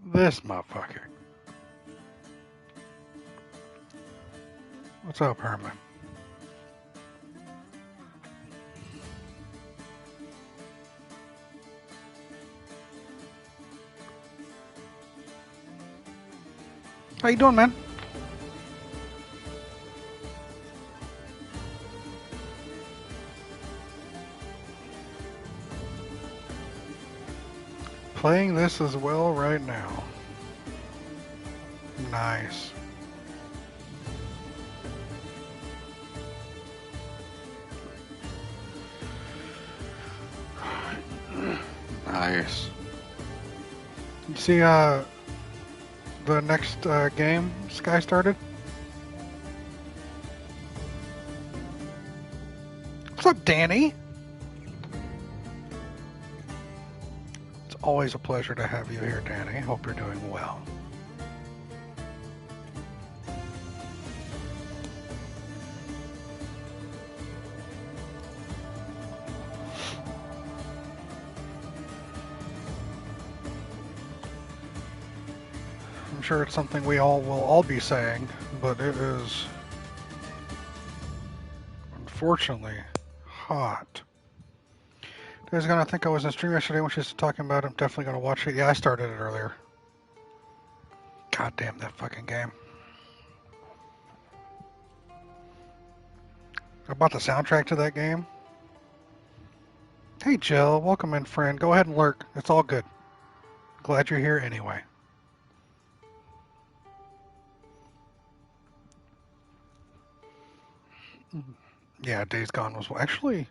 This motherfucker. What's up, Herman? How you doing, man? Playing this as well right now. Nice. Nice. You see, the next game Sky started? What's up, Danny? It's always a pleasure to have you here, Danny. Hope you're doing well. I'm sure it's something we all will all be saying, but it is unfortunately hot. You guys gonna think I was in stream yesterday when she's talking about it. I'm definitely gonna watch it. Yeah, I started it earlier. God damn that fucking game. I bought the soundtrack to that game. Hey Jill, welcome in, friend. Go ahead and lurk. It's all good. Glad you're here anyway. Yeah, Days Gone was actually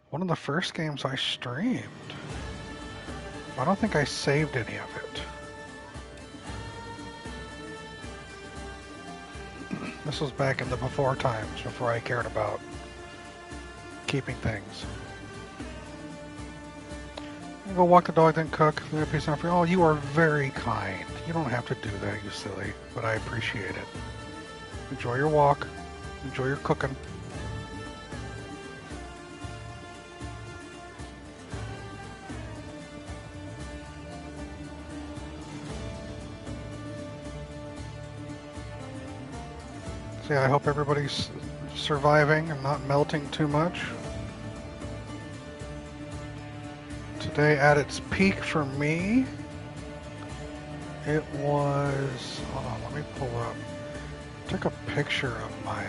one of the first games I streamed. I don't think I saved any of it. This was back in the before times, before I cared about keeping things. You go walk the dog, then cook. Then a piece of Oh, you are very kind. You don't have to do that, you silly, but I appreciate it. Enjoy your walk. Enjoy your cooking. So yeah, I hope everybody's surviving and not melting too much. Today at its peak for me, it was, hold on, let me pull up. Took a picture of my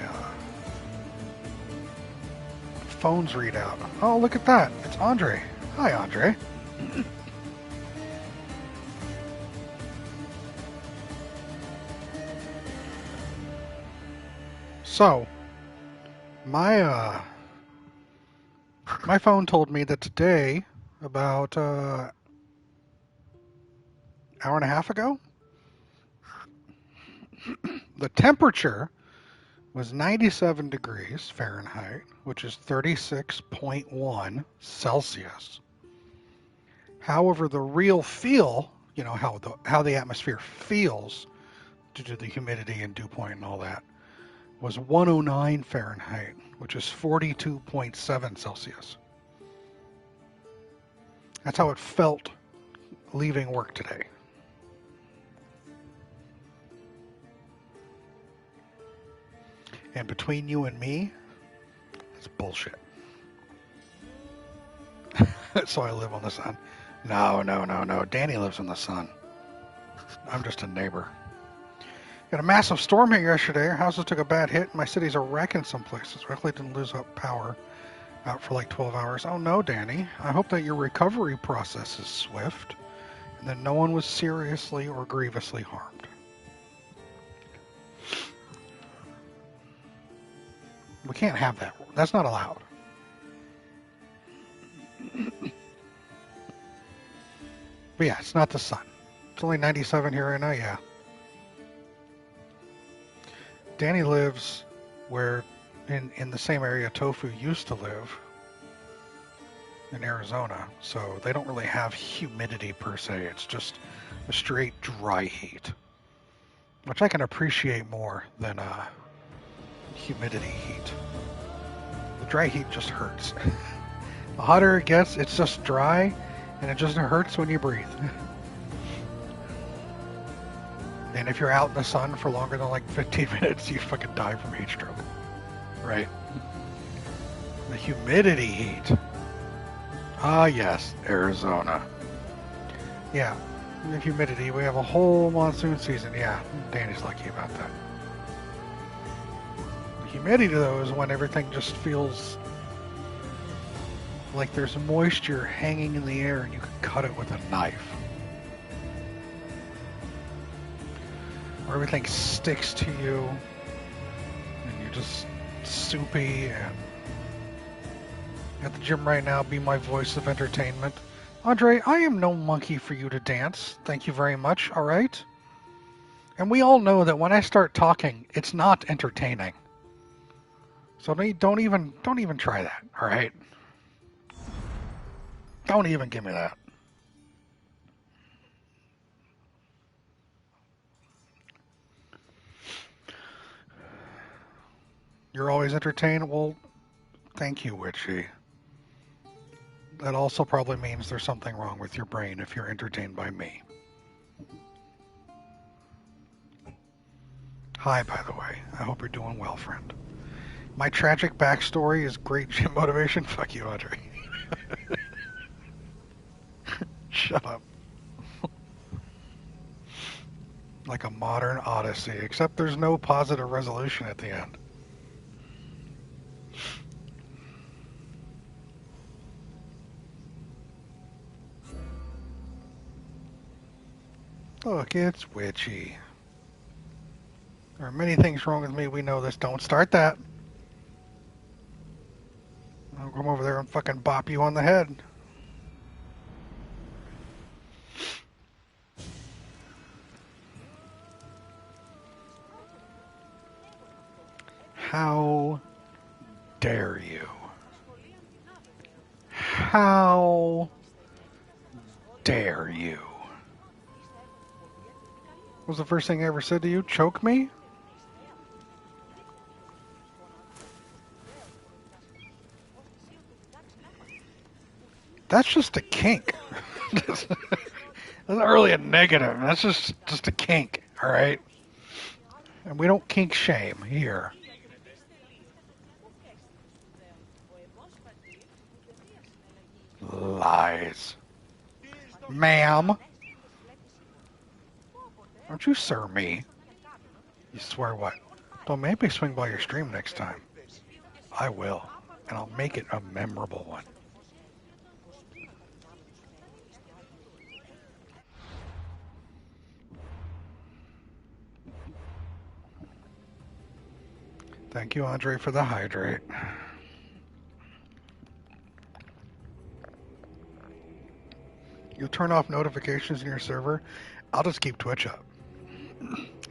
phone's readout. Oh, look at that. It's Andre. Hi, Andre. So, my phone told me that today, about hour and a half ago, the temperature was 97 degrees Fahrenheit, which is 36.1 Celsius. However, the real feel, you know, how the atmosphere feels due to the humidity and dew point and all that, was 109 Fahrenheit, which is 42.7 Celsius. That's how it felt leaving work today. And between you and me, it's bullshit. So I live on the sun. No. Danny lives in the sun. I'm just a neighbor. Got a massive storm here yesterday. Our houses took a bad hit. My city's a wreck in some places. Luckily didn't lose up power. Out for like 12 hours. Oh no, Danny. I hope that your recovery process is swift and that no one was seriously or grievously harmed. We can't have that. That's not allowed. But yeah, it's not the sun. It's only 97 here right now, yeah. Danny lives where in the same area Tofu used to live in Arizona, so they don't really have humidity per se. It's just a straight dry heat, which I can appreciate more than humidity heat. The dry heat just hurts. The hotter it gets, it's just dry, and it just hurts when you breathe. And if you're out in the sun for longer than like 15 minutes, you fucking die from heat stroke. Right? The humidity heat. Ah, yes, Arizona. Yeah, the humidity. We have a whole monsoon season. Yeah, Danny's lucky about that. The humidity, though, is when everything just feels like there's moisture hanging in the air and you can cut it with a knife. Or everything sticks to you and you're just soupy. And at the gym right now, be my voice of entertainment. Andre, I am no monkey for you to dance. Thank you very much, all right? And we all know that when I start talking, it's not entertaining. So don't even try that, all right? Don't even give me that. You're always entertained? Well, thank you, Witchy. That also probably means there's something wrong with your brain if you're entertained by me. Hi, by the way. I hope you're doing well, friend. My tragic backstory is great gym motivation. Fuck you, Andre. Shut up. Like a modern Odyssey, except there's no positive resolution at the end. Look, it's witchy. There are many things wrong with me. We know this. Don't start that. I'll come over there and fucking bop you on the head. How dare you? How dare you? What was the first thing I ever said to you? Choke me? That's just a kink. That's not really a negative. That's just a kink, all right? And we don't kink shame here. Lies. Ma'am. Don't you sir me. You swear what? Don't make me swing by your stream next time. I will. And I'll make it a memorable one. Thank you, Andre, for the hydrate. You'll turn off notifications in your server. I'll just keep Twitch up.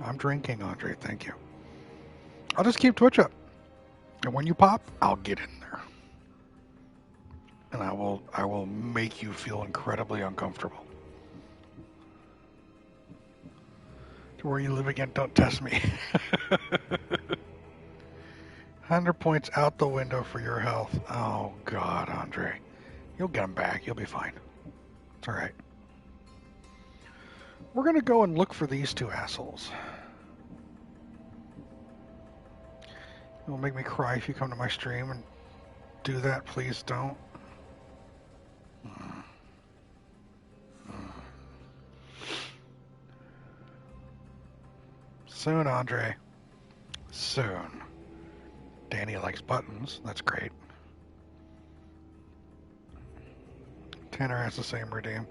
I'm drinking, Andre. Thank you. I'll just keep Twitch up. And when you pop, I'll get in there. And I will make you feel incredibly uncomfortable. To where you live again, don't test me. 100 points out the window for your health. Oh, God, Andre. You'll get them back. You'll be fine. It's all right. We're going to go and look for these two assholes. It'll make me cry if you come to my stream and do that. Please don't. Soon, Andre. Soon. Danny likes buttons. That's great. Tanner has the same redeem.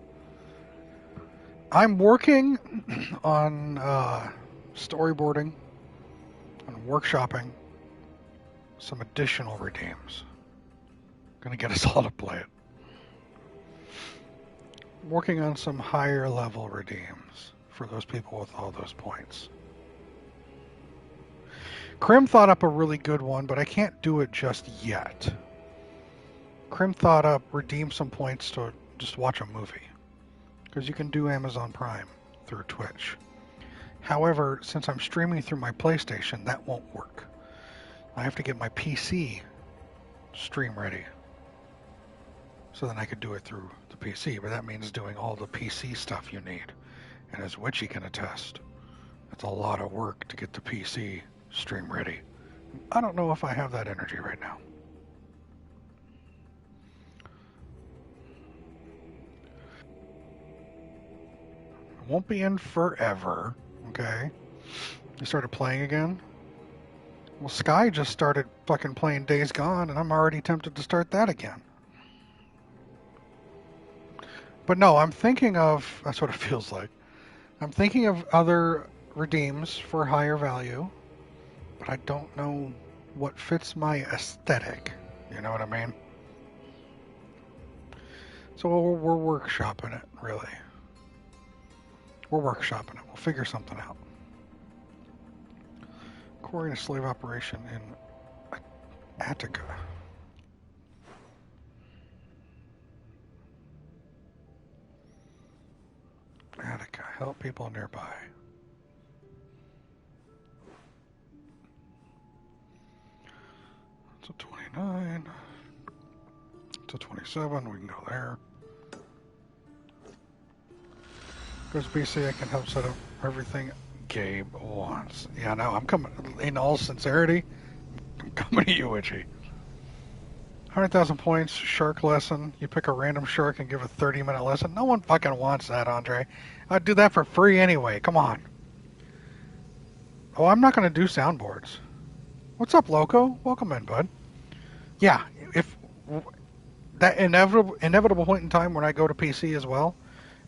I'm working on storyboarding and workshopping some additional redeems. Gonna get us all to play it. I'm working on some higher level redeems for those people with all those points. Krim thought up a really good one, but I can't do it just yet. Krim thought up redeem some points to just watch a movie. Because you can do Amazon Prime through Twitch. However, since I'm streaming through my PlayStation, that won't work. I have to get my PC stream ready. So then I could do it through the PC, but that means doing all the PC stuff you need. And as Witchy can attest, It's a lot of work to get the PC stream ready. I don't know if I have that energy right now. It won't be in forever, okay? You started playing again? Well, Sky just started fucking playing Days Gone, and I'm already tempted to start that again. But no, I'm thinking of, that's what it feels like. I'm thinking of other redeems for higher value, but I don't know what fits my aesthetic. You know what I mean? So we're workshopping it, really. We're workshopping it. We'll figure something out. Quarrying a slave operation in Attica. Attica. Help people nearby. So 29. To 27. We can go there. Goes BC. I can help set up everything Gabe wants. Yeah, no, I'm coming. In all sincerity, I'm coming to you, Itchy. 100,000 points, shark lesson. You pick a random shark and give a 30-minute lesson. No one fucking wants that, Andre. I'd do that for free anyway. Come on. Oh, I'm not going to do soundboards. What's up, Loco? Welcome in, bud. Yeah, if that inevitable point in time when I go to PC as well,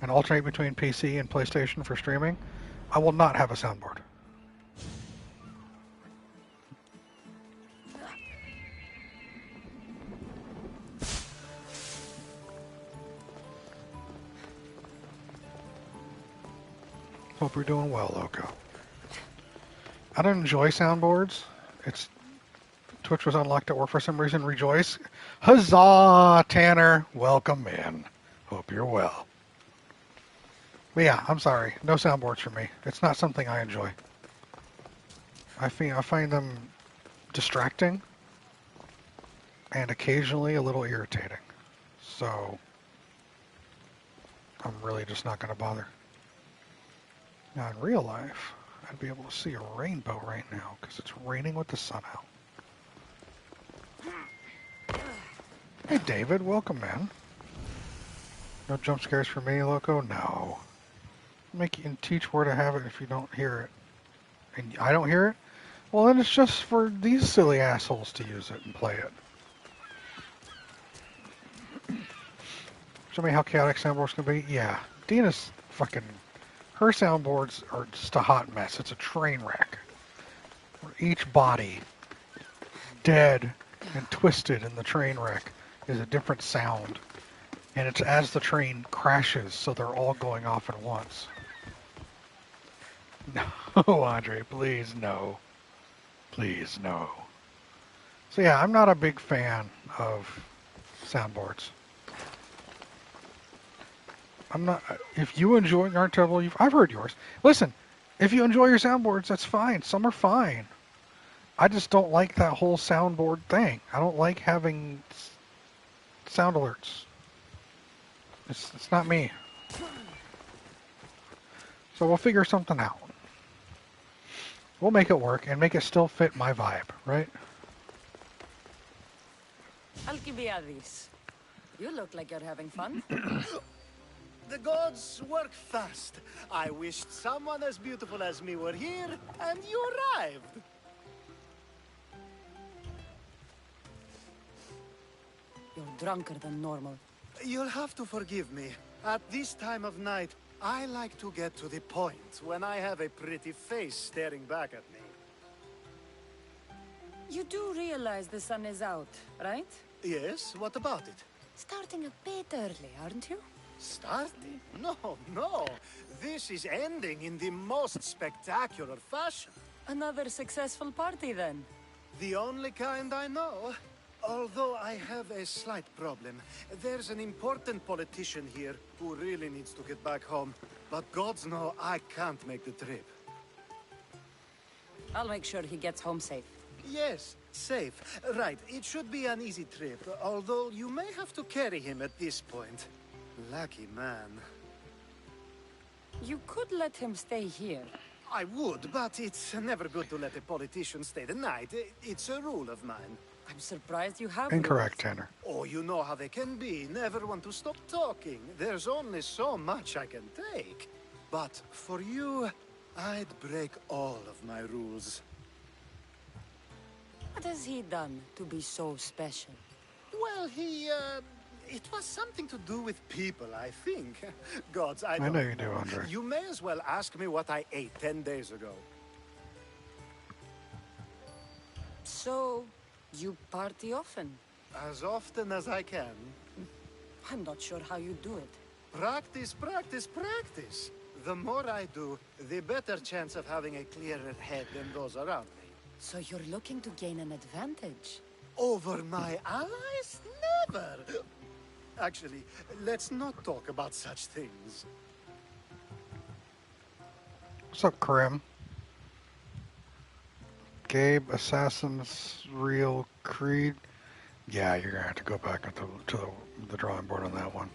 and alternate between PC and PlayStation for streaming, I will not have a soundboard. Hope you're doing well, Loco. I don't enjoy soundboards. Twitch was unlocked at work for some reason. Rejoice. Huzzah, Tanner. Welcome in. Hope you're well. But yeah, I'm sorry. No soundboards for me. It's not something I enjoy. I find them distracting and occasionally a little irritating. So I'm really just not going to bother. Now in real life, I'd be able to see a rainbow right now because it's raining with the sun out. Hey David, welcome in. No jump scares for me, Loco? No. Make you teach where to have it if you don't hear it. And I don't hear it? Well, then it's just for these silly assholes to use it and play it. Show me how chaotic soundboards can be? Yeah. Dina's fucking... Her soundboards are just a hot mess. It's a train wreck. Each body, dead and twisted in the train wreck, is a different sound. And it's as the train crashes, so they're all going off at once. No, Andre, please, no. Please, no. So yeah, I'm not a big fan of soundboards. I'm not. If you enjoy Art Trouble, I've heard yours. Listen, if you enjoy your soundboards, that's fine. Some are fine. I just don't like that whole soundboard thing. I don't like having sound alerts. It's not me. So we'll figure something out. We'll make it work and make it still fit my vibe, right? Alcibiades, you look like you're having fun. The gods work fast. I wished someone as beautiful as me were here, and you arrived. You're drunker than normal. You'll have to forgive me. At this time of night, I like to get to the point when I have a pretty face staring back at me. You do realize the sun is out, right? Yes, what about it? Starting a bit early, aren't you? Starting? No, no. This is ending in the most spectacular fashion. Another successful party, then. The only kind I know. Although I have a slight problem. There's an important politician here who really needs to get back home. But gods know I can't make the trip. I'll make sure he gets home safe. Yes, safe. Right, it should be an easy trip, although you may have to carry him at this point. Lucky man. You could let him stay here. I would, but it's never good to let a politician stay the night. It's a rule of mine. I'm surprised you have Incorrect, rules. Tanner. Oh, you know how they can be. Never want to stop talking. There's only so much I can take. But for you, I'd break all of my rules. What has he done to be so special? Well, it was something to do with people, I think. Gods, I I don't know you do, Andre. You may as well ask me what I ate 10 days ago. So, you party often? As often as I can. I'm not sure how you do it. Practice, practice, practice. The more I do, the better chance of having a clearer head than those around me. So you're looking to gain an advantage? Over my allies? Never! Actually, let's not talk about such things. What's up, Krim? Gabe, Assassin's Real Creed. Yeah, you're gonna have to go back to the drawing board on that one.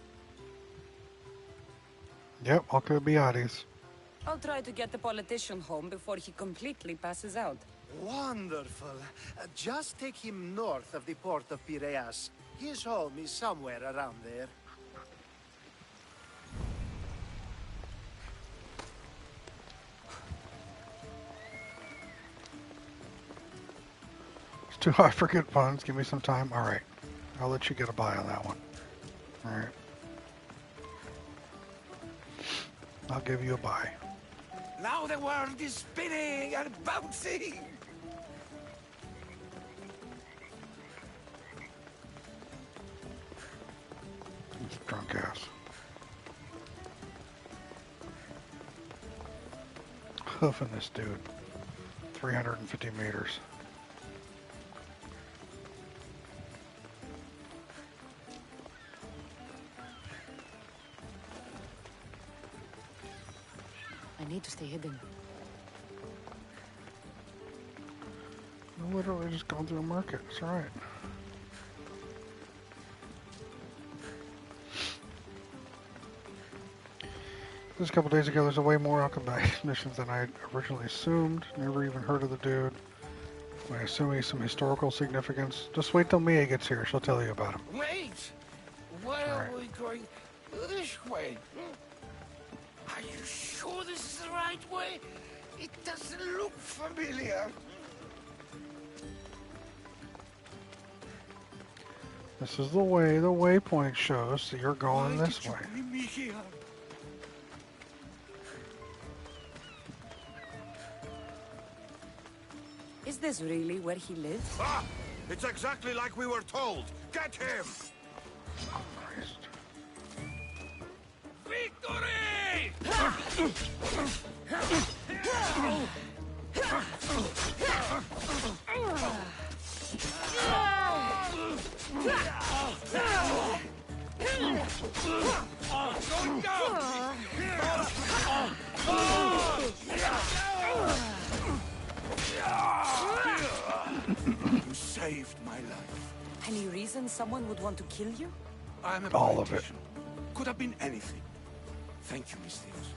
Yep, all could be oddies. I'll try to get the politician home before he completely passes out. Wonderful. Just take him north of the port of Piraeus. His home is somewhere around there. It's too hot for good puns. Give me some time. All right, I'll let you get a buy on that one. All right, I'll give you a buy. Now the world is spinning and bouncing! It's drunk ass. Hoofing this dude. 350 meters. I need to stay hidden. I'm literally just going through a market. It's alright. Just a couple days ago, there's a way more alchemist missions than I had originally assumed. Never even heard of the dude. I assume he's some historical significance. Just wait till Mia gets here. She'll tell you about him. Wait! Why are Alright. we going this way? Are you sure this is the right way? It doesn't look familiar. This is the way the waypoint shows that you're going Why this did you way. bring me here? Is this really where he lives? Ah! It's exactly like we were told. Get him! Christ. Victory! Going down! You saved my life. Any reason someone would want to kill you? I'm a All of it. politician. Could have been anything. Thank you, Miss Theos.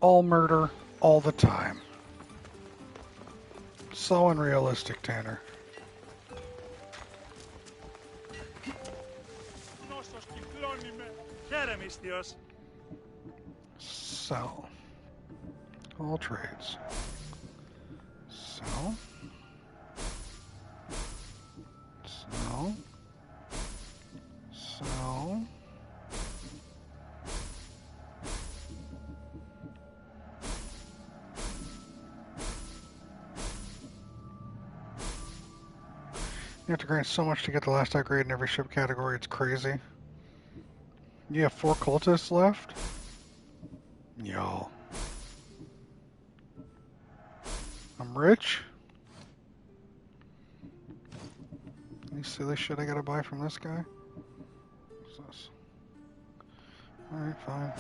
All murder, all the time. So unrealistic, Tanner. Νόσος κυκλώνει με. Χαίρε, μυστιος. Sell. All trades. Sell. Sell. Sell. You have to grant so much to get the last upgrade in every ship category, it's crazy. You have 4 cultists left? Y'all. I'm rich. Any silly shit I gotta buy from this guy? What's this? Alright, fine.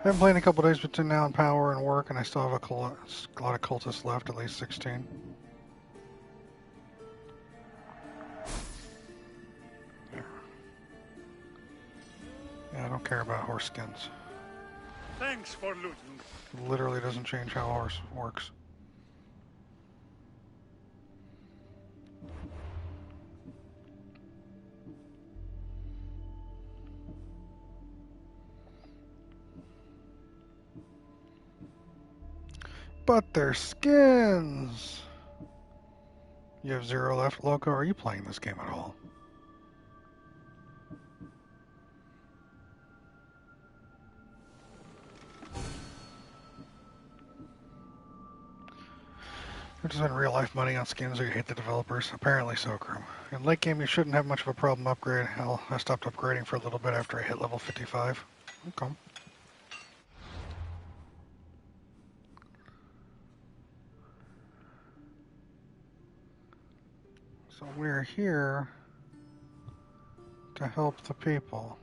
I've been playing a couple days between now and Power and work, and I still have a lot of cultists left, at least 16. There. Yeah, I don't care about horse skins. Thanks for looting. It literally doesn't change how a horse works. But they're skins! You have 0 left. Loco, are you playing this game at all? You're just spend real life money on skins or you hate the developers? Apparently so, Chrome. In late game, you shouldn't have much of a problem upgrading. Hell, I stopped upgrading for a little bit after I hit level 55. Okay. So we're here to help the people.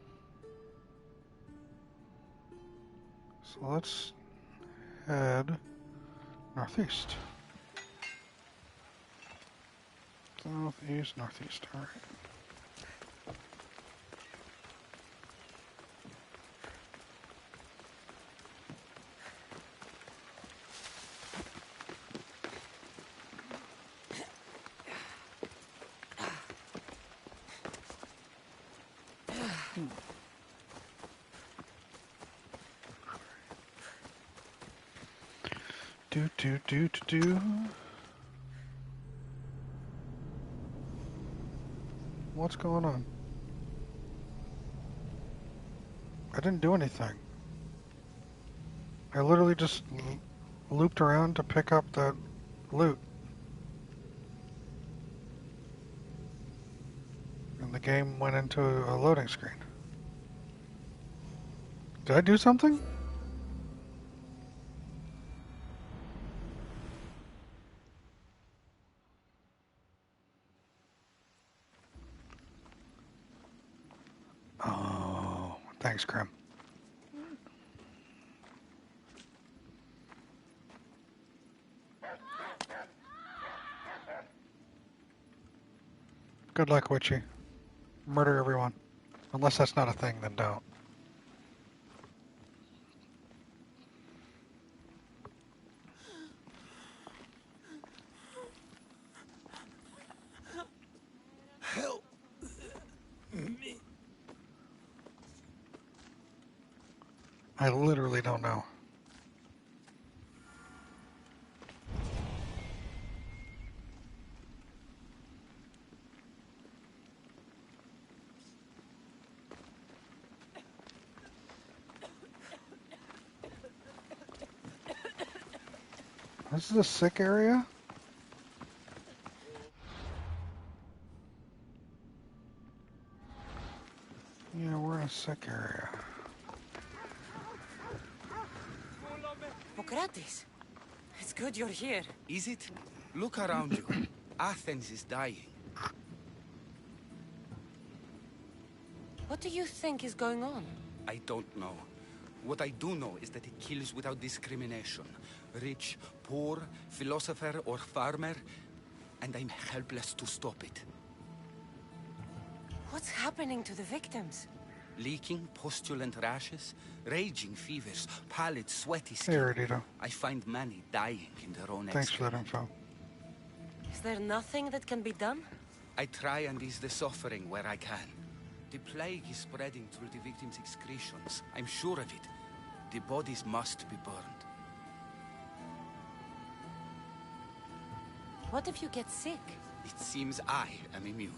So let's head northeast. Southeast, northeast, alright. Do. What's going on? I didn't do anything. I literally just looped around to pick up that loot. And the game went into a loading screen. Did I do something? Oh, thanks, Krim. Good luck, Witchy. Murder everyone. Unless that's not a thing, then don't. Help me. I literally don't know. This is a sick area? Yeah, we're in a sick area. Pocrates, it's good you're here. Is it? Look around you. Athens is dying. What do you think is going on? I don't know. What I do know is that it kills without discrimination. Rich, poor, philosopher or farmer, and I'm helpless to stop it. What's happening to the victims? Leaking, postulant rashes, raging fevers, pallid, sweaty Hey, skin. Ardito. I find many dying in their own Thanks for that excrement. info. Is there nothing that can be done? I try and ease the suffering where I can. The plague is spreading through the victims' excretions. I'm sure of it. The bodies must be burned. What if you get sick? It seems I am immune.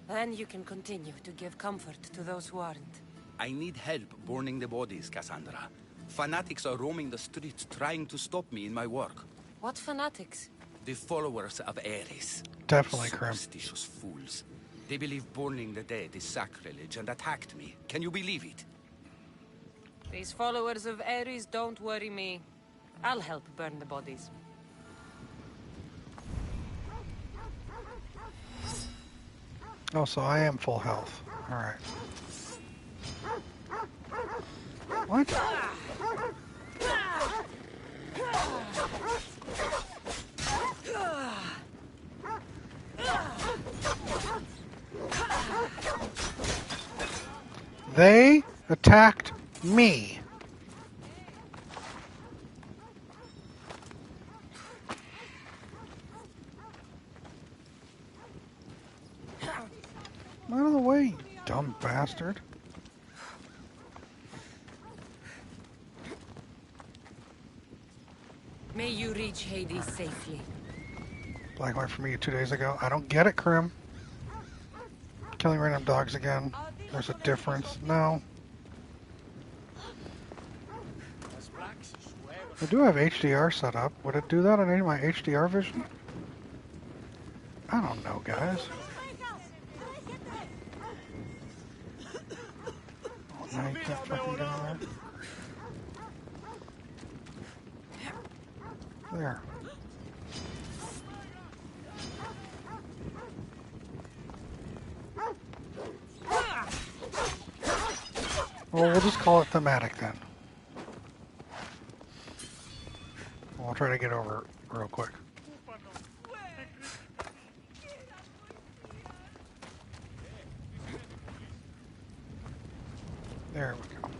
Then you can continue to give comfort to those who aren't. I need help burning the bodies, Cassandra. Fanatics are roaming the streets trying to stop me in my work. What fanatics? The followers of Ares. Definitely, Krim. Superstitious fools. They believe burning the dead is sacrilege and attacked me. Can you believe it? These followers of Ares don't worry me. I'll help burn the bodies. Oh, so I am full health. Alright. What? They attacked me. Out of the way, you dumb bastard. May you reach Hades safely. Like went from me 2 days ago. I don't get it, Krim. Killing random dogs again. There's a difference. No. I do have HDR set up. Would it do that on any of my HDR vision? I don't know, guys. Oh, now you can't fucking get in there. There. Well, we'll just call it thematic then. We'll try to get over it real quick. There we go.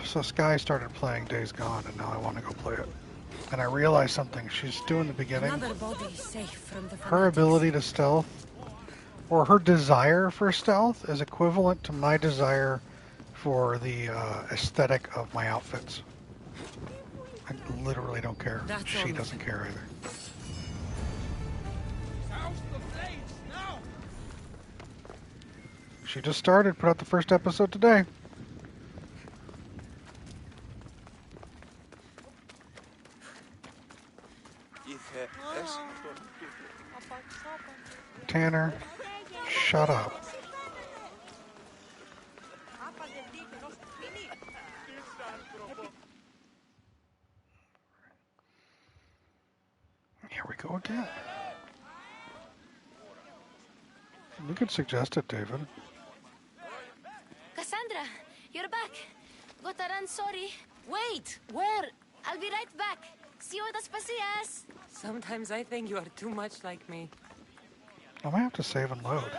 So Sky started playing Days Gone, and now I want to go play it. And I realized something. She's doing the beginning. Another body safe from the Her ability to stealth, or her desire for stealth, is equivalent to my desire for the aesthetic of my outfits. I literally don't care. That's She all. doesn't care either. She just started, put out the first episode today. Tanner, shut up. Here we go again. You could suggest it, David. Cassandra, you're back. Gotta run, sorry. Wait! Where? I'll be right back. See you at the Spasias. Sometimes I think you are too much like me. I might have to save and load.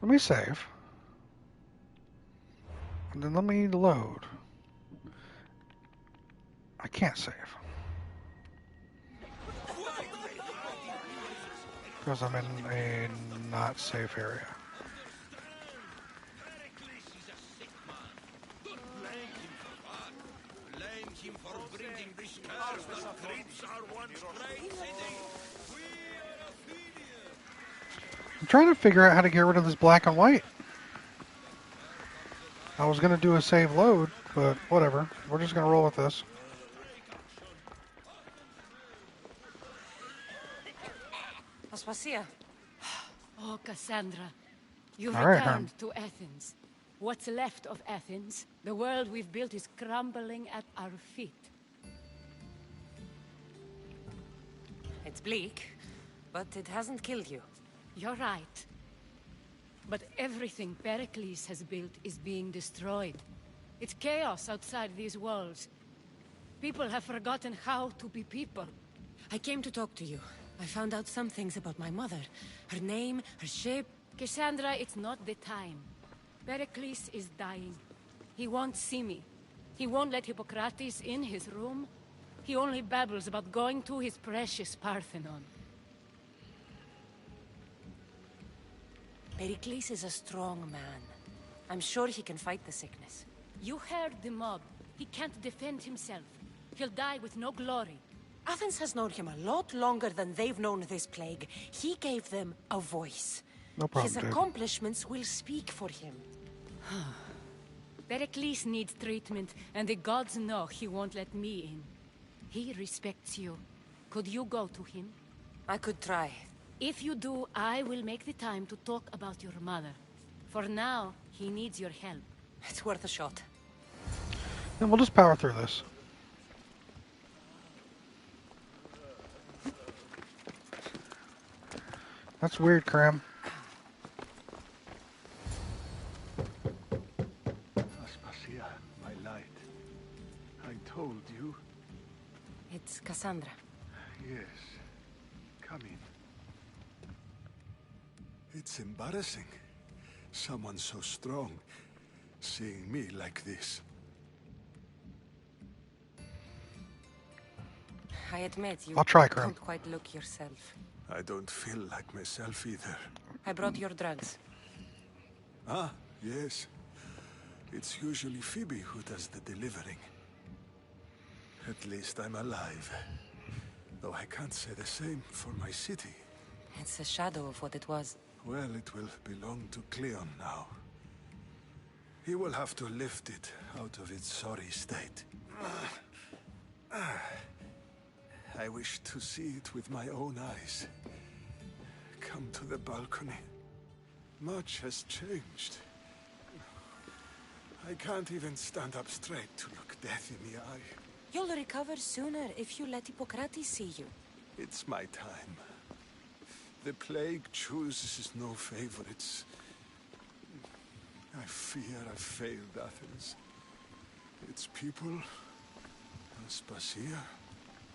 Let me save. And then let me load. I can't save. Because I'm in a not safe area. I'm trying to figure out how to get rid of this black and white. I was going to do a save load, but whatever. We're just going to roll with this. Aspasia. Oh, Cassandra. You've All right, returned to Athens. What's left of Athens, the world we've built, is crumbling at our feet. It's bleak, but it hasn't killed you. You're right. But everything Pericles has built is being destroyed. It's chaos outside these walls. People have forgotten how to be people. I came to talk to you. I found out some things about my mother. Her name, her shape. Cassandra, it's not the time. Pericles is dying. He won't see me. He won't let Hippocrates in his room. He only babbles about going to his precious Parthenon. Pericles is a strong man. I'm sure he can fight the sickness. You heard the mob. He can't defend himself. He'll die with no glory. Athens has known him a lot longer than they've known this plague. He gave them a voice. No problem, His dude. accomplishments will speak for him. Pericles needs treatment, and the gods know he won't let me in. He respects you. Could you go to him? I could try. If you do, I will make the time to talk about your mother. For now, he needs your help. It's worth a shot. And we'll just power through this. That's weird, Cram. Aspasia, my light. I told you. It's Cassandra. Yes. Come in. It's embarrassing. Someone so strong, seeing me like this. I admit you I'll try, Cram. don't quite look yourself. I don't feel like myself either. I brought your drugs. Ah, yes. It's usually Phoebe who does the delivering. At least I'm alive. Though I can't say the same for my city. It's a shadow of what it was. Well, it will belong to Cleon now. He will have to lift it out of its sorry state. I wish to see it with my own eyes. Come to the balcony. Much has changed. I can't even stand up straight to look death in the eye. You'll recover sooner if you let Hippocrates see you. It's my time. The plague chooses no favorites. I fear I've failed Athens. Its people, Aspasia.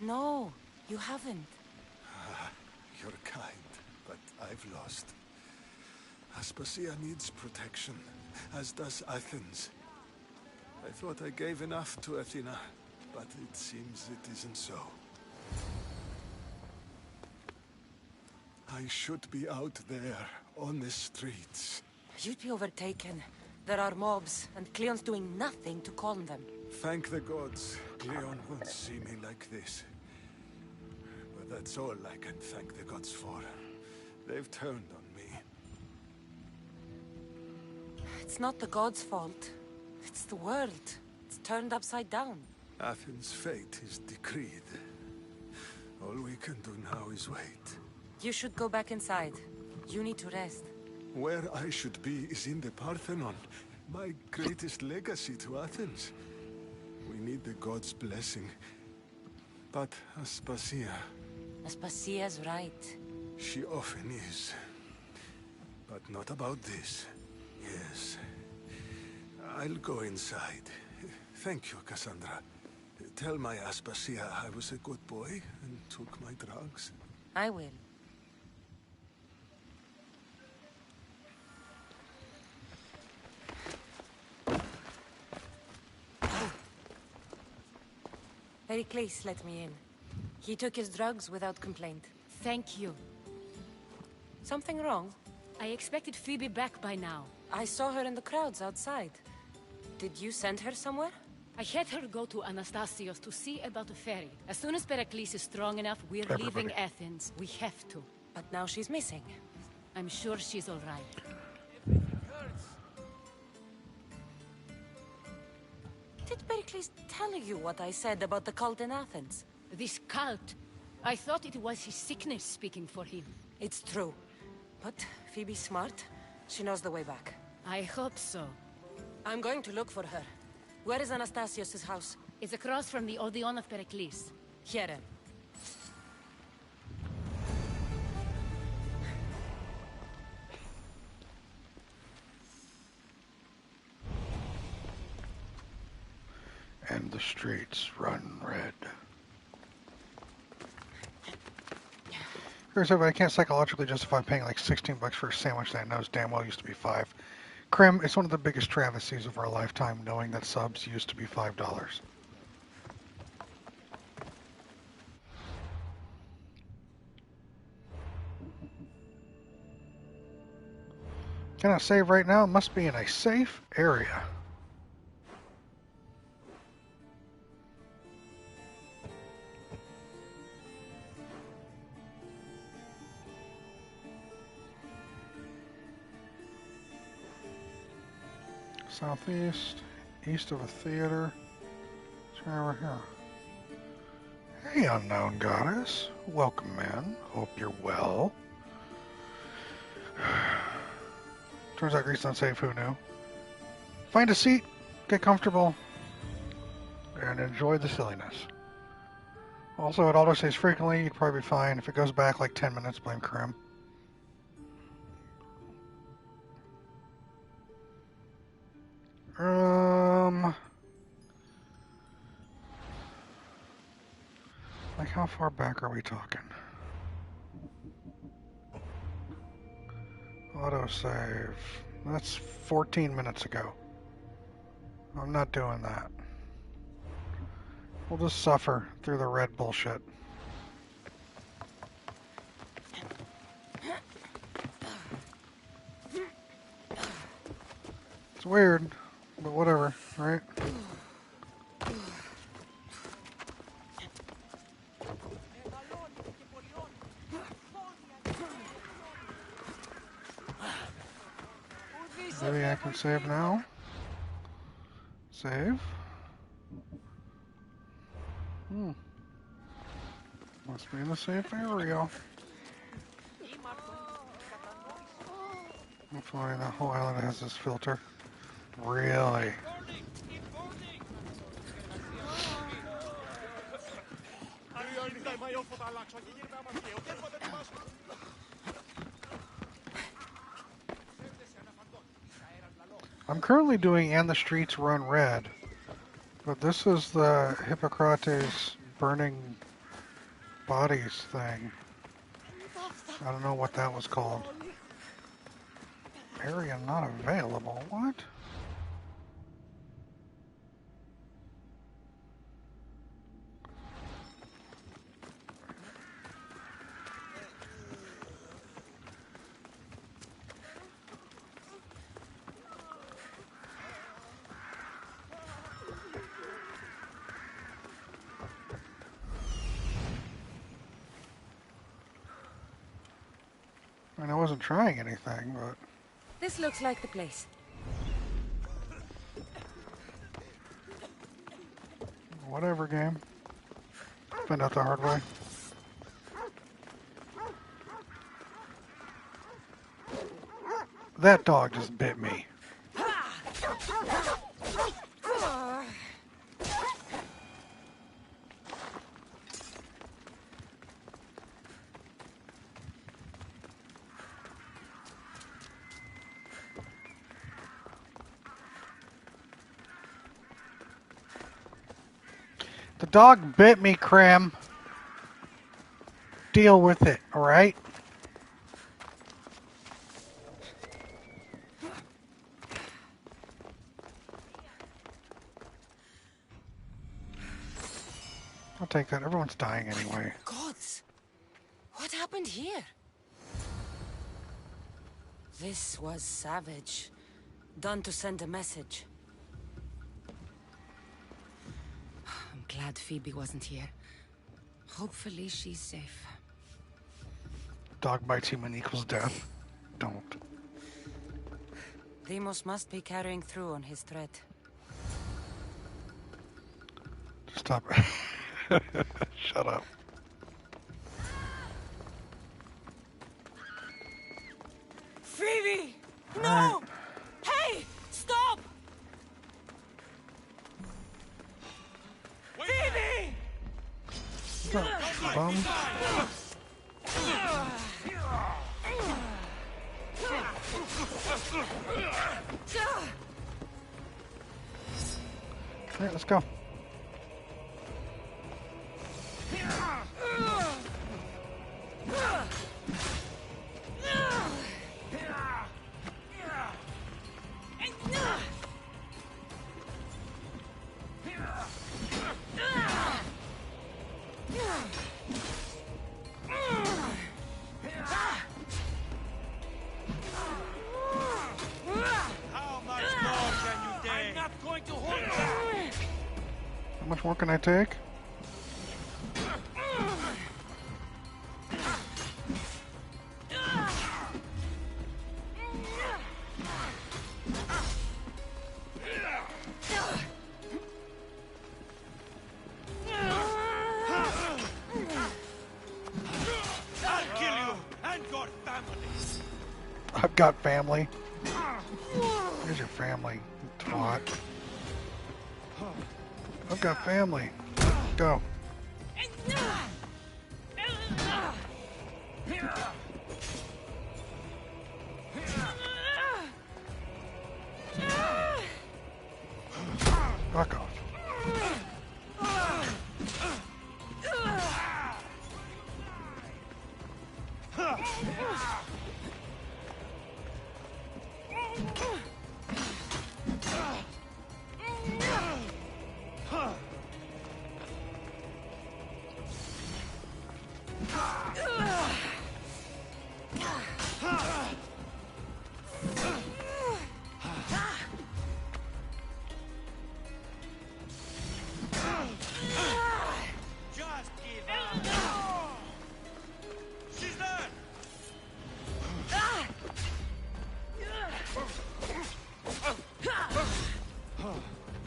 No, you haven't. You're kind, but I've lost. Aspasia needs protection, as does Athens. I thought I gave enough to Athena, but it seems it isn't so. I should be out there, on the streets. You'd be overtaken. There are mobs, and Cleon's doing nothing to calm them. Thank the gods, Cleon won't see me like this. But that's all I can thank the gods for. They've turned on me. It's not the gods' fault. It's the world. It's turned upside down. Athens' fate is decreed. All we can do now is wait. You should go back inside. You need to rest. Where I should be is in the Parthenon, my greatest legacy to Athens. We need the gods' blessing. But Aspasia... Aspasia's right. She often is. But not about this. Yes. I'll go inside. Thank you, Cassandra. Tell my Aspasia I was a good boy and took my drugs. I will. Pericles let me in. He took his drugs without complaint. Thank you. Something wrong? I expected Phoebe back by now. I saw her in the crowds outside. Did you send her somewhere? I had her go to Anastasios to see about a ferry. As soon as Pericles is strong enough, we're leaving Athens. We have to. But now she's missing. I'm sure she's all right. Did Pericles tell you what I said about the cult in Athens? This cult. I thought it was his sickness speaking for him. It's true. But Phoebe's smart. She knows the way back. I hope so. I'm going to look for her. Where is Anastasios' house? It's across from the Odeon of Pericles. Here. And the streets run red. Here's everybody. I can't psychologically justify paying like $16 for a sandwich that I knows damn well used to be $5. Krim, it's one of the biggest travesties of our lifetime, knowing that subs used to be $5. Can I save right now? It must be in a safe area. Southeast, east of a theater. It's right over here. Hey, unknown goddess. Welcome in. Hope you're well. Turns out Greece unsafe, who knew? Find a seat, get comfortable, and enjoy the silliness. Also, it auto saves frequently, you'd probably be fine. If it goes back like 10 minutes, blame Krim. Like how far back are we talking? Autosave. That's 14 minutes ago. I'm not doing that. We'll just suffer through the red bullshit. It's weird, but whatever, right? Maybe I can save now. Save. Must be in a safe area. Hopefully the whole island has this filter. Really? I'm currently doing And the Streets Run Red, but this is the Hippocrates burning bodies thing. I don't know what that was called. Area not available. What? I mean, I wasn't trying anything, but... This looks like the place. Whatever, game. Find out the hard way. That dog just bit me. The dog bit me, Krim. Deal with it, alright? I'll take that. Everyone's dying anyway. Gods! What happened here? This was savage. Done to send a message. glad Phoebe wasn't here. Hopefully she's safe. Dog bites human equals death. Don't. Demos must be carrying through on his threat. Stop. Shut up. Phoebe! No! Hey! Stop! Phoebe! Bum. Alright, let's go. How much more can I take? I've got family. Here's your family, you twat. I've got family. Go. Fuck off.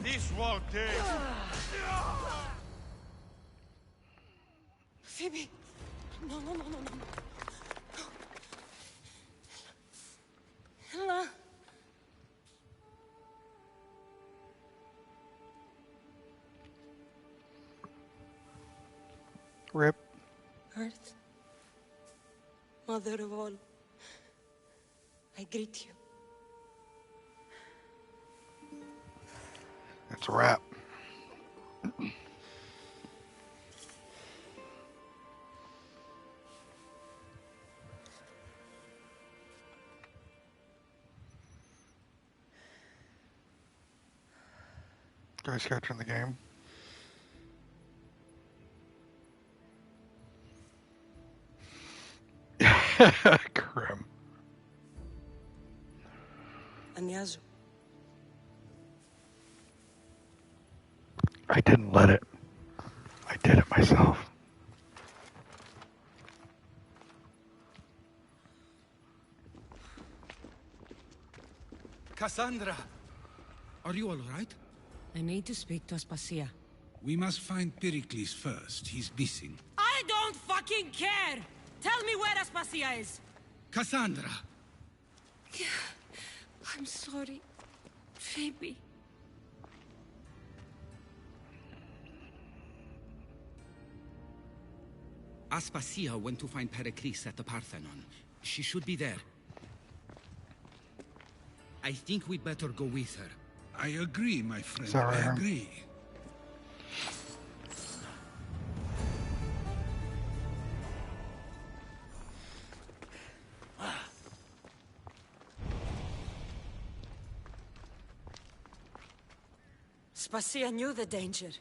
This won't take. Phoebe! No, no, no, no, no. Ella. Rip. Earth, Mother of all, I greet you. That's a wrap. Guys catching the game. Grim. Anyazu. I didn't let it. I did it myself. Cassandra! Are you all right? I need to speak to Aspasia. We must find Pericles first. He's missing. I don't fucking care! Tell me where Aspasia is! Cassandra! I'm sorry, Phoebe. Aspasia went to find Pericles at the Parthenon. She should be there. I think we'd better go with her. I agree, my friend. Sorry. I agree. Aspasia knew the danger,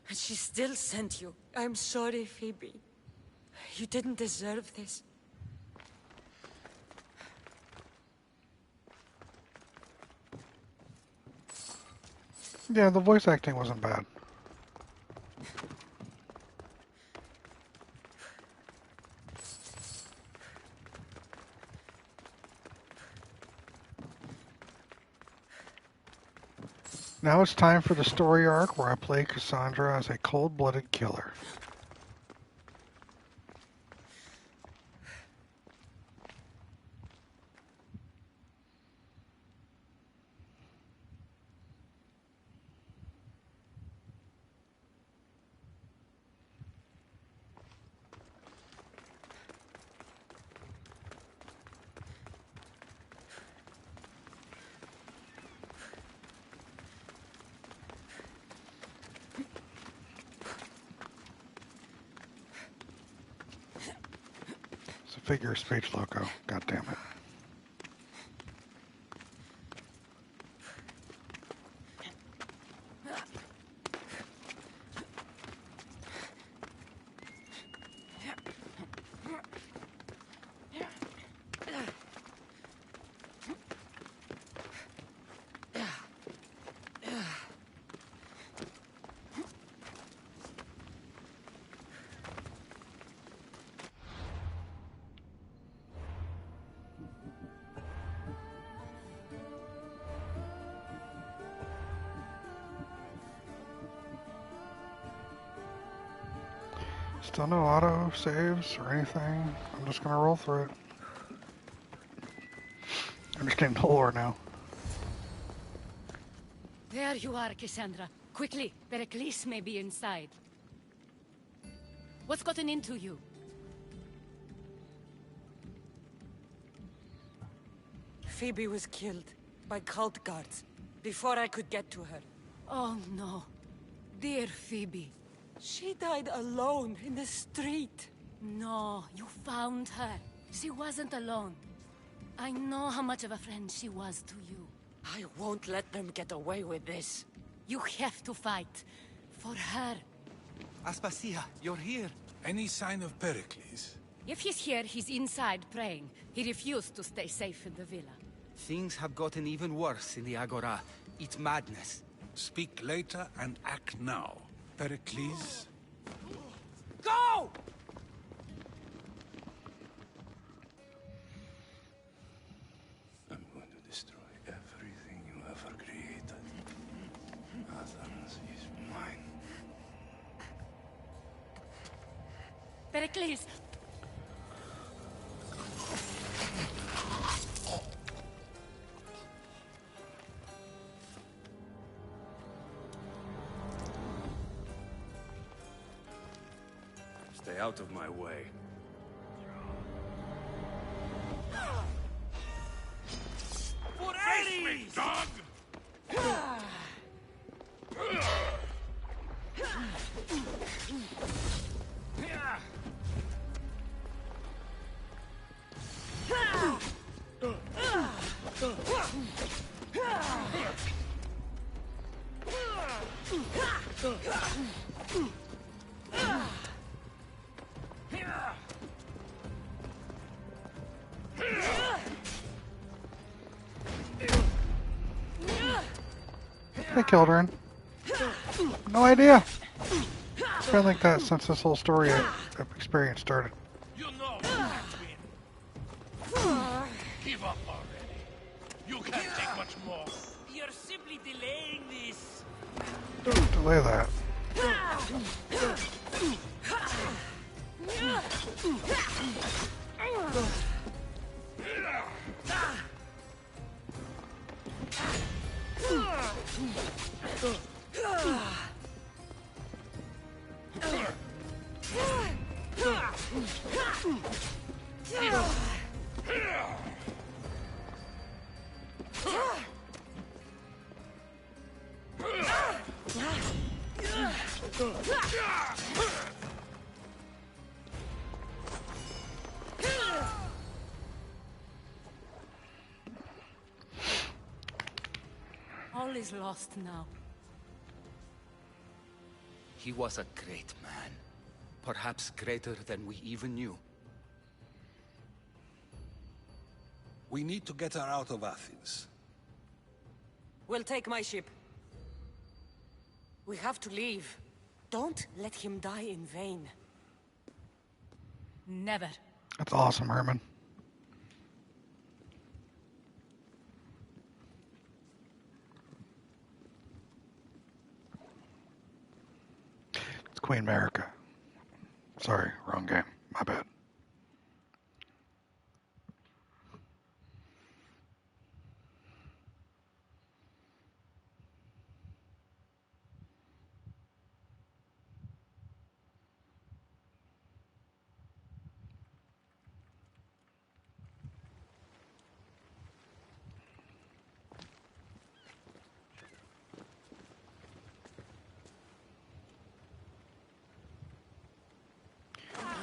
and she still sent you. I'm sorry, Phoebe. You didn't deserve this. Yeah, the voice acting wasn't bad. Now it's time for the story arc where I play Cassandra as a cold-blooded killer. It's a figure of speech logo. God damn it. Still no auto saves or anything. I'm just gonna roll through it. I understand the lore now. There you are, Cassandra. Quickly, Pericles may be inside. What's gotten into you? Phoebe was killed by cult guards before I could get to her. Oh no. Dear Phoebe. She died alone in the street. No, you found her. She wasn't alone. I know how much of a friend she was to you. I won't let them get away with this. You have to fight. For her. Aspasia, you're here. Any sign of Pericles? If he's here, he's inside praying. He refused to stay safe in the villa. Things have gotten even worse in the Agora. It's madness. Speak later and act now. Pericles? Go! I'm going to destroy everything you ever created. Athens is mine. Pericles! Stay out of my way. Face me, dog! Hey, Kildren. No idea. It's been like that since this whole story experience started. You know you win. Give up already. You can't take much more. You're simply delaying this. Don't delay that. All is lost now. He was a great man. Perhaps greater than we even knew. We need to get her out of Athens. We'll take my ship. We have to leave. Don't let him die in vain. Never. That's awesome, Herman. Queen America. Sorry, wrong game. My bad.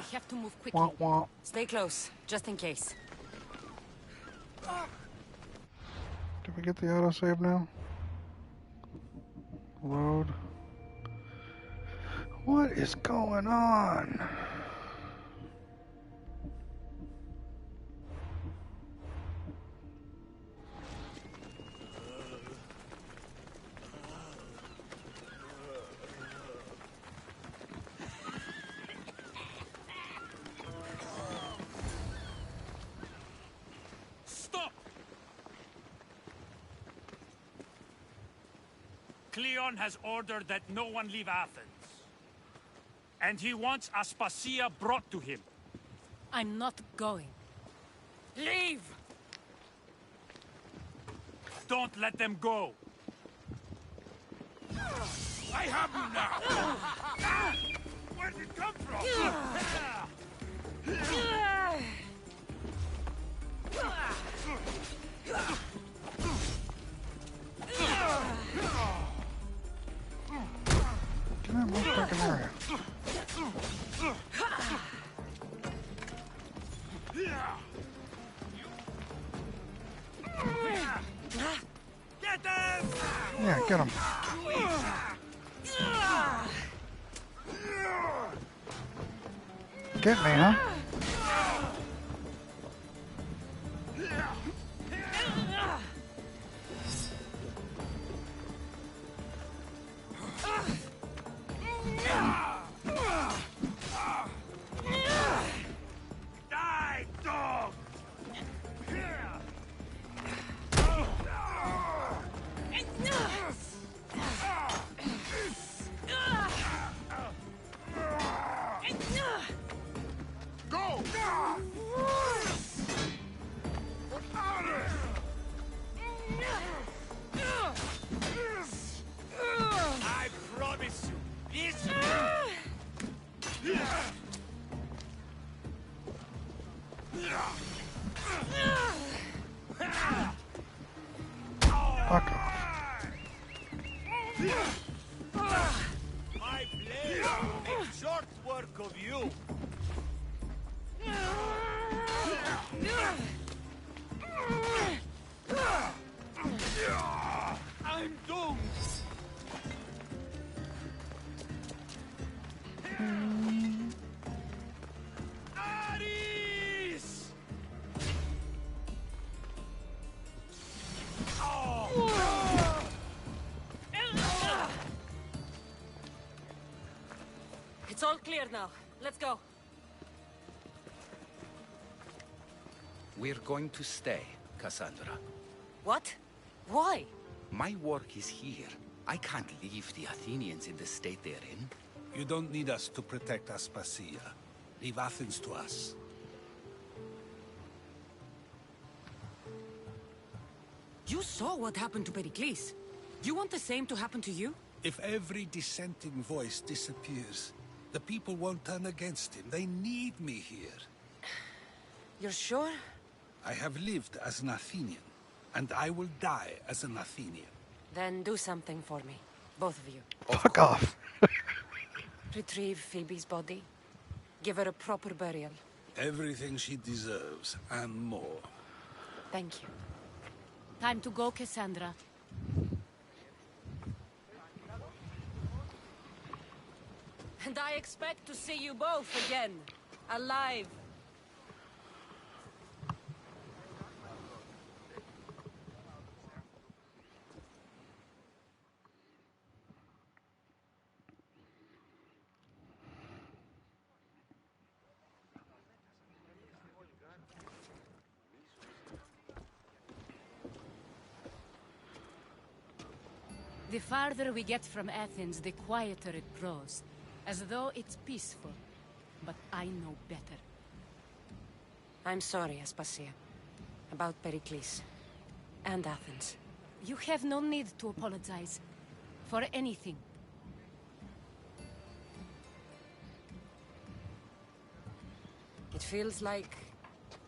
We have to move quickly. Wah, wah. Stay close, just in case. Did we get the autosave now? Load. What is going on? Stop! Cleon has ordered that no one leave Athens. And he wants Aspasia brought to him. I'm not going. Leave! Don't let them go. I have you now! Where did it come from? Get that motherfucking area. Get them! Yeah, get him. Get me, huh? Die, dog! Go! I promise you, this Fuck off. my blade will make short work of you. I'm doomed. Ares! It's all clear now. Let's go. We're going to stay, Cassandra. What? Why? My work is here. I can't leave the Athenians in the state they're in. You don't need us to protect Aspasia. Leave Athens to us. You saw what happened to Pericles. You want the same to happen to you? If every dissenting voice disappears, the people won't turn against him. They need me here. You're sure? I have lived as an Athenian, and I will die as an Athenian. Then do something for me. Both of you. Fuck off. Retrieve Phoebe's body. Give her a proper burial. Everything she deserves, and more. Thank you. Time to go, Cassandra. And I expect to see you both again. Alive. The farther we get from Athens, the quieter it grows. as though it's peaceful. But I know better. I'm sorry, Aspasia. About Pericles. And Athens. You have no need to apologize. For anything. It feels like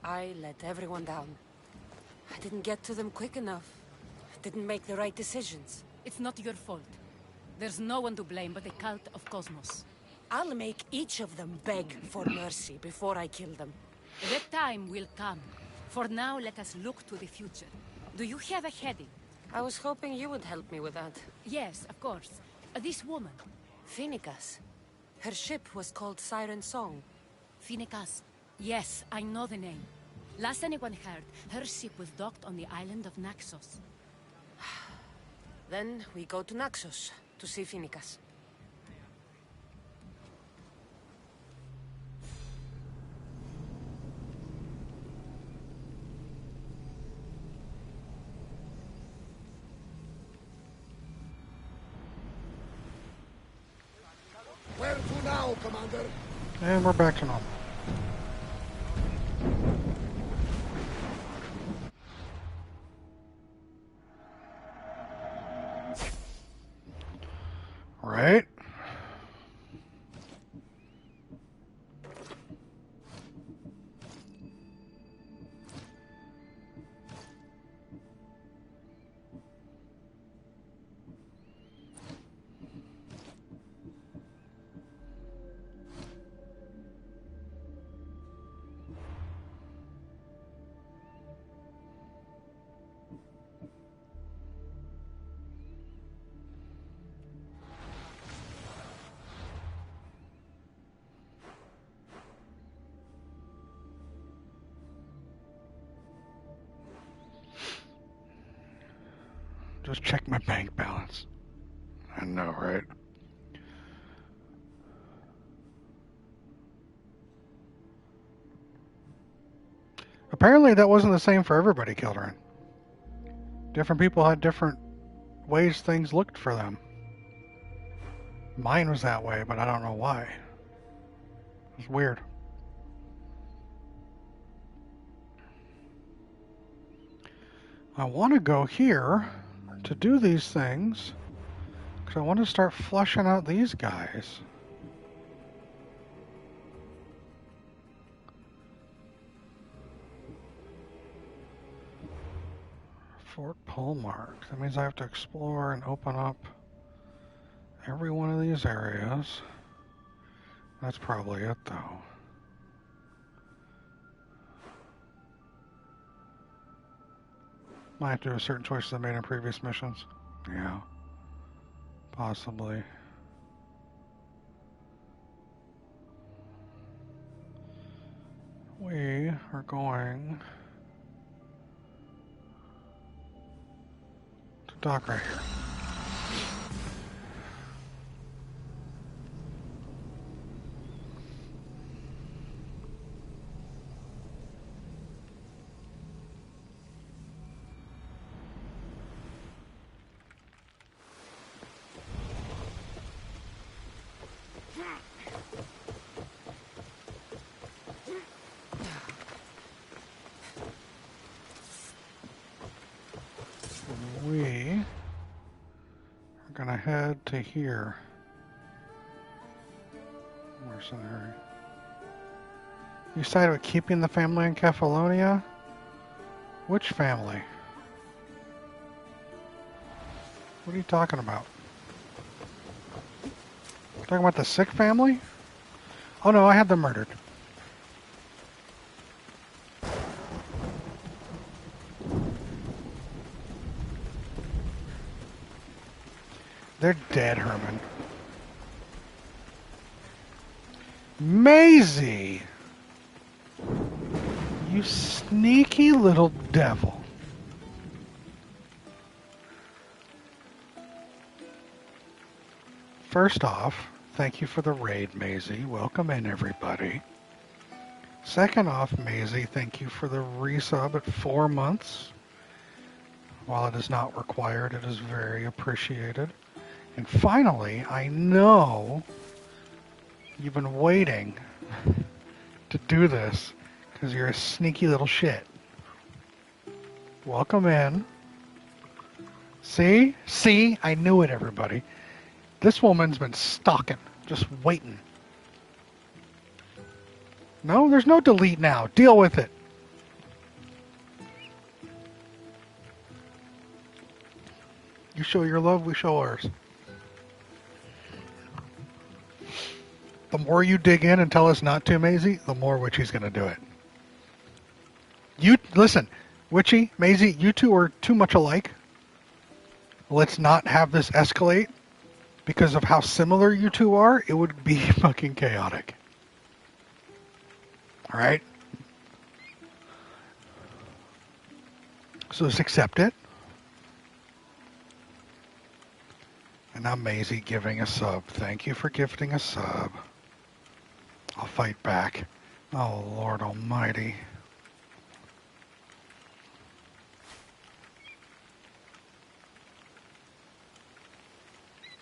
I let everyone down. I didn't get to them quick enough. Didn't make the right decisions. It's not your fault. There's no one to blame but the cult of Cosmos. I'll make each of them beg for mercy before I kill them. That time will come. For now, let us look to the future. Do you have a heading? I was hoping you would help me with that. Yes, of course. This woman. Phoenicas. Her ship was called Siren Song. Phoenicas. Yes, I know the name. Last anyone heard, her ship was docked on the island of Naxos. Then we go to Naxos to see Phoenicas. Where to now, Commander? And we're back to normal. Right? Just check my bank balance. I know, right? Apparently that wasn't the same for everybody, Kildoran. Different people had different ways things looked for them. Mine was that way, but I don't know why. It's weird. I want to go here to do these things because I want to start flushing out these guys. Fort Polmark. That means I have to explore and open up every one of these areas. That's probably it, though. Might have to do with certain choices I made in previous missions. Yeah. Possibly. We are going to dock right here. We are gonna head to here. Mercenary. You sided with keeping the family in Kefalonia? Which family? What are you talking about? Talking about the sick family? Oh no, I had them murdered. They're dead, Herman. Maisie! You sneaky little devil. First off, thank you for the raid, Maisie. Welcome in, everybody. Second off, Maisie, thank you for the resub at 4 months. While it is not required, it is very appreciated. And finally, I know You've been waiting to do this because you're a sneaky little shit. Welcome in. See? See? I knew it, everybody. This woman's been stalking, just waiting. No, there's no delete now. Deal with it. You show your love, we show ours. The more you dig in and tell us not to, Maisie, the more Witchy's going to do it. You listen, Witchy, Maisie, you two are too much alike. Let's not have this escalate because of how similar you two are. It would be fucking chaotic. All right? So just accept it. And now Maisie giving a sub. Thank you for gifting a sub. I'll fight back. Oh, Lord Almighty.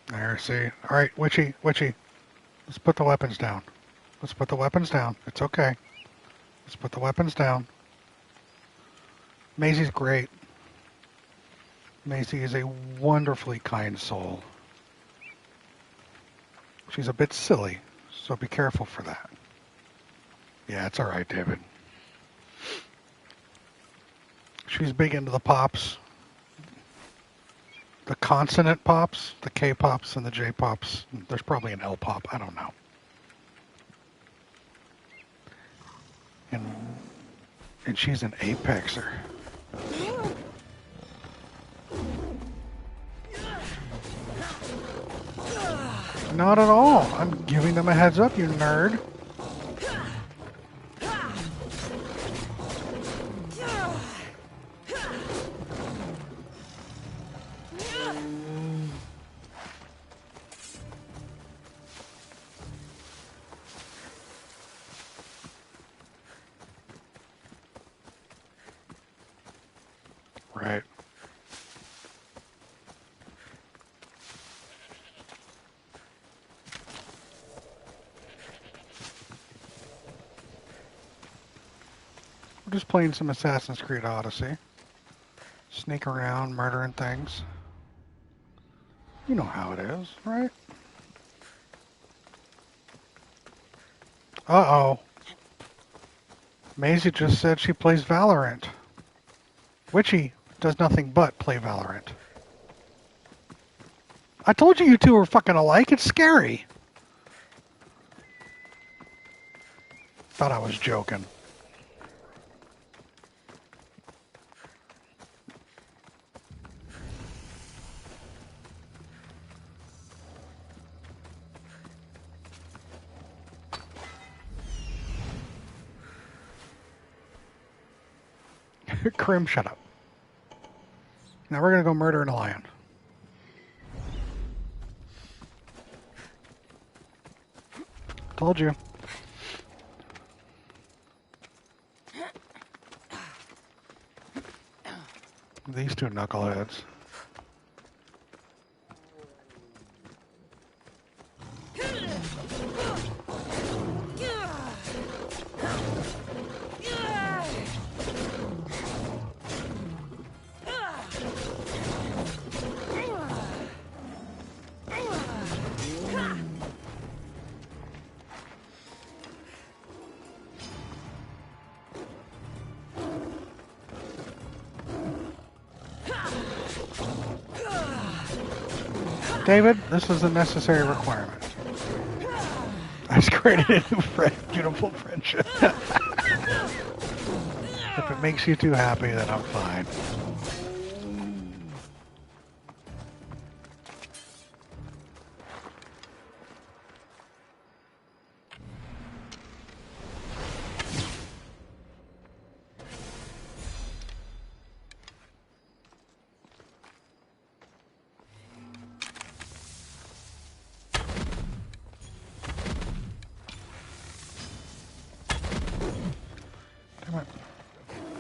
There, see? All right, Witchy. Let's put the weapons down. Let's put the weapons down. It's okay. Let's put the weapons down. Maisie's great. Maisie is a wonderfully kind soul. She's a bit silly, so be careful for that. Yeah, it's all right, David. She's big into the pops. The consonant pops, the K pops, and the J pops. There's probably an L pop. I don't know. And she's an apexer. Not at all. I'm giving them a heads up, you nerd. Right. We're just playing some Assassin's Creed Odyssey. Sneak around, murdering things. You know how it is, right? Uh-oh. Maisie just said she plays Valorant. Witchy does nothing but play Valorant. I told you two were fucking alike. It's scary. Thought I was joking. Krim, shut up. Now we're going to go murder an lion. Told you. These two knuckleheads. David, this is a necessary requirement. I just created a new beautiful friendship. If it makes you too happy, then I'm fine.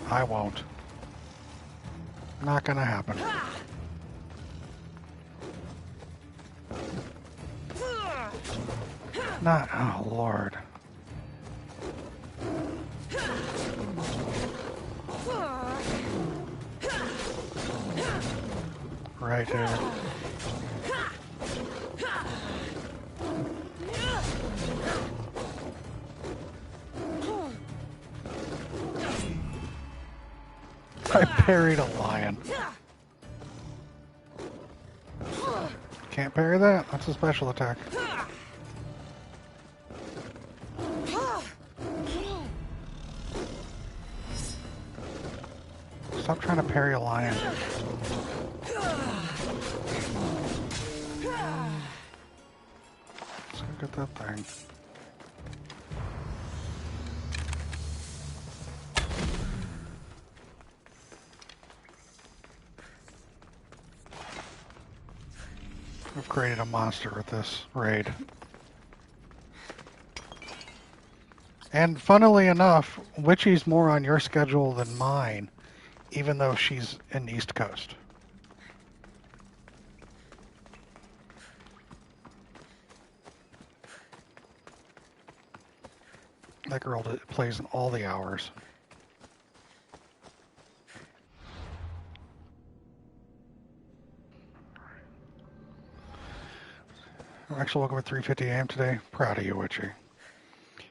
I won't. Not gonna happen. Not, oh Lord. Right here. I parried a lion. Can't parry that. That's a special attack. Stop trying to parry a lion. Let's go get that thing. I've created a monster with this raid. And funnily enough, Witchy's more on your schedule than mine, even though she's in the East Coast. That girl plays in all the hours. I actually woke up at 3:50 a.m. today. Proud of you, Witchy.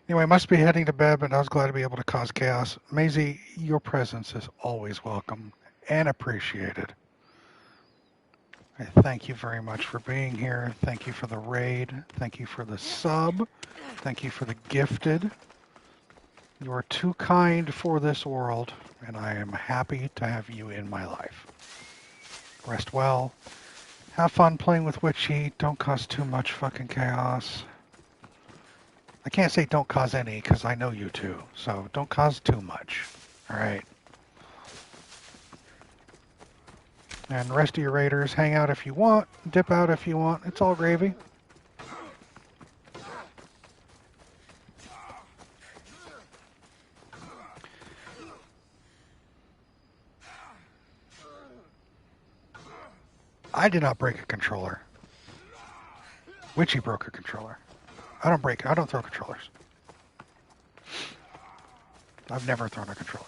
Anyway, I must be heading to bed, but I was glad to be able to cause chaos. Maisie, your presence is always welcome and appreciated. I thank you very much for being here. Thank you for the raid. Thank you for the sub. Thank you for the gifted. You are too kind for this world, and I am happy to have you in my life. Rest well. Have fun playing with Witchy. Don't cause too much fucking chaos. I can't say don't cause any, because I know you too. So don't cause too much. Alright? And the rest of your raiders, hang out if you want. Dip out if you want. It's all gravy. I did not break a controller. Witchy broke a controller. I don't throw controllers. I've never thrown a controller.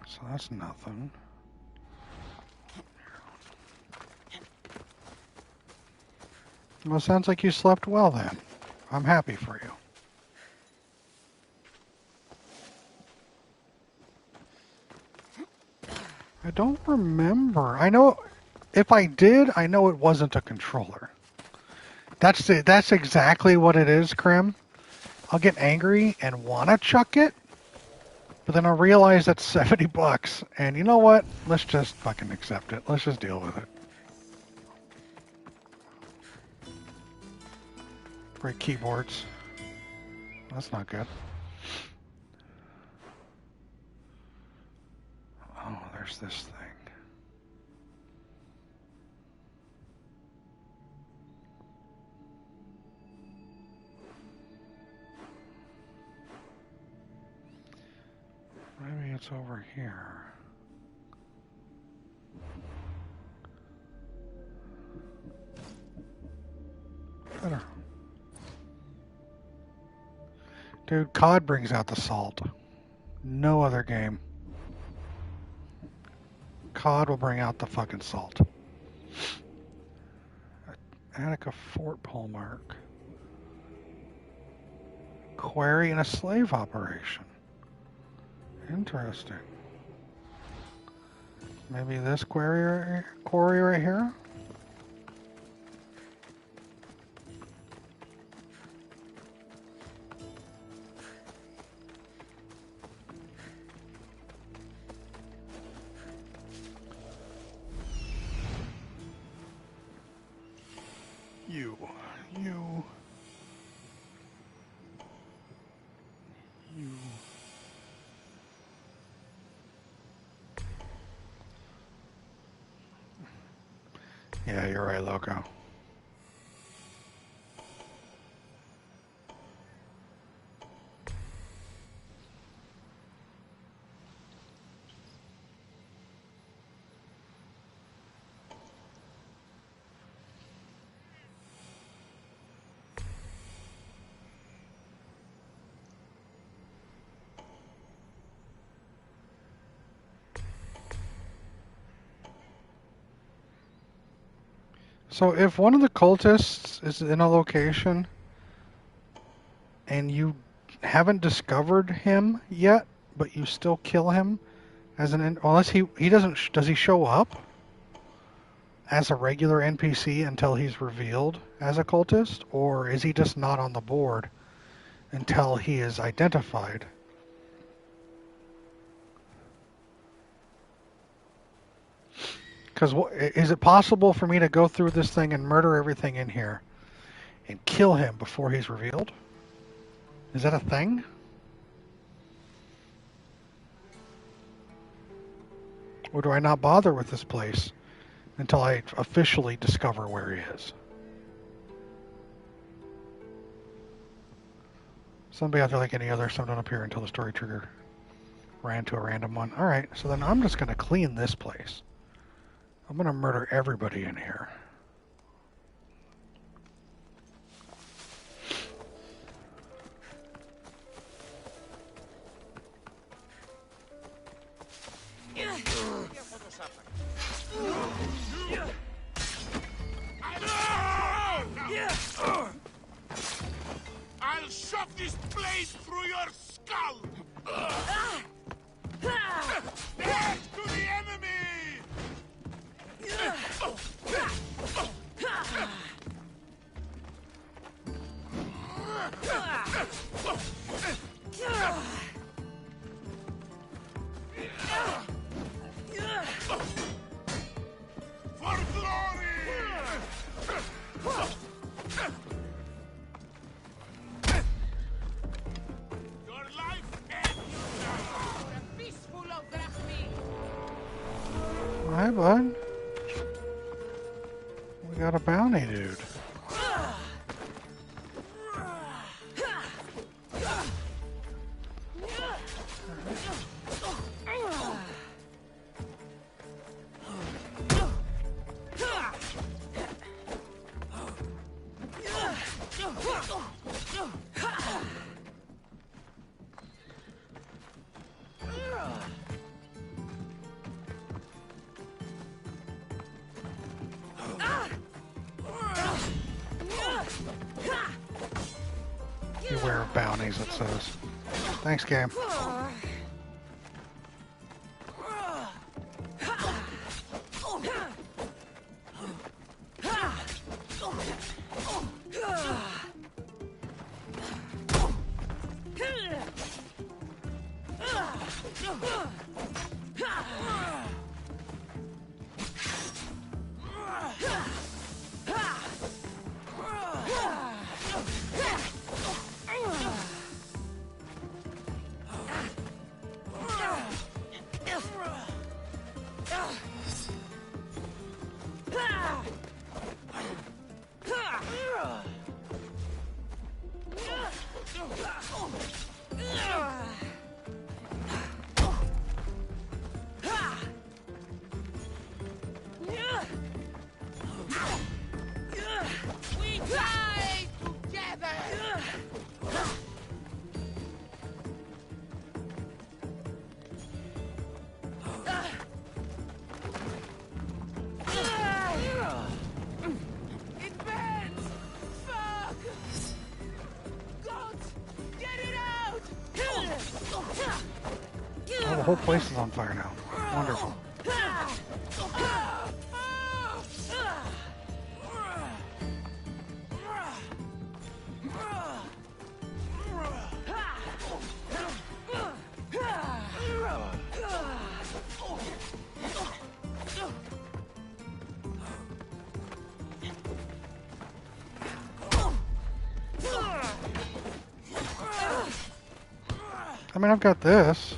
So that's nothing. Well, it sounds like you slept well then. I'm happy for you. I don't remember. I know if I did, I know it wasn't a controller. That's it. That's exactly what it is, Krim. I'll get angry and want to chuck it, but then I'll realize that's $70, and you know what? Let's just fucking accept it. Let's just deal with it. Break keyboards. That's not good. Oh, there's this thing. Maybe it's over here. Better. Dude, COD brings out the salt. No other game. COD will bring out the fucking salt. Attica Fort Pole Mark. Quarry in a slave operation. Interesting. Maybe this quarry right here? You. Yeah, you're right, Loco. So if one of the cultists is in a location and you haven't discovered him yet, but you still kill him as unless he doesn't, does he show up as a regular NPC until he's revealed as a cultist, or is he just not on the board until he is identified? Because is it possible for me to go through this thing and murder everything in here and kill him before he's revealed? Is that a thing? Or do I not bother with this place until I officially discover where he is? Somebody out there like any other, some don't appear until the story trigger ran to a random one. Alright, so then I'm just going to clean this place. I'm going to murder everybody in here. I'll shove this blade through your skull! Death to the enemy! For glory! Your life ends now! The peaceful of Drachmi! Hi, bud. We got a bounty dude. Beware of bounties, it says. Thanks, game. We die together! It bends! Fuck! God! Get it out! Oh, the whole place is on fire now. Wonderful. I mean, I've got this.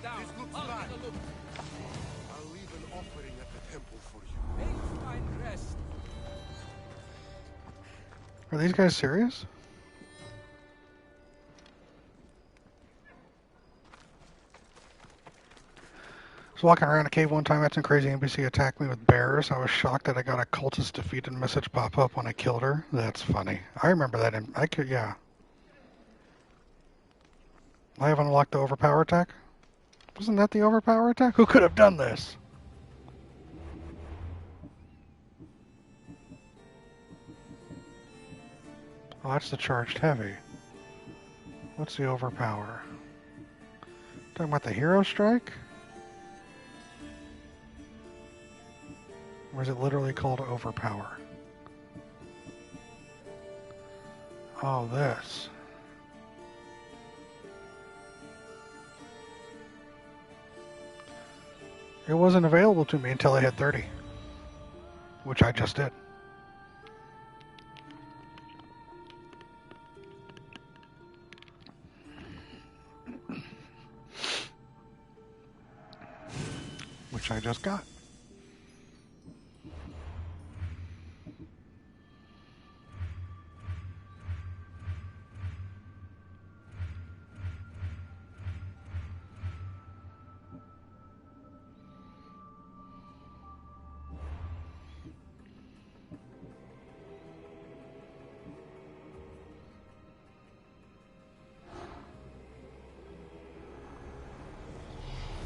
down. This looks I'll bad. take a look. I'll leave an offering at the temple for you. May you find rest. Are these guys serious? I was walking around a cave one time, had some crazy NPC attack me with bears. I was shocked that I got a cultist defeated message pop up when I killed her. That's funny. I remember that. Yeah. I haven't unlocked the overpower attack. Wasn't that the overpower attack? Who could have done this? Oh, that's the charged heavy. What's the overpower? Talking about the hero strike? Or is it literally called overpower? Oh, this. It wasn't available to me until I hit 30, which I just did. Which I just got.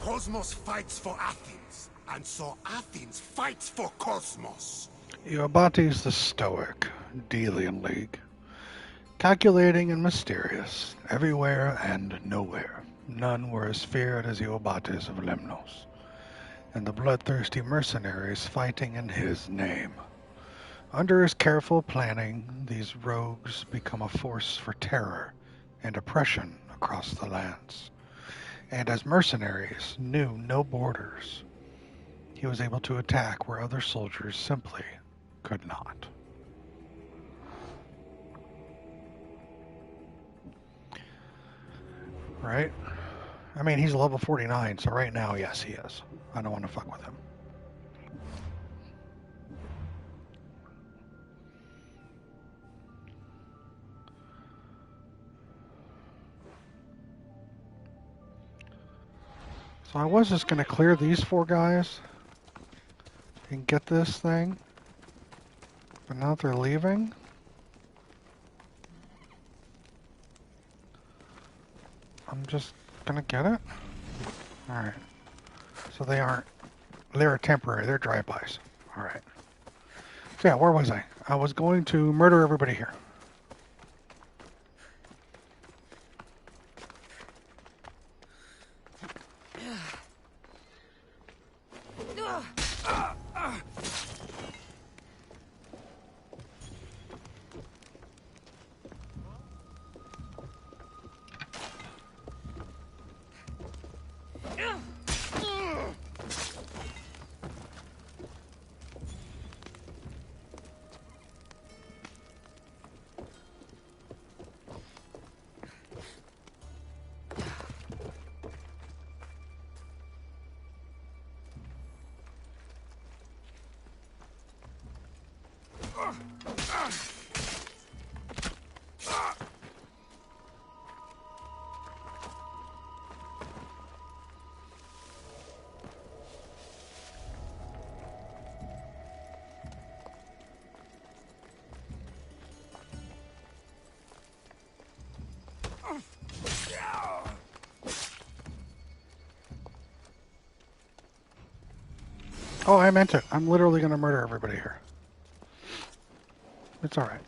Cosmos fights for Athens, and so Athens fights for Cosmos. Iobates the Stoic, Delian League. Calculating and mysterious, everywhere and nowhere. None were as feared as Iobates of Lemnos, and the bloodthirsty mercenaries fighting in his name. Under his careful planning, these rogues become a force for terror and oppression across the lands. And as mercenaries knew no borders, he was able to attack where other soldiers simply could not. Right? I mean, he's level 49, so right now, yes, he is. I don't want to fuck with him. So I was just going to clear these 4 guys and get this thing. But now they're leaving. I'm just going to get it. Alright. So they're temporary. They're drive-bys. Alright. So yeah, where was I? I was going to murder everybody here. Oh, I meant it. I'm literally going to murder everybody here. It's alright.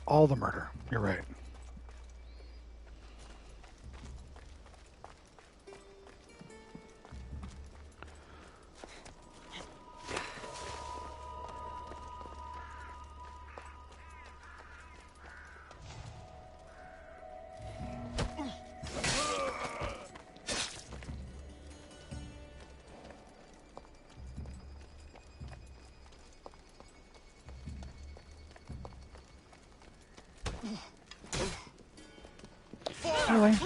All the murder. You're right. Really?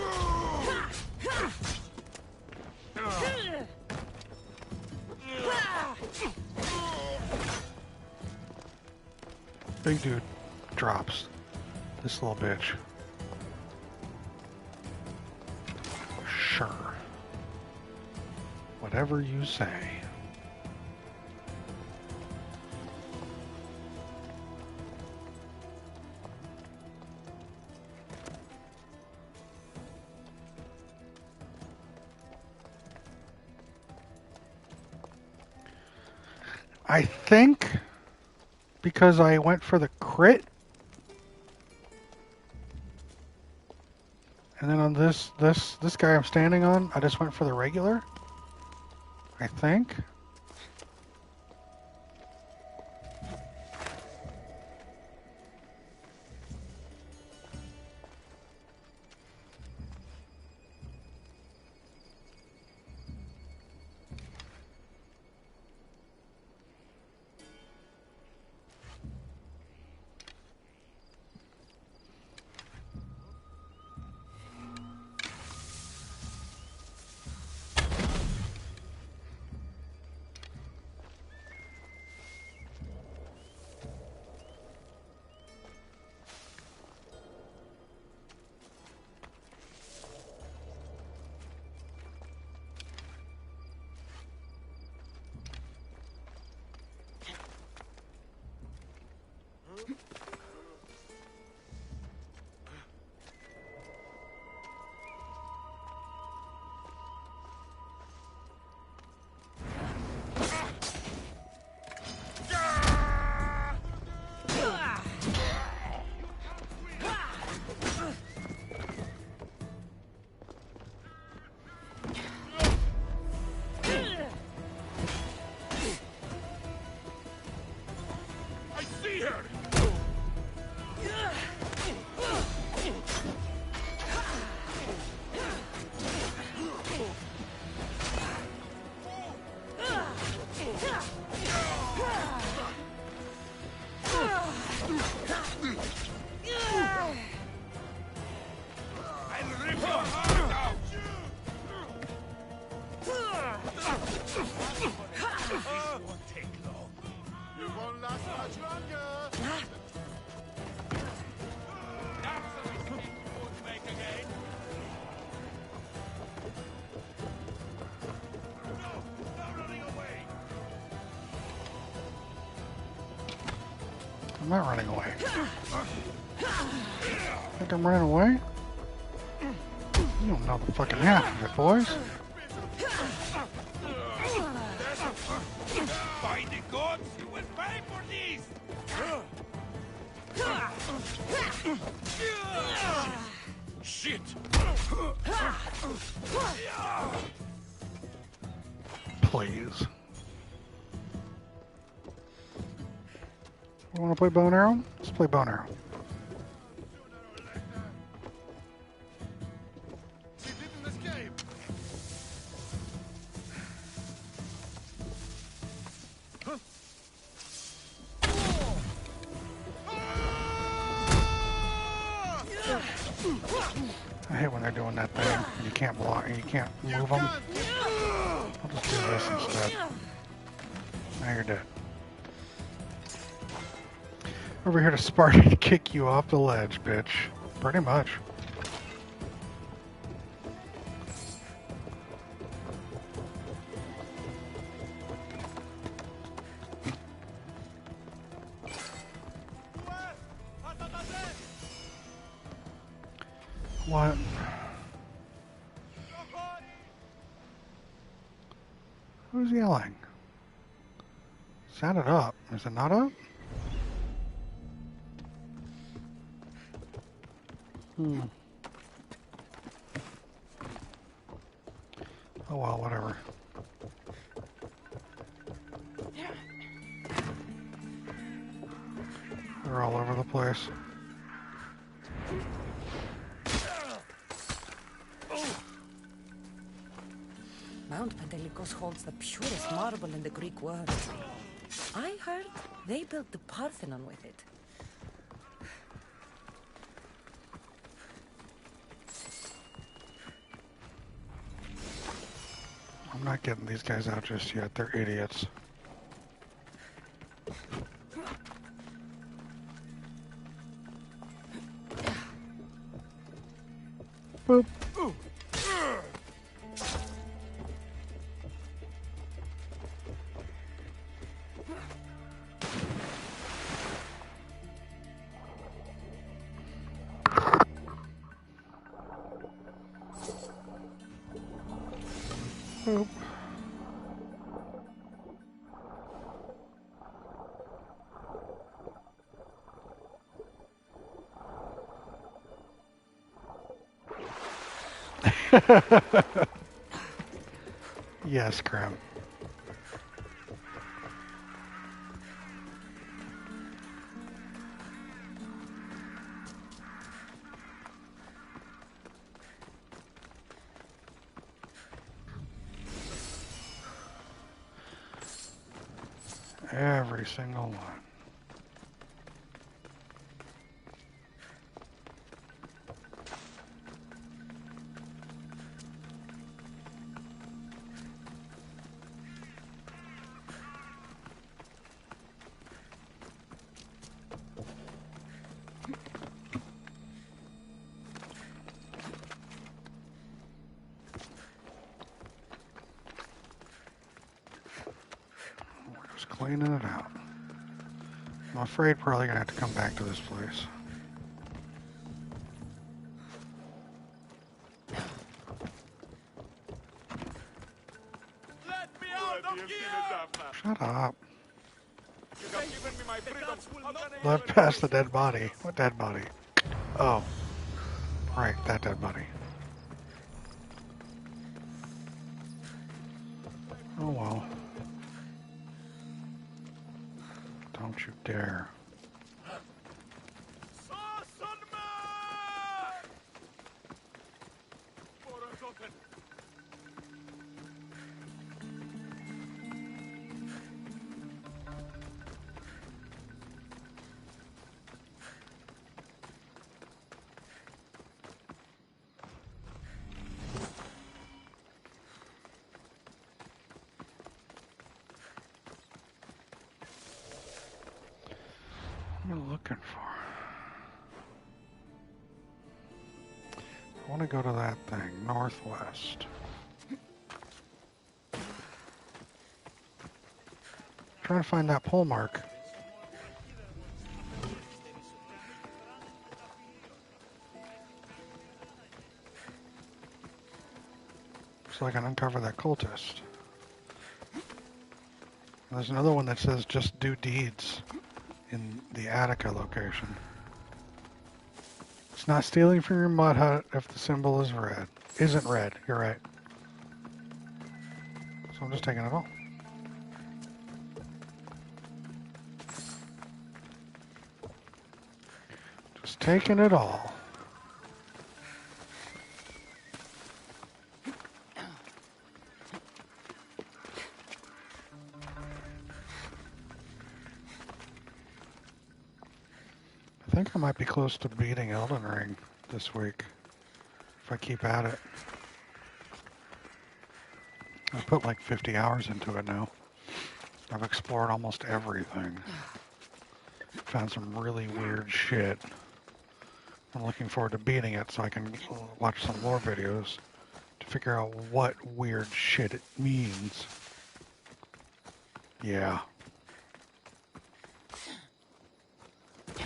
Big dude drops. This little bitch. Sure. Whatever you say. I think because I went for the crit, and then on this guy I'm standing on, I just went for the regular. I think. I'm not running away. Think I'm running away? You don't know the fucking half of it, boys. By the gods, you will pay for these! Shit! Please. You want to play bow and arrow? Let's play bow and arrow. I hate when they're doing that thing and you can't block and you can't move them. I'll just do this instead. Now you're dead. Over here to Sparta to kick you off the ledge, bitch. Pretty much. What? Who's yelling? Sound it up. Is it not up? Oh well, whatever. They're all over the place. Mount Pentelicos holds the purest marble in the Greek world. I heard they built the Parthenon with it. I'm not getting these guys out just yet. They're idiots. Boop. Boop. Yes, Grim. Every single one. We're just cleaning it out. I'm afraid probably gonna have to come back to this place. Shut up. Left past the dead body. What dead body? Oh. Right, that dead body. Oh well. Don't you dare. What am I looking for? I want to go to that thing, northwest. Trying to find that pole mark. So I can uncover that cultist. There's another one that says just do deeds in the Attica location. It's not stealing from your mud hut if the symbol is red. Isn't red, you're right. So I'm just taking it all. Just taking it all. I think I might be close to beating Elden Ring this week, if I keep at it. I've put like 50 hours into it now. I've explored almost everything. Found some really weird shit. I'm looking forward to beating it so I can watch some more videos to figure out what weird shit it means. Yeah.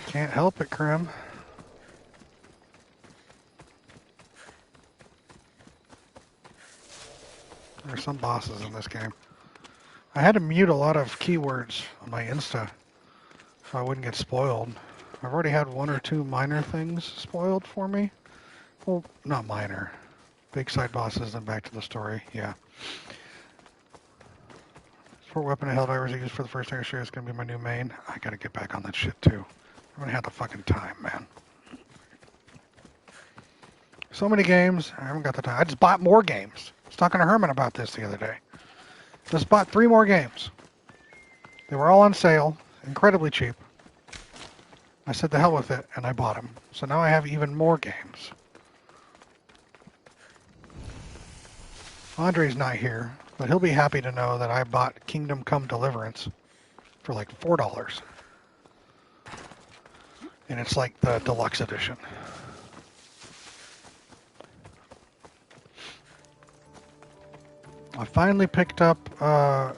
Can't help it, Krim. There are some bosses in this game. I had to mute a lot of keywords on my Insta so I wouldn't get spoiled. I've already had one or two minor things spoiled for me. Well, not minor. Big side bosses and back to the story, yeah. Sport weapon and Helldivers I used for the first extra is going to be my new main. I gotta get back on that shit too. I haven't had the fucking time, man. So many games, I haven't got the time. I just bought more games. I was talking to Herman about this the other day. Just bought 3 more games. They were all on sale, incredibly cheap. I said the hell with it, and I bought them. So now I have even more games. Andre's not here. But he'll be happy to know that I bought Kingdom Come Deliverance for like $4. And it's like the deluxe edition. I finally picked up, I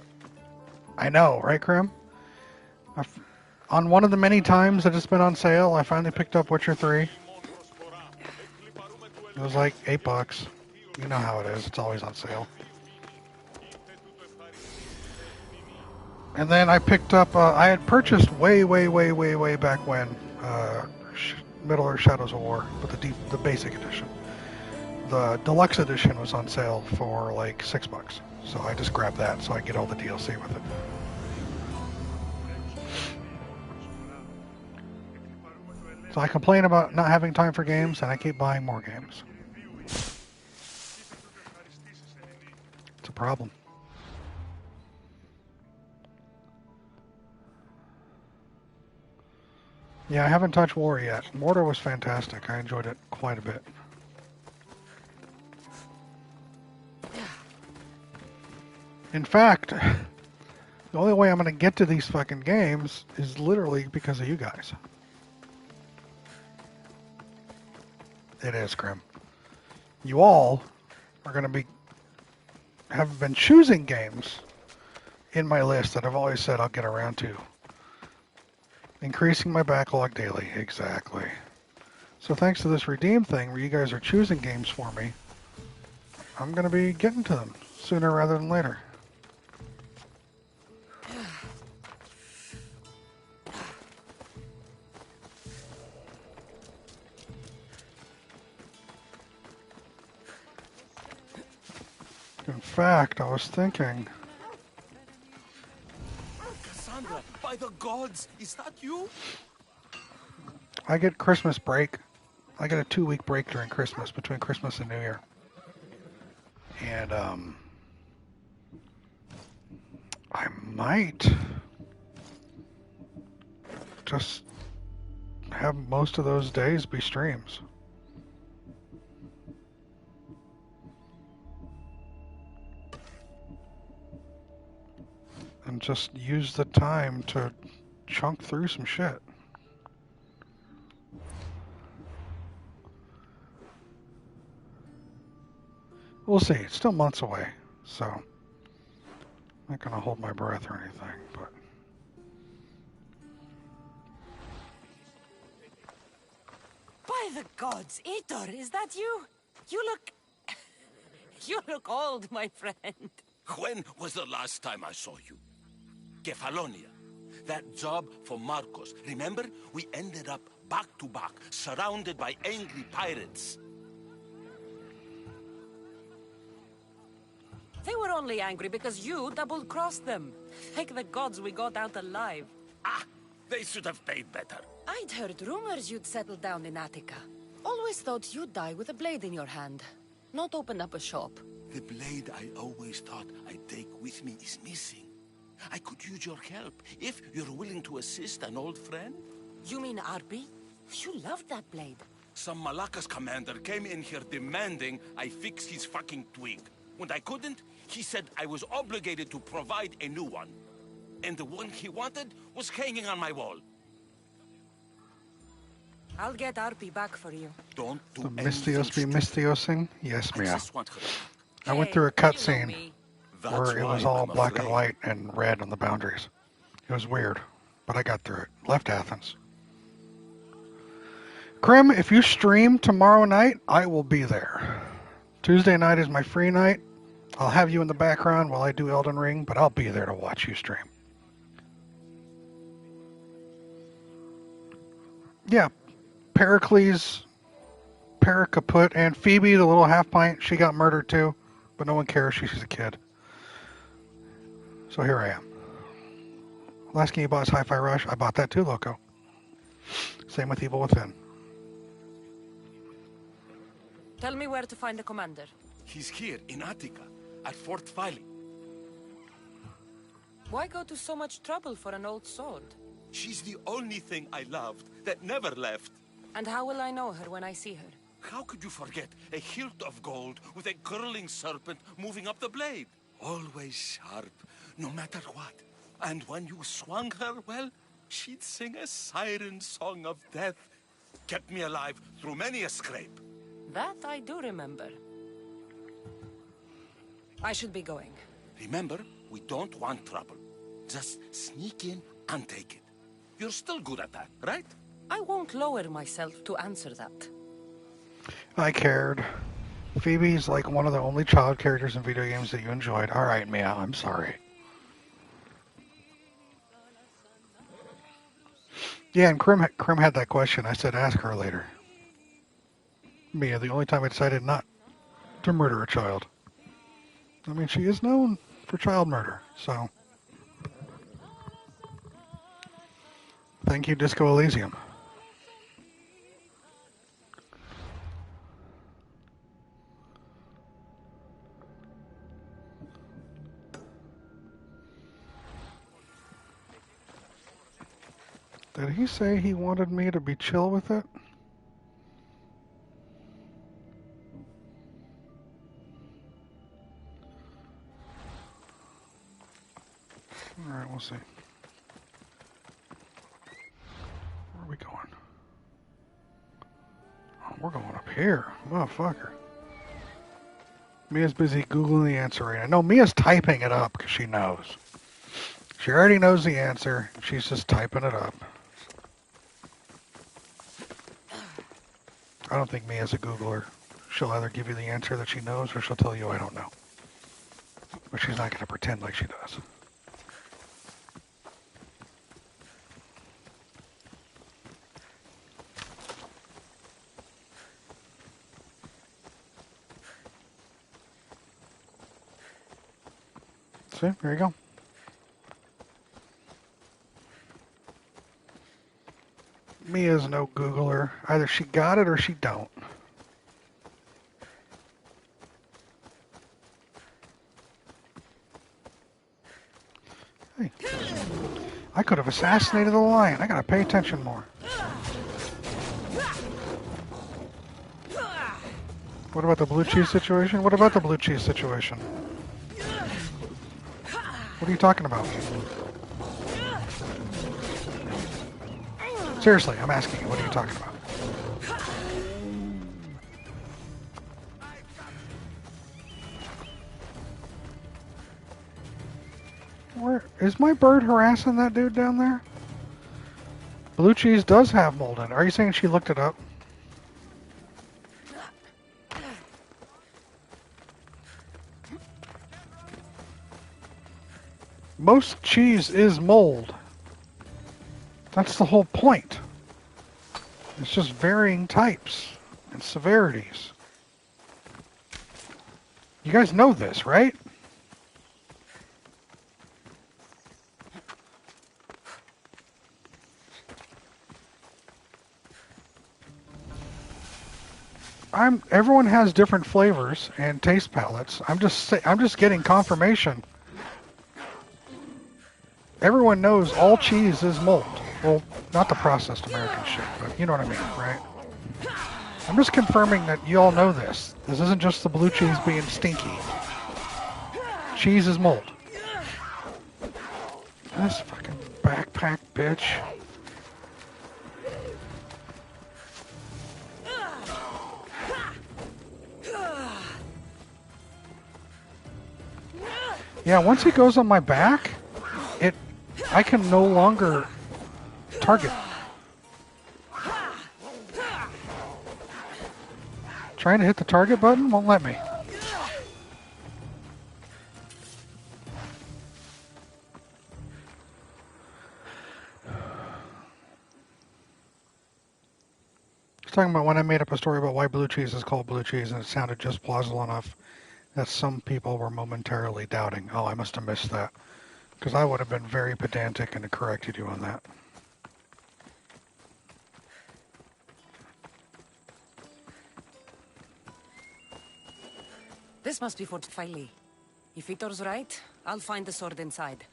know, right, Krim? On one of the many times that it's been on sale, I finally picked up Witcher 3. It was like $8. You know how it is, it's always on sale. And then I picked up, I had purchased way back when, Middle-earth Shadows of War, but the basic edition. The deluxe edition was on sale for like $6. So I just grabbed that so I get all the DLC with it. So I complain about not having time for games, and I keep buying more games. It's a problem. Yeah, I haven't touched War yet. Mortar was fantastic. I enjoyed it quite a bit. In fact, the only way I'm going to get to these fucking games is literally because of you guys. It is, Grim. You all are going to have been choosing games in my list that I've always said I'll get around to. Increasing my backlog daily, exactly. So thanks to this redeem thing where you guys are choosing games for me, I'm going to be getting to them sooner rather than later. In fact, I was thinking... Cassandra, by the gods, is that you? I get Christmas break. I get a 2-week break during Christmas, between Christmas and New Year. And, I might just have most of those days be streams. And just use the time to chunk through some shit. We'll see. It's still months away, so I'm not going to hold my breath or anything, but... By the gods, Aitor, is that you? You look... You look old, my friend. When was the last time I saw you? Kefalonia. That job for Marcos. Remember? We ended up back to back, surrounded by angry pirates. They were only angry because you double-crossed them. Thank the gods we got out alive. Ah, they should have paid better. I'd heard rumors you'd settled down in Attica. Always thought you'd die with a blade in your hand, not open up a shop. The blade I always thought I'd take with me is missing. I could use your help, if you're willing to assist an old friend. You mean Arpi? You loved that blade. Some Malakas commander came in here demanding I fix his fucking twig. When I couldn't, he said I was obligated to provide a new one. And the one he wanted was hanging on my wall. I'll get Arpi back for you. Don't do The Mystios be Mystiosing? Yes, Mia. I Hey, went through a you know cutscene me. where it was all black and white and red on the boundaries. It was weird, but I got through it. Left Athens. Krim, if you stream tomorrow night, I will be there. Tuesday night is my free night. I'll have you in the background while I do Elden Ring, but I'll be there to watch you stream. Yeah, Pericles, Pericaput, and Phoebe, the little half pint, she got murdered too, but no one cares. She's a kid. So here I am. Last game you bought is Hi-Fi Rush. I bought that too, Loco. Same with Evil Within. Tell me where to find the commander. He's here in Attica, at Fort Fili. Why go to so much trouble for an old sword? She's the only thing I loved that never left. And how will I know her when I see her? How could you forget a hilt of gold with a curling serpent moving up the blade? Always sharp, no matter what. And when you swung her, well, she'd sing a siren song of death. Kept me alive through many a scrape. That I do remember. I should be going. Remember, we don't want trouble. Just sneak in and take it. You're still good at that, right? I won't lower myself to answer that. I cared. Phoebe's like one of the only child characters in video games that you enjoyed. Alright, Mia, I'm sorry. Yeah, and Krim had that question. I said ask her later. Mia, the only time I decided not to murder a child. I mean, she is known for child murder, so... Thank you, Disco Elysium. Did he say he wanted me to be chill with it? Alright, we'll see. Where are we going? Oh, we're going up here. Motherfucker. Mia's busy Googling the answer right now. No, Mia's typing it up because she knows. She already knows the answer. She's just typing it up. I don't think Mia's a Googler. She'll either give you the answer that she knows or she'll tell you I don't know. But she's not going to pretend like she does. See, there you go. Mia's no Googler. Either she got it or she don't. Hey, I could have assassinated the lion. I gotta pay attention more. What about the blue cheese situation? What about the blue cheese situation? What are you talking about? Seriously, I'm asking you, what are you talking about? Where is my bird harassing that dude down there? Blue cheese does have mold in it. Are you saying she looked it up? Most cheese is mold. That's the whole point. It's just varying types and severities. You guys know this, right? Everyone has different flavors and taste palettes. I'm just getting confirmation. Everyone knows all cheese is mold. Well, not the processed American shit, but you know what I mean, right? I'm just confirming that you all know this. This isn't just the blue cheese being stinky. Cheese is mold. This fucking backpack bitch. Yeah, once he goes on my back, I can no longer target. Trying to hit the target button won't let me. He's talking about when I made up a story about why blue cheese is called blue cheese, and it sounded just plausible enough that some people were momentarily doubting. Oh, I must have missed that. Because I would have been very pedantic and corrected you on that. This must be Fort Filey. If Vitor's right, I'll find the sword inside.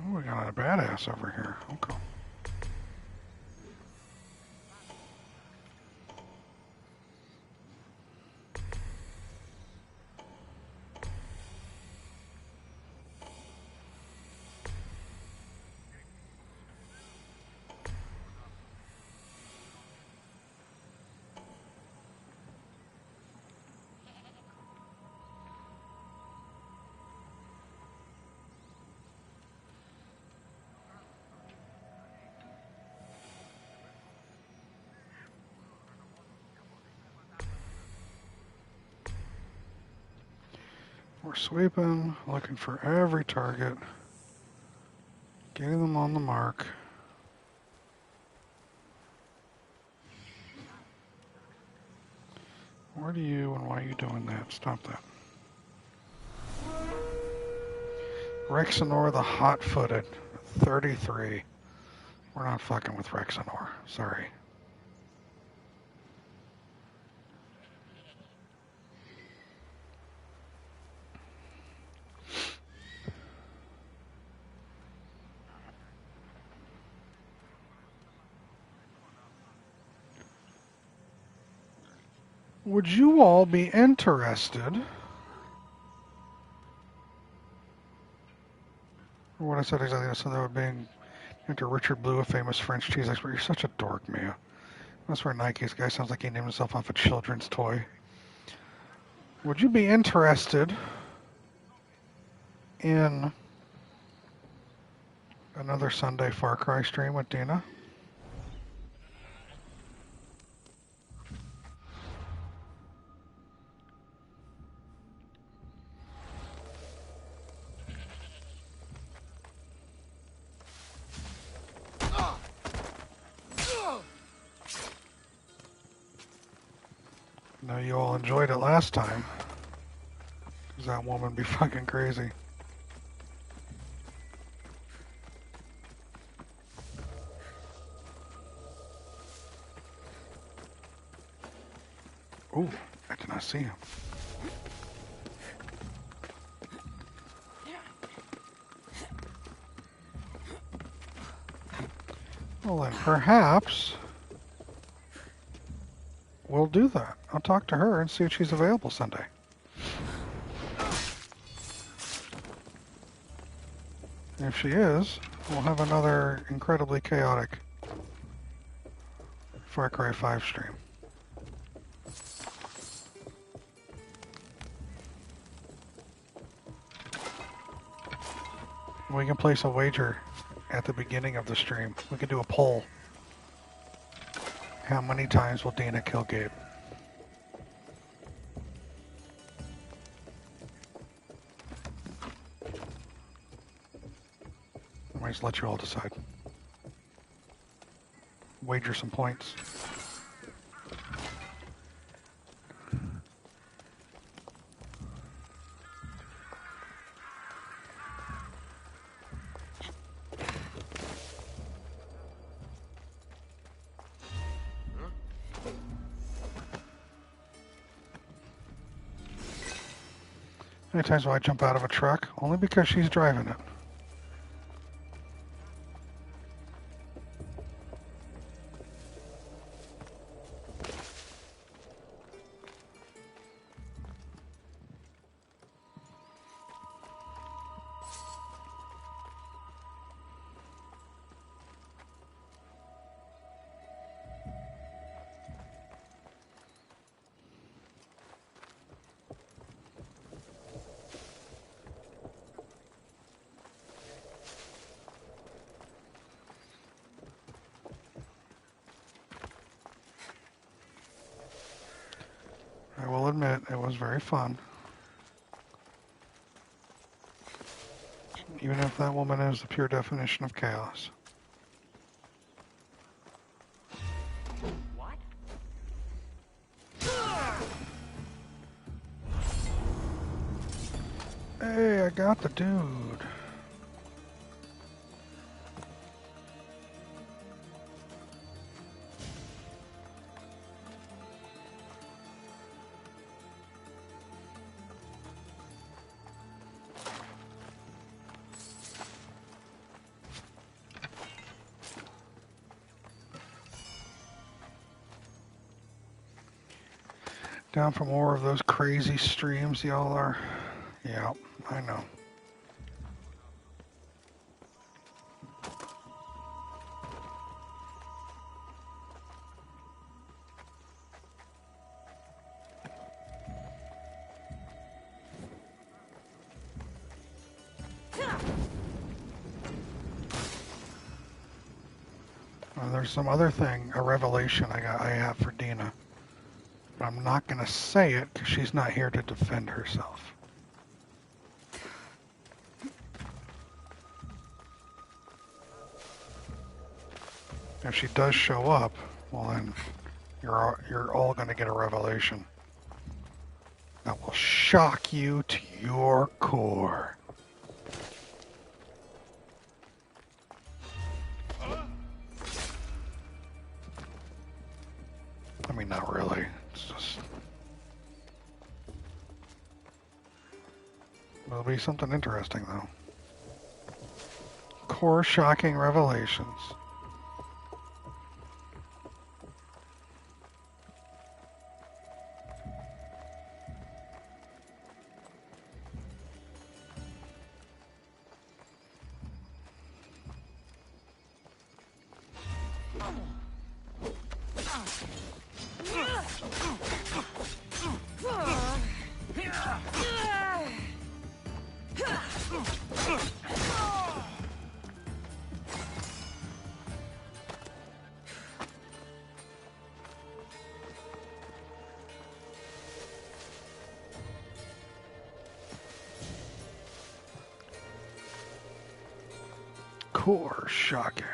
Oh, we got a badass over here. Okay. We're sweeping, looking for every target, getting them on the mark. Where do you and why are you doing that? Stop that. Rexenor the hot-footed, 33. We're not fucking with Rexenor. Sorry. Would you all be interested? Or what I said exactly, I said that would be into Richard Blue, a famous French cheese expert. You're such a dork, Mia. That's where Nike's guy sounds like he named himself off a children's toy. Would you be interested in another Sunday Far Cry stream with Dina? I know you all enjoyed it last time. Because that woman be fucking crazy. Ooh, I did not see him. Well then, perhaps we'll do that. I'll talk to her and see if she's available Sunday. If she is, we'll have another incredibly chaotic Far Cry 5 stream. We can place a wager at the beginning of the stream. We can do a poll. How many times will Dana kill Gabe? I might just let you all decide. Wager some points. How many times will I jump out of a truck? Only because she's driving it. I will admit, it was very fun. Even if that woman is the pure definition of chaos. What? Hey, I got the dude. Down for more of those crazy streams y'all are. Yeah, I know. There's some other thing, a revelation I have for Dina. But I'm not going to say it because she's not here to defend herself. If she does show up, well then you're all going to get a revelation that will shock you to your core. I mean, not really. It's just... It'll be something interesting, though. Core shocking revelations. Core shocking.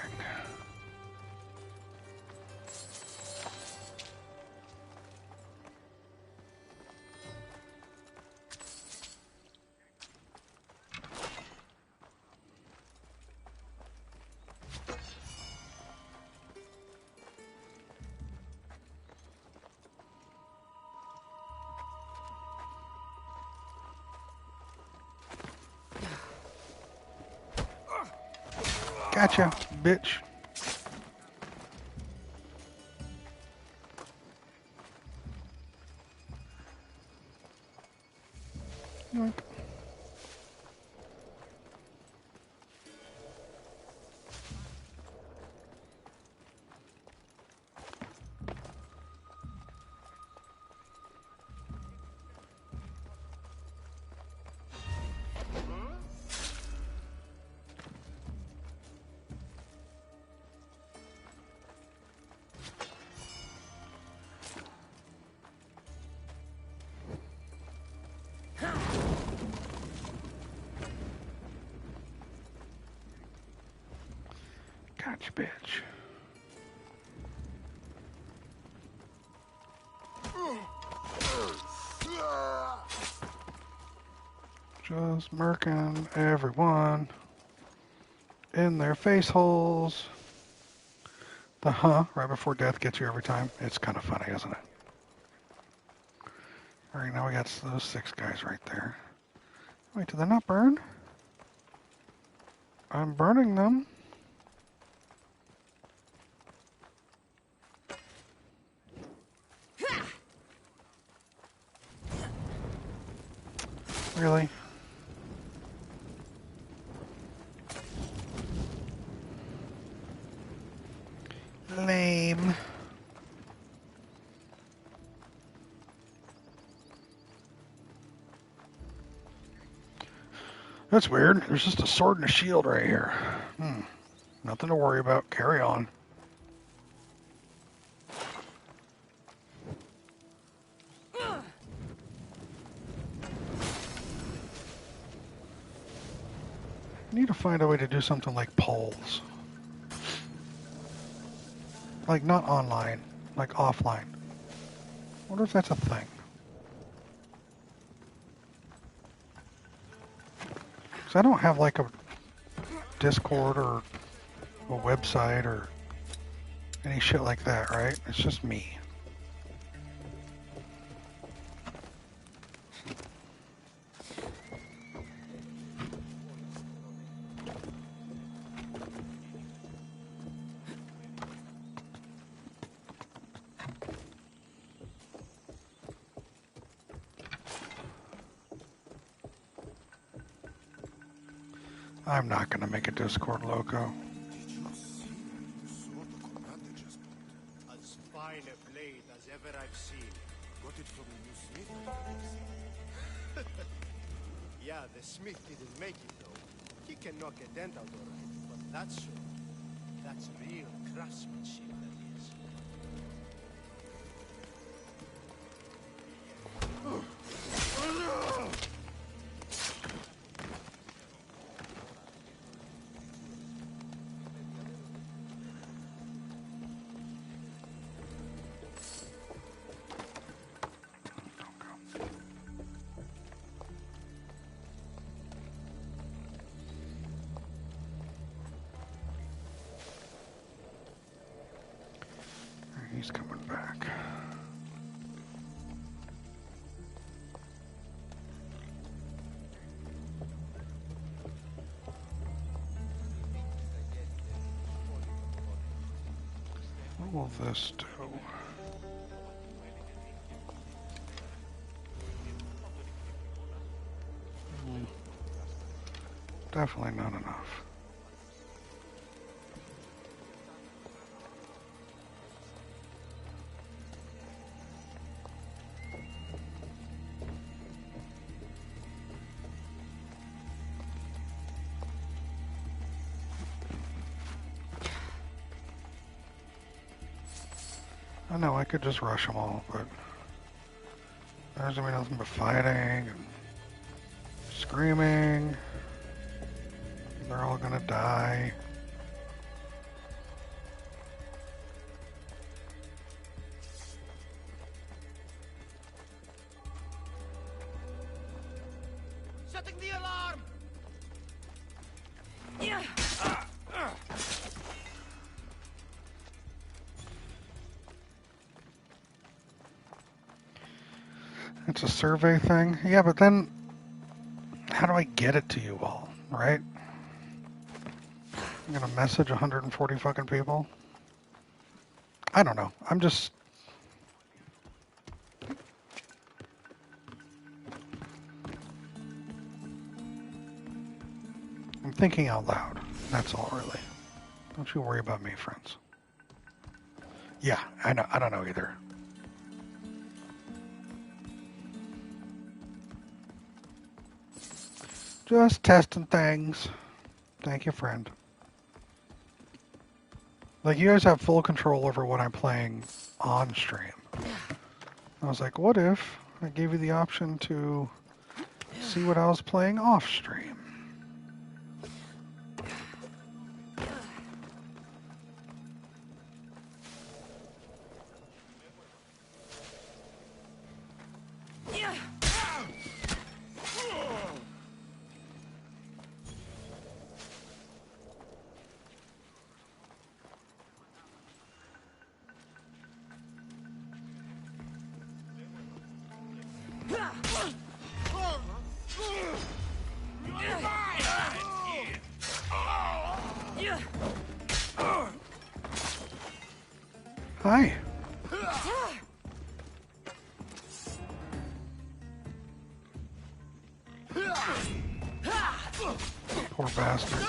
Gotcha, bitch. Yoink. Gotcha, bitch. Just murking everyone in their face holes. The right before death gets you every time. It's kind of funny, isn't it? Alright, now we got those 6 guys right there. Wait, did they not burn? I'm burning them. Really? Lame. That's weird. There's just a sword and a shield right here. Nothing to worry about. Carry on. I need to find a way to do something like polls. Like, not online. Like, offline. I wonder if that's a thing. Because I don't have, like, a Discord or a website or any shit like that, right? It's just me. I'm not gonna make a Discord loco. As fine a blade as ever I've seen. Got it from the new smith? Yeah, the smith didn't make it though. He can knock a dent out alright, but that's real craftsmanship, that is. He's coming back. What will this do? Definitely not enough. I know I could just rush them all, but there's gonna be nothing but fighting and screaming. They're all gonna die. Setting the alarm! It's a survey thing? Yeah, but then how do I get it to you all, right? I'm gonna message 140 fucking people? I don't know. I'm thinking out loud. That's all, really. Don't you worry about me, friends. Yeah, I know. I don't know either. Just testing things. Thank you, friend. Like, you guys have full control over what I'm playing on stream. I was like, what if I gave you the option to see what I was playing off stream? Hi. Poor bastard.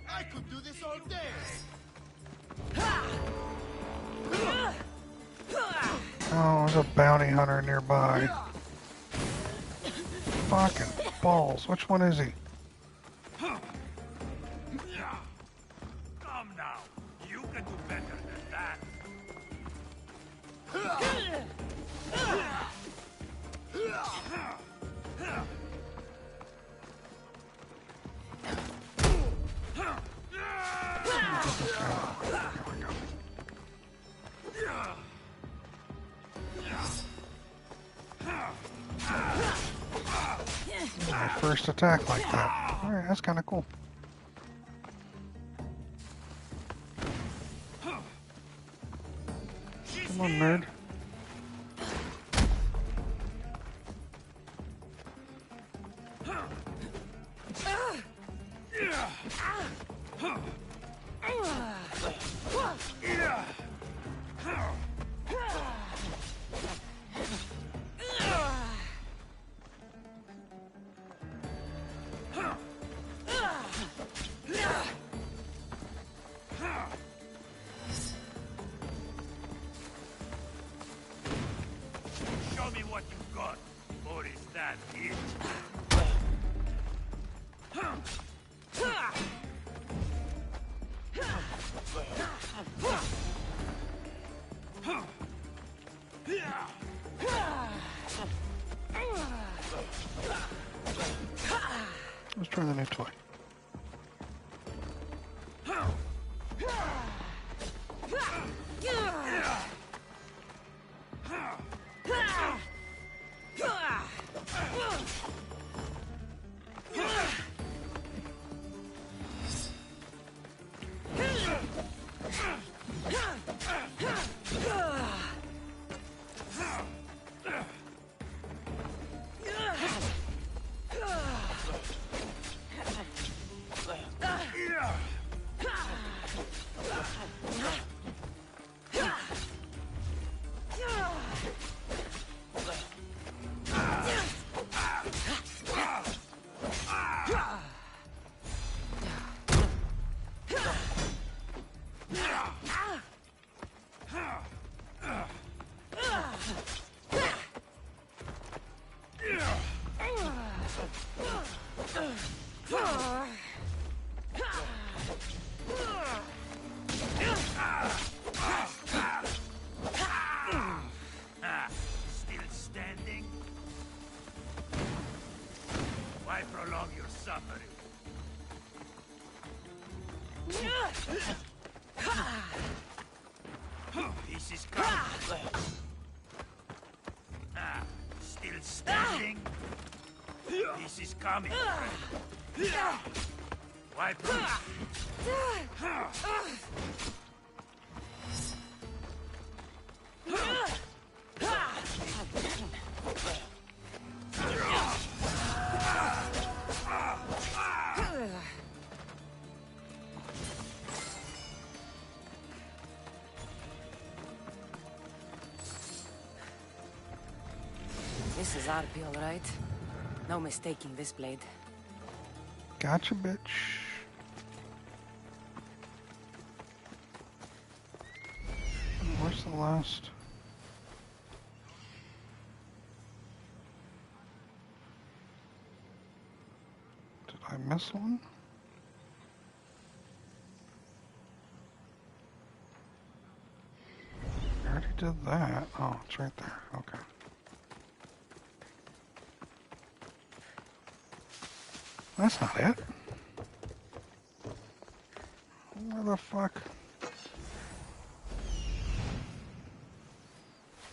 I could do this all day. Oh, there's a bounty hunter nearby. Fucking balls. Which one is he? Come now. You can do better than that. My first attack like that. Alright, that's kind of cool. Come on, nerd. what you've got, or is that it? Let's try the new toy. Still standing? Why prolong your suffering? This is coming. Still standing? This is coming. Why prolong? This is Arby, all right? No mistaking this blade. Gotcha, bitch. Where's the last? Did I miss one? I already did that. Oh, it's right there. Okay. That's not it. Where the fuck?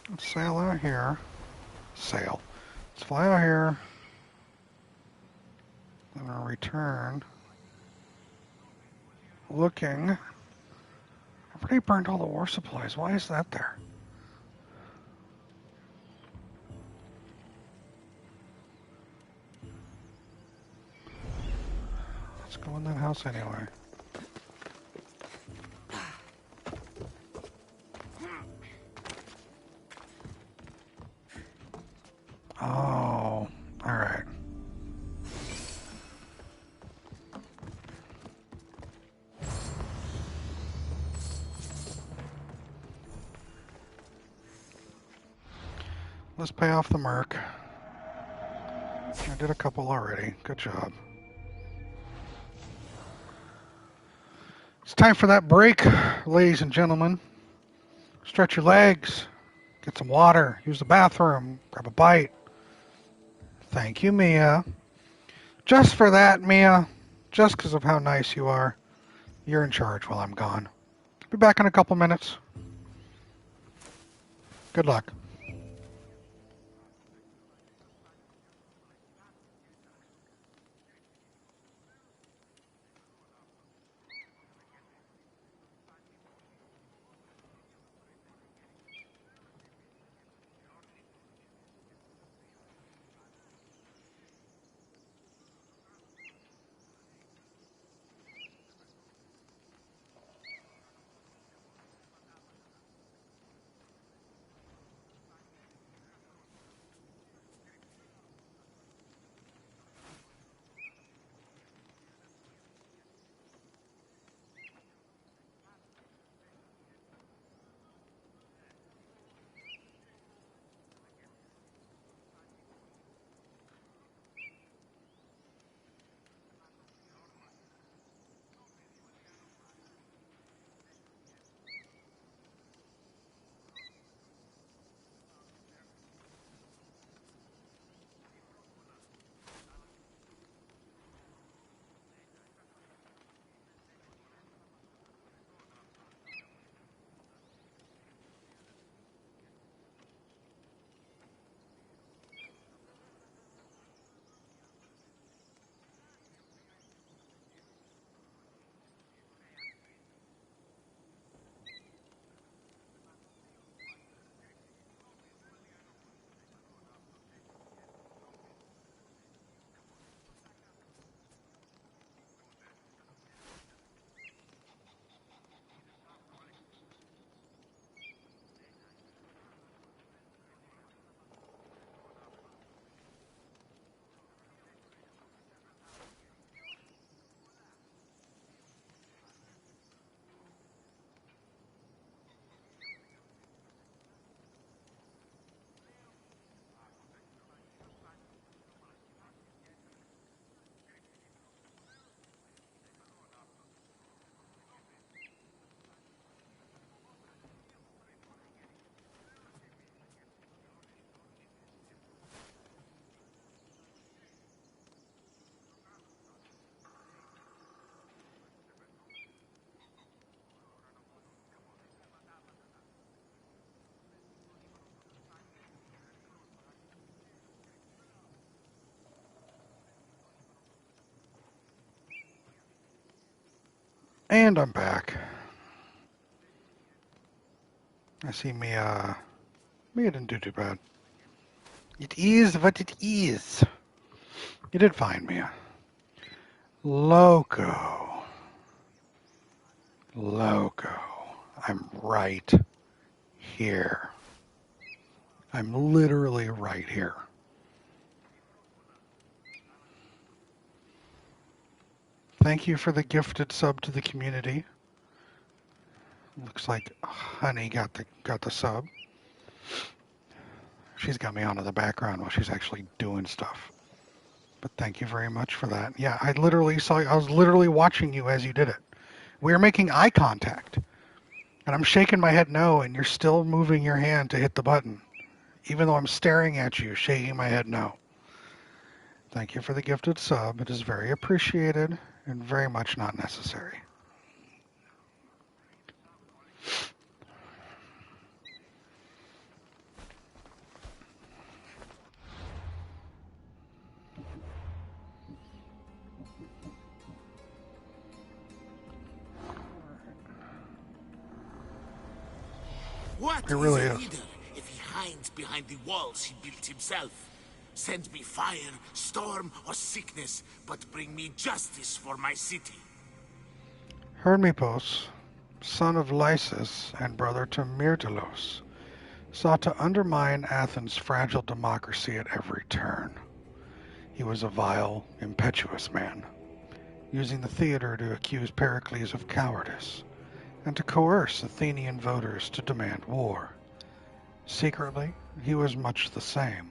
Let's sail out here. Sail. Let's fly out here. Then I'll return. Looking. I've already burned all the war supplies. Why is that there? Let's go in that house anyway. Oh, alright. Let's pay off the merc. I did a couple already. Good job. It's time for that break, ladies and gentlemen. Stretch your legs. Get some water. Use the bathroom. Grab a bite. Thank you, Mia. Just for that, Mia. Just because of how nice you are. You're in charge while I'm gone. Be back in a couple minutes. Good luck. And I'm back. I see Mia. Mia didn't do too bad. It is what it is. You did fine, Mia. Loco. Loco. I'm right here. I'm literally right here. Thank you for the gifted sub to the community. Looks like Honey got the sub. She's got me onto the background while she's actually doing stuff. But thank you very much for that. Yeah, I was literally watching you as you did it. We were making eye contact. And I'm shaking my head no, and you're still moving your hand to hit the button. Even though I'm staring at you, shaking my head no. Thank you for the gifted sub. It is very appreciated and very much not necessary. What It really is a is. leader if he hides behind the walls he built himself? Send me fire, storm, or sickness, but bring me justice for my city. Hermipos, son of Lysis and brother to Myrtilos, sought to undermine Athens' fragile democracy at every turn. He was a vile, impetuous man, using the theater to accuse Pericles of cowardice and to coerce Athenian voters to demand war. Secretly, he was much the same,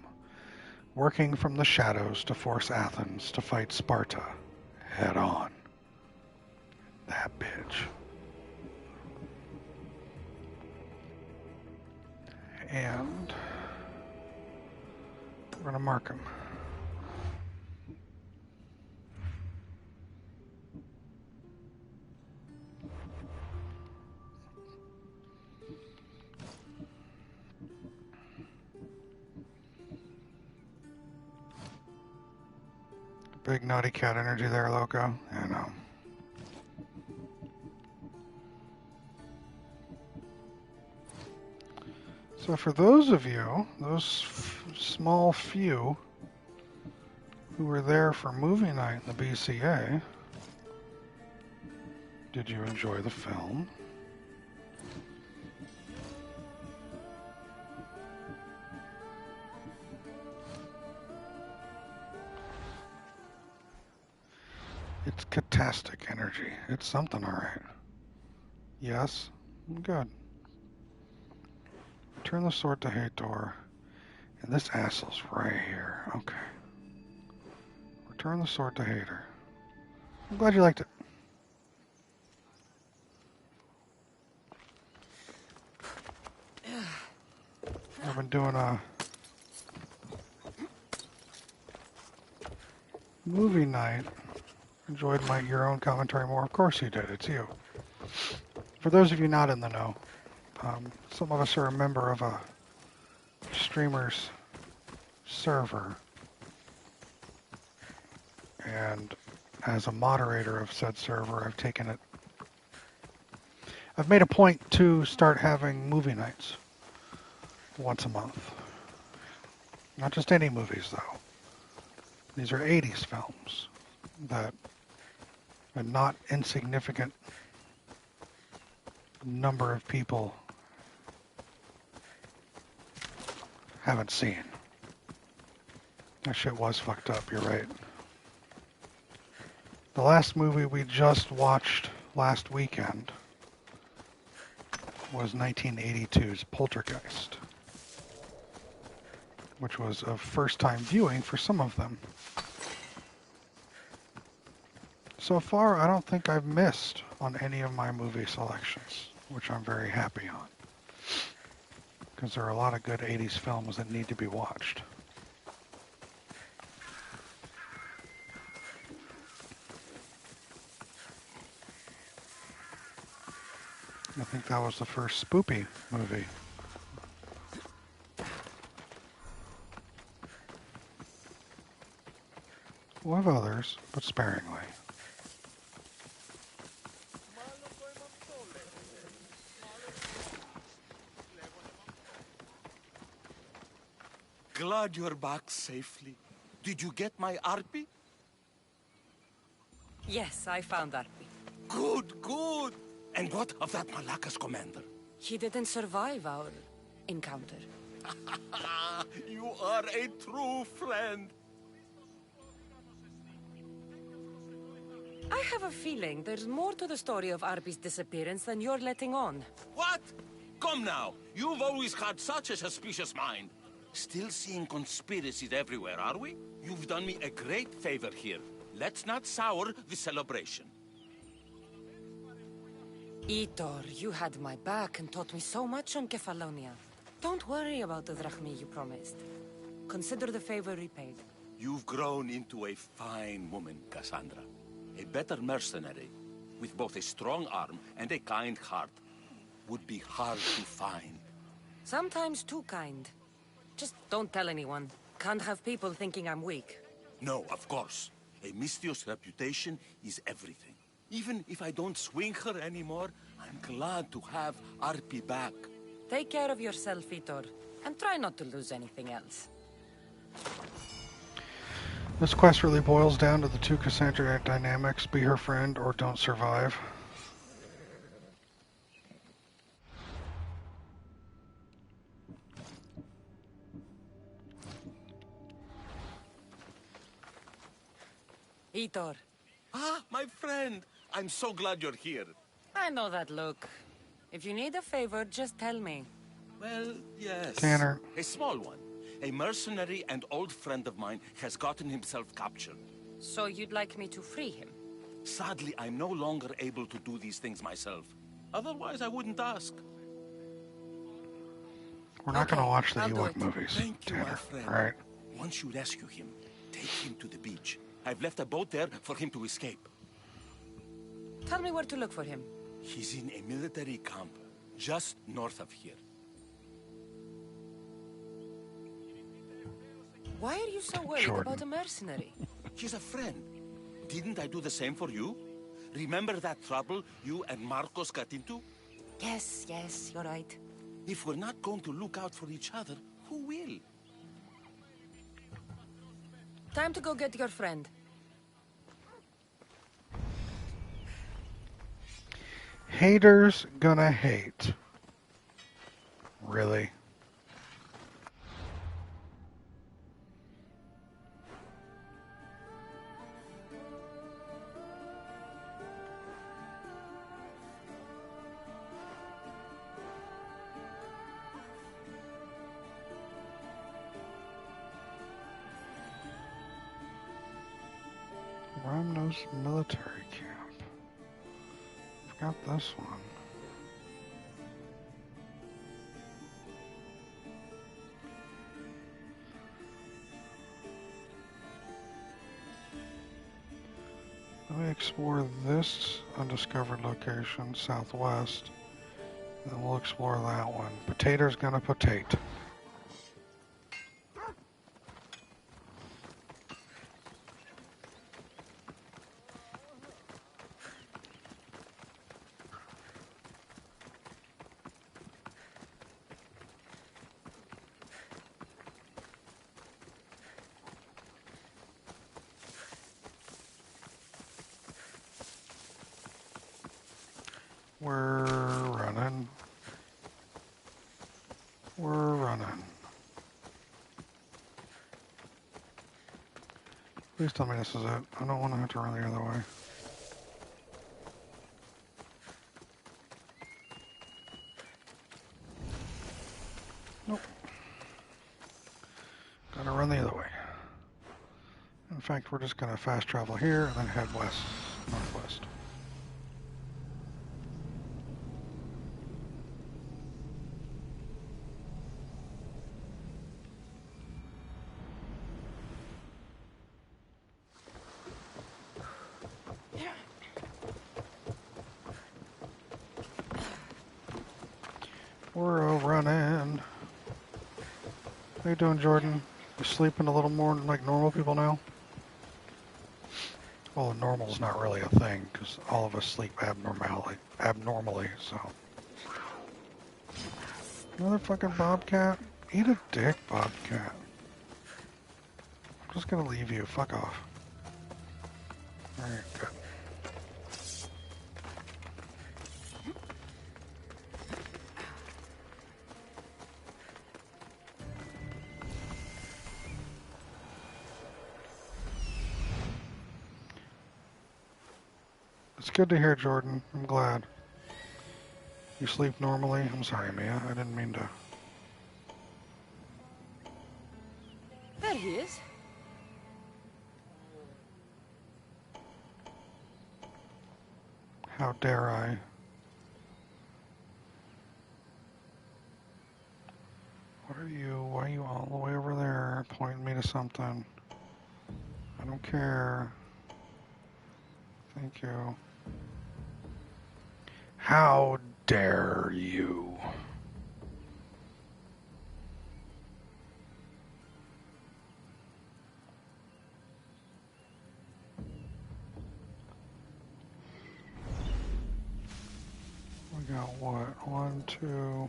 working from the shadows to force Athens to fight Sparta head on. That bitch. And we're going to mark him. Big naughty cat energy there, Loco. I know. So for those of you, those small few who were there for movie night in the BCA, did you enjoy the film? It's catastic energy. It's something, all right. Yes? Good. Turn the sword to Hathor. And this asshole's right here. Okay. Return the sword to Hathor. I'm glad you liked it. I've been doing a movie night. Enjoyed your own commentary more. Of course you did. It's you. For those of you not in the know, some of us are a member of a streamer's server. And as a moderator of said server, I've made a point to start having movie nights once a month. Not just any movies, though. These are 80s films that a not insignificant number of people haven't seen. That shit was fucked up, you're right. The last movie we just watched last weekend was 1982's Poltergeist, which was a first-time viewing for some of them. So far, I don't think I've missed on any of my movie selections, which I'm very happy on, because there are a lot of good 80s films that need to be watched. I think that was the first spoopy movie. We'll have others, but sparingly. Glad you're back safely. Did you get my Arpy? Yes, I found Arpi. Good, good. And what of that Malacca's commander? He didn't survive our encounter. You are a true friend. I have a feeling there's more to the story of Arpi's disappearance than you're letting on. What? Come now. You've always had such a suspicious mind. Still seeing conspiracies everywhere, are we? You've done me a great favor here. Let's not sour the celebration. Itor, you had my back and taught me so much on Kefalonia. Don't worry about the drachmi you promised. Consider the favor repaid. You've grown into a fine woman, Cassandra. A better mercenary, with both a strong arm and a kind heart, would be hard to find. Sometimes too kind. Just don't tell anyone. Can't have people thinking I'm weak. No, of course. A Misthios reputation is everything. Even if I don't swing her anymore, I'm glad to have Arpi back. Take care of yourself, Itor, and try not to lose anything else. This quest really boils down to the two Cassandra dynamics: be her friend or don't survive. Itor. Ah, my friend. I'm so glad you're here. I know that look. If you need a favor, just tell me. Well, yes. Tanner. A small one. A mercenary and old friend of mine has gotten himself captured. So you'd like me to free him? Sadly, I'm no longer able to do these things myself. Otherwise, I wouldn't ask. We're not going to watch the I'll do Ewok it. movies, Thank you, my Tanner. friend. All right. Once you rescue him, take him to the beach. I've left a boat there for him to escape. Tell me where to look for him. He's in a military camp just north of here. Why are you so worried Jordan. about a mercenary? He's a friend. Didn't I do the same for you? Remember that trouble you and Marcos got into? Yes, you're right. If we're not going to look out for each other, who will? Time to go get your friend. Haters gonna hate. Really? Romnos military camp. I've got this one. Let me explore this undiscovered location southwest. Then we'll explore that one. Potato's gonna potate. We're running. We're running. Please tell me this is it. I don't want to have to run the other way. Nope. Gotta run the other way. In fact, we're just gonna fast travel here and then head west, northwest. We're all running. How you doing, Jordan? You sleeping a little more like normal people now? Well, normal's not really a thing, because all of us sleep abnormally, so. Another fucking bobcat? Eat a dick, bobcat. just gonna leave you. Fuck off. Alright, good. It's good to hear, Jordan. I'm glad. You sleep normally? I'm sorry, Mia. I didn't mean to. There he is. How dare I? What are you? Why are you all the way over there pointing me to something? I don't care. Thank you. How dare you? We got what? 1, 2,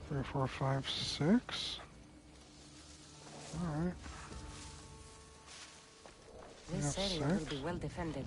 3, 4, 5, 6? Alright. This area will be well defended.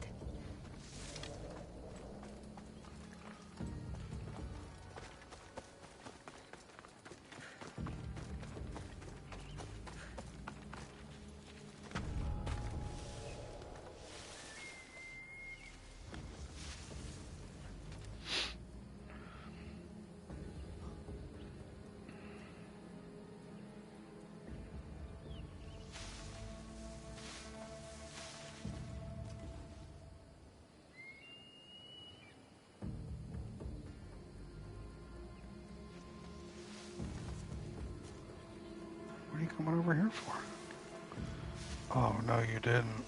What are you coming over here for? Oh, no, you didn't.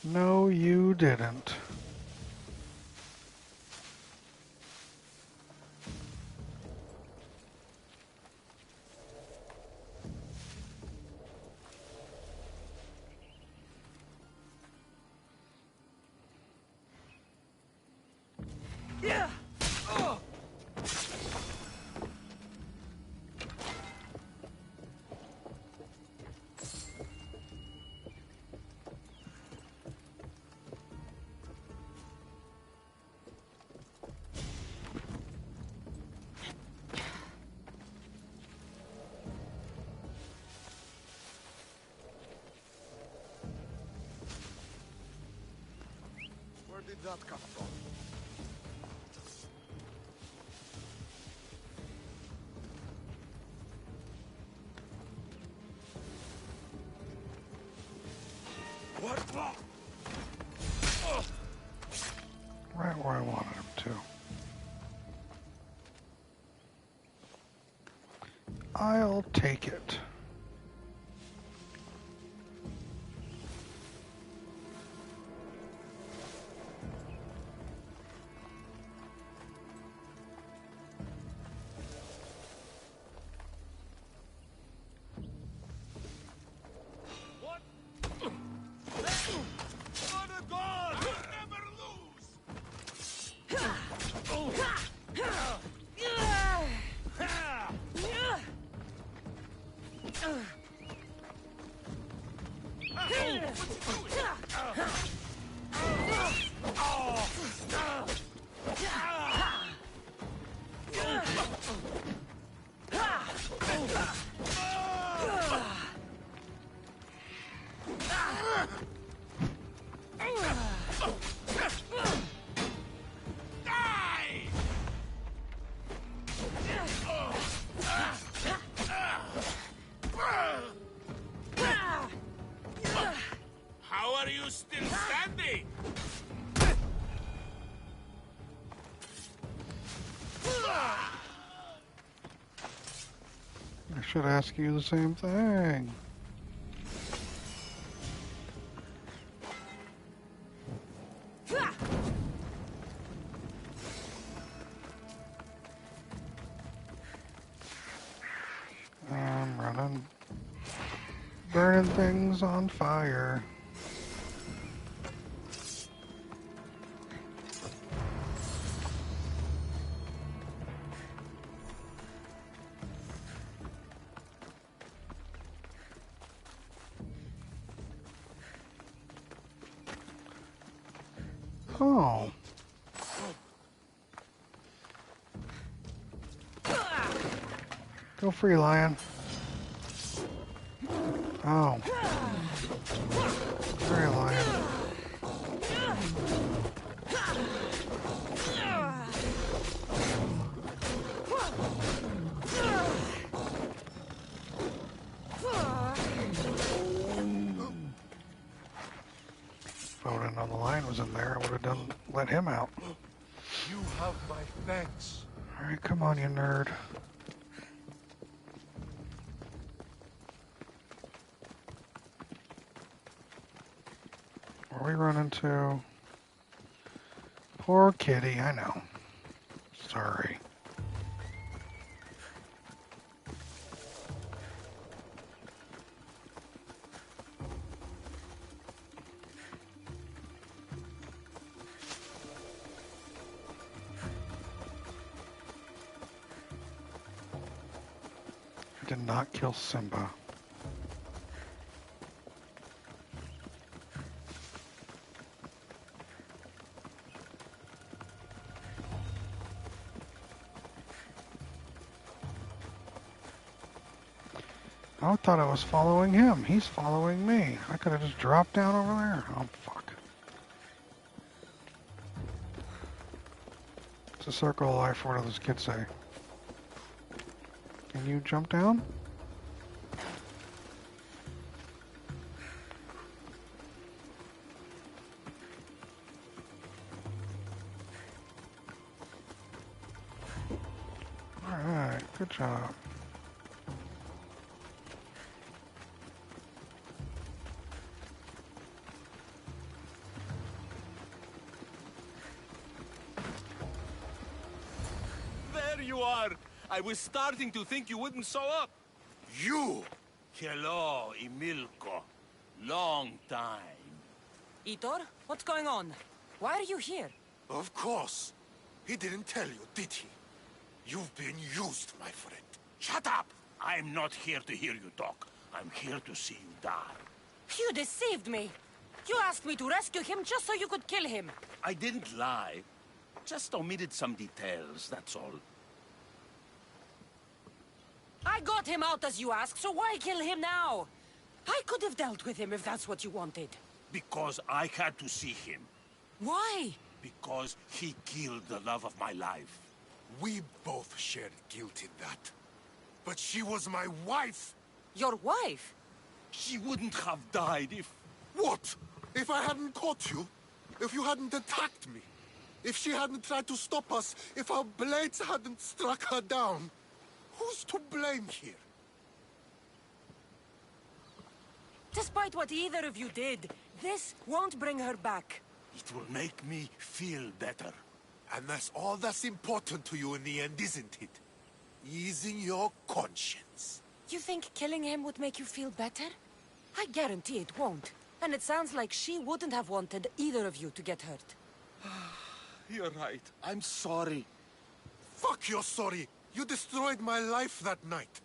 No, you didn't. Yeah. Where did that come from? Right where I wanted him to. I'll take it. How are you still standing? I should ask you the same thing. I'm running, burning things on fire. Oh. Go free, lion. Oh. Sorry, lion. If I would have known the lion was in there, I would have let him out. You have my thanks. Alright, come on, you nerd. Where are we running to? Poor kitty, I know. Sorry. I did not kill Simba. I thought I was following him. He's following me. I could have just dropped down over there. Oh, fuck. It's a circle of life, what do those kids say? Can you jump down? Alright, good job. There you are! I was starting to think you wouldn't show up. You! Hello, Emilko. Long time. Itor, what's going on? Why are you here? Of course. He didn't tell you, did he? You've been used, my friend. Shut up! I'm not here to hear you talk. I'm here to see you die. You deceived me. You asked me to rescue him just so you could kill him. I didn't lie. Just omitted some details, that's all. I got him out as you asked, so why kill him now? I could have dealt with him if that's what you wanted. Because I had to see him. Why? Because he killed the love of my life. We both shared guilt in that. But she was my wife! Your wife? She wouldn't have died if... What? If I hadn't caught you? If you hadn't attacked me? If she hadn't tried to stop us? If our blades hadn't struck her down? Who's to blame here? Despite what either of you did, this won't bring her back. It will make me feel better. And that's all that's important to you in the end, isn't it? Easing your conscience. You think killing him would make you feel better? I guarantee it won't. And it sounds like she wouldn't have wanted either of you to get hurt. You're right. I'm sorry. Fuck you're sorry. You destroyed my life that night.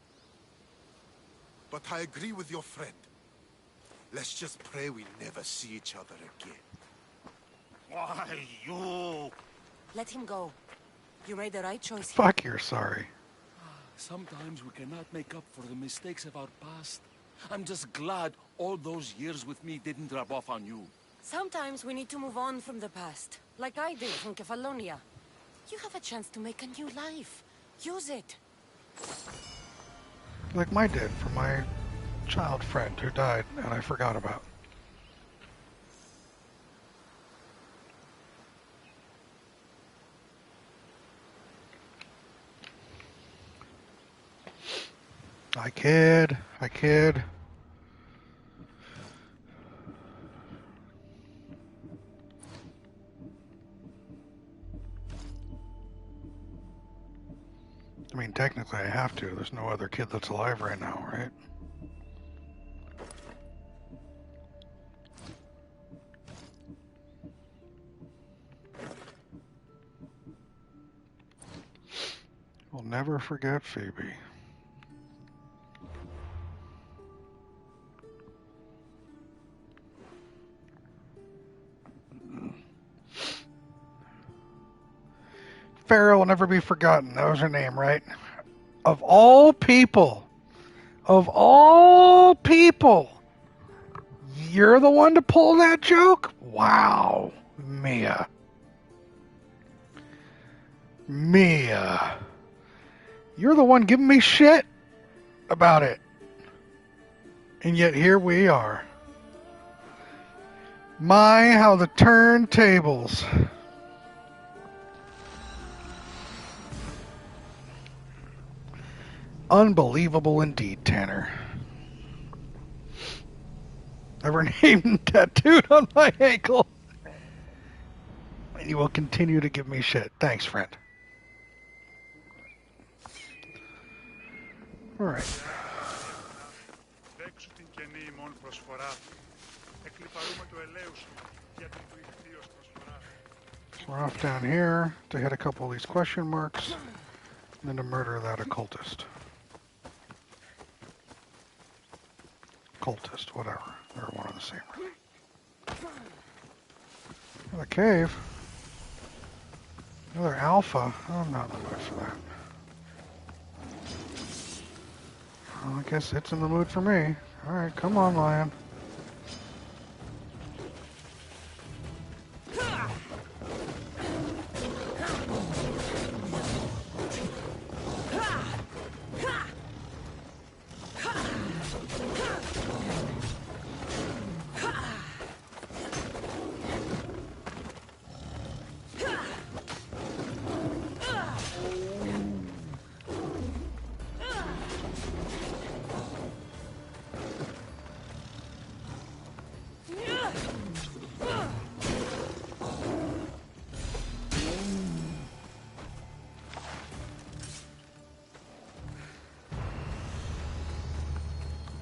But I agree with your friend. Let's just pray we never see each other again. Why, you... Let him go. You made the right choice. Fuck, you're sorry. Sometimes we cannot make up for the mistakes of our past. I'm just glad all those years with me didn't rub off on you. Sometimes we need to move on from the past, like I did from Kefalonia. You have a chance to make a new life. Use it. Like my did for my child friend who died and I forgot about. I kid. I kid. I mean, technically I have to. There's no other kid that's alive right now, right? We'll never forget Phoebe. Farrah will never be forgotten. That was her name, right? Of all people, you're the one to pull that joke? Wow, Mia. You're the one giving me shit about it. And yet here we are. My, how the turntables. Unbelievable indeed, Tanner. Ever named tattooed on my ankle. And you will continue to give me shit. Thanks, friend. Alright. We're off down here to hit a couple of these question marks, and then to murder that occultist. Cultist, whatever. They're one and the same. The cave. Another alpha. I'm not in the mood for that. Well, I guess it's in the mood for me. Alright, come on, lion.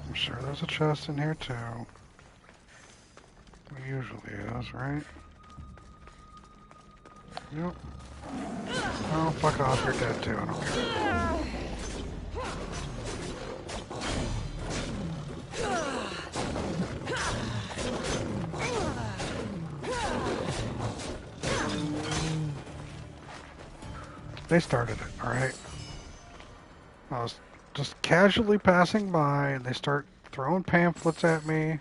I'm sure there's a chest in here too. There usually is, right? Yep. Oh, fuck off, you're dead too, I don't care. They started it, alright? I was just casually passing by and they start throwing pamphlets at me,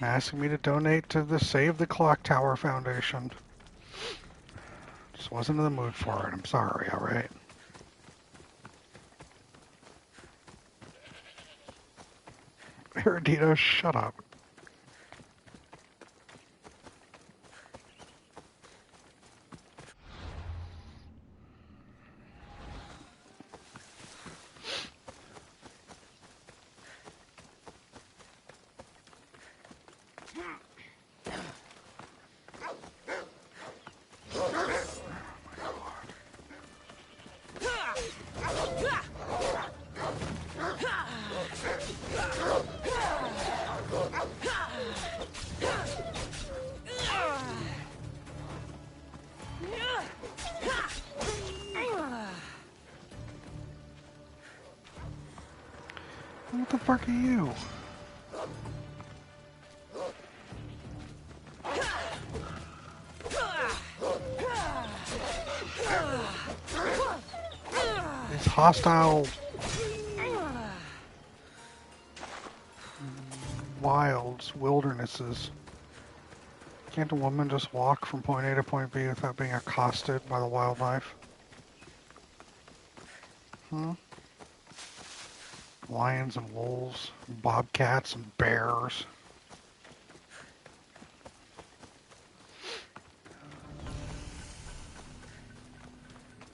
asking me to donate to the Save the Clock Tower Foundation. Just wasn't in the mood for it, I'm sorry, alright? Erudito, shut up. What the fuck are you? These hostile wilds, wildernesses. Can't a woman just walk from point A to point B without being accosted by the wildlife? Lions and wolves, bobcats and bears.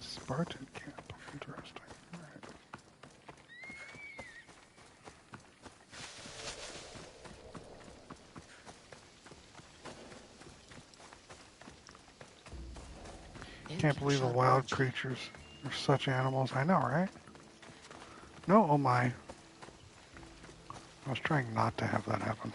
Spartan camp, interesting. Alright. Can't believe the wild creatures are such animals. I know, right? No, oh my. I was trying not to have that happen.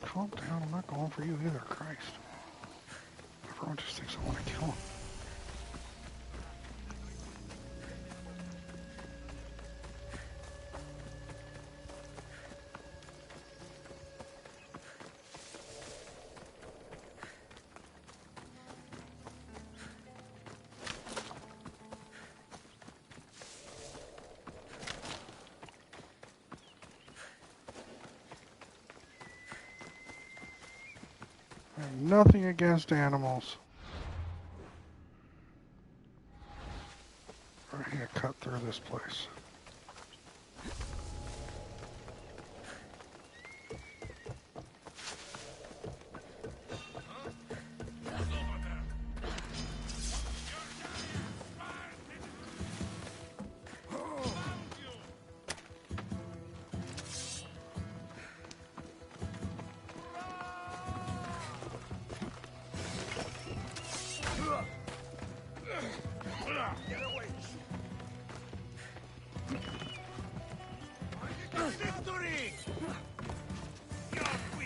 Calm down, I'm not going for you either, Christ. Everyone just thinks I want to kill him. have nothing against animals. We're gonna cut through this place.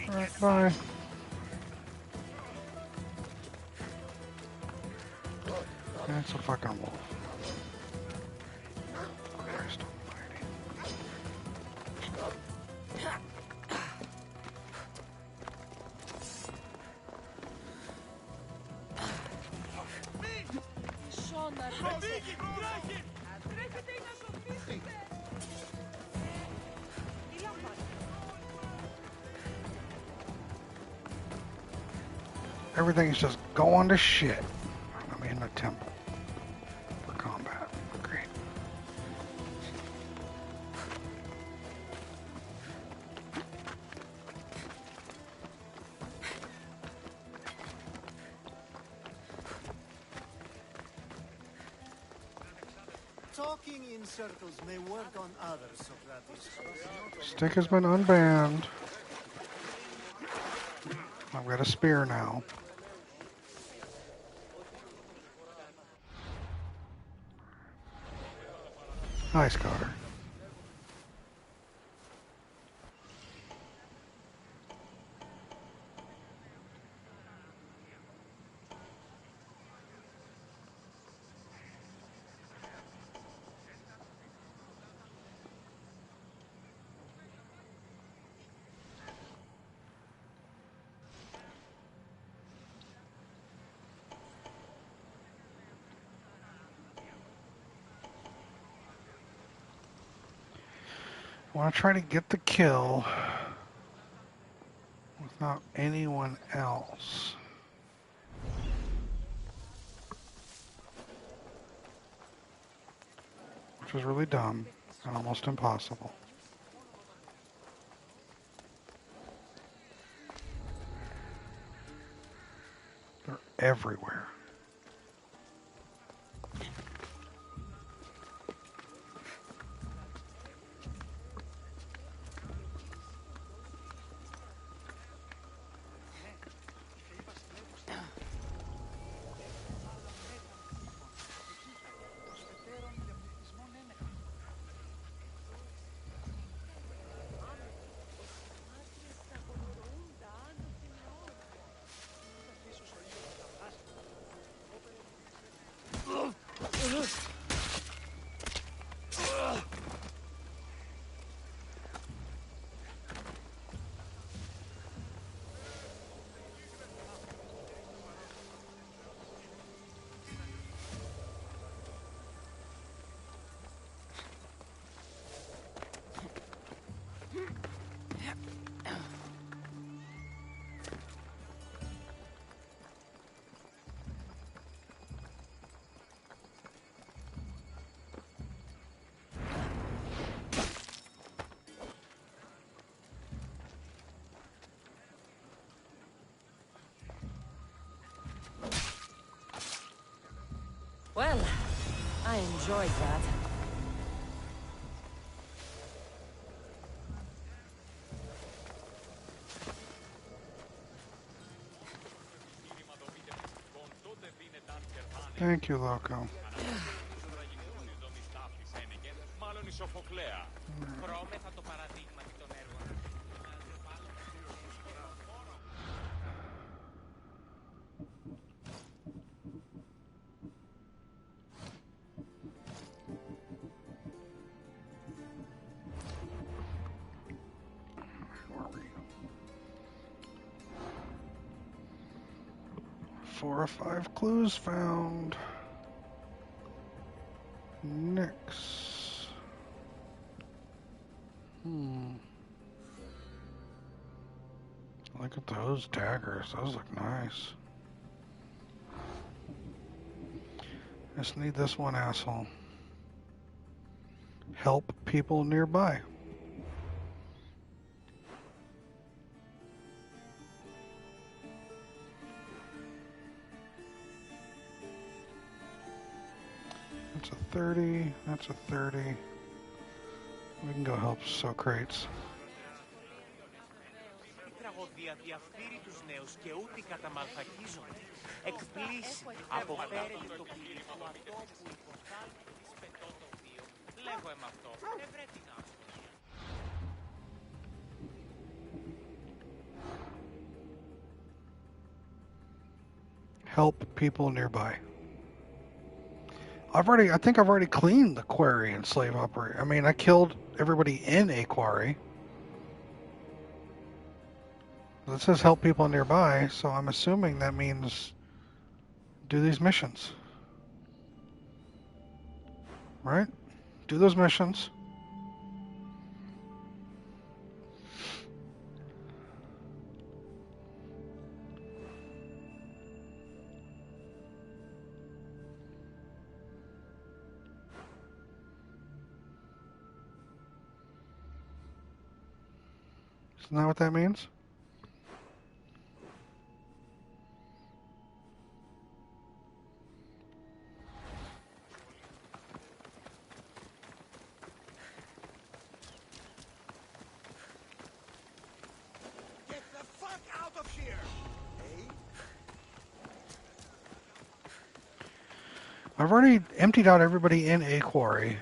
Alright, bye. That's a fucking wolf. Christ almighty. Everything's just going to shit. I'm in a temple for combat. Great. Talking in circles may work on others, Socrates. Stick has been unbanned. I've got a spear now. Hi, Scotter. I want to try to get the kill without anyone else. Which was really dumb and almost impossible. They're everywhere. Well, I enjoyed that. Thank you, Loco. Four or five clues found. Next. Like Look at those daggers. Those look nice. Just need this one asshole. Help people nearby. That's a 30. That's a 30. We can go help Socrates. Διαφθείρει τους νέους και ούτε καταμαλθακίζονται. Εκπλήσει, αποφέρεται το πλήρη του ατόπου υποστάλτη της πετότοπιο. Λέγω εμ' αυτό, ευρέ την άσκηση. Help people nearby. I think I've already cleaned the quarry and slave operator. I mean, I killed everybody in a quarry. It says help people nearby, so I'm assuming that means do these missions. Right? Do those missions. Isn't that what that means? I've already emptied out everybody in a quarry.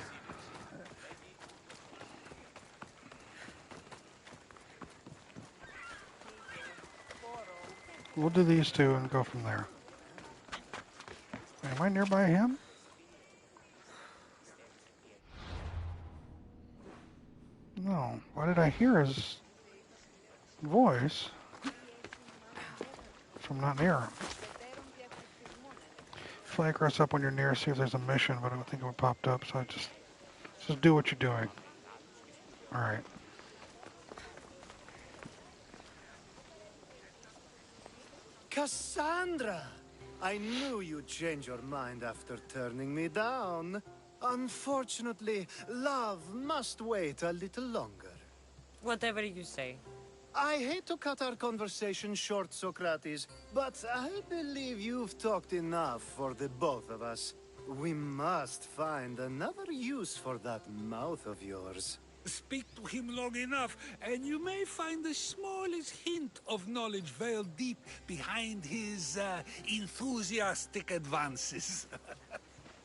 We'll do these two and go from there. Am I nearby him? No. Why did I hear his voice? If I'm not near him. Flank us up when you're near, see if there's a mission, but I don't think it popped up, so I just do what you're doing. Alright. Cassandra! I knew you'd change your mind after turning me down. Unfortunately, love must wait a little longer. Whatever you say. I hate to cut our conversation short, Socrates, but I believe you've talked enough for the both of us. We must find another use for that mouth of yours. Speak to him long enough, and you may find the smallest hint of knowledge veiled deep behind his enthusiastic advances.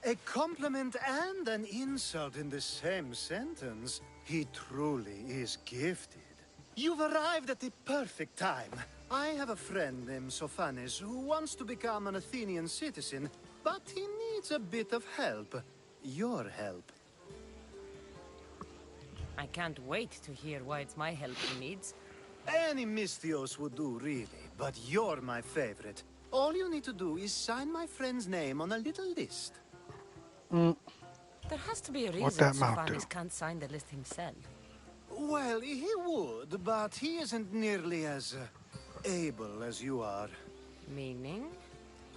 A compliment and an insult in the same sentence. He truly is gifted. You've arrived at the perfect time. I have a friend named Sophanes who wants to become an Athenian citizen, but he needs a bit of help. Your help. I can't wait to hear why it's my help he needs. Any Misthios would do, really, but you're my favorite. All you need to do is sign my friend's name on a little list. There has to be a reason Sophanes can't sign the list himself. Well, he would, but he isn't nearly as able as you are. Meaning?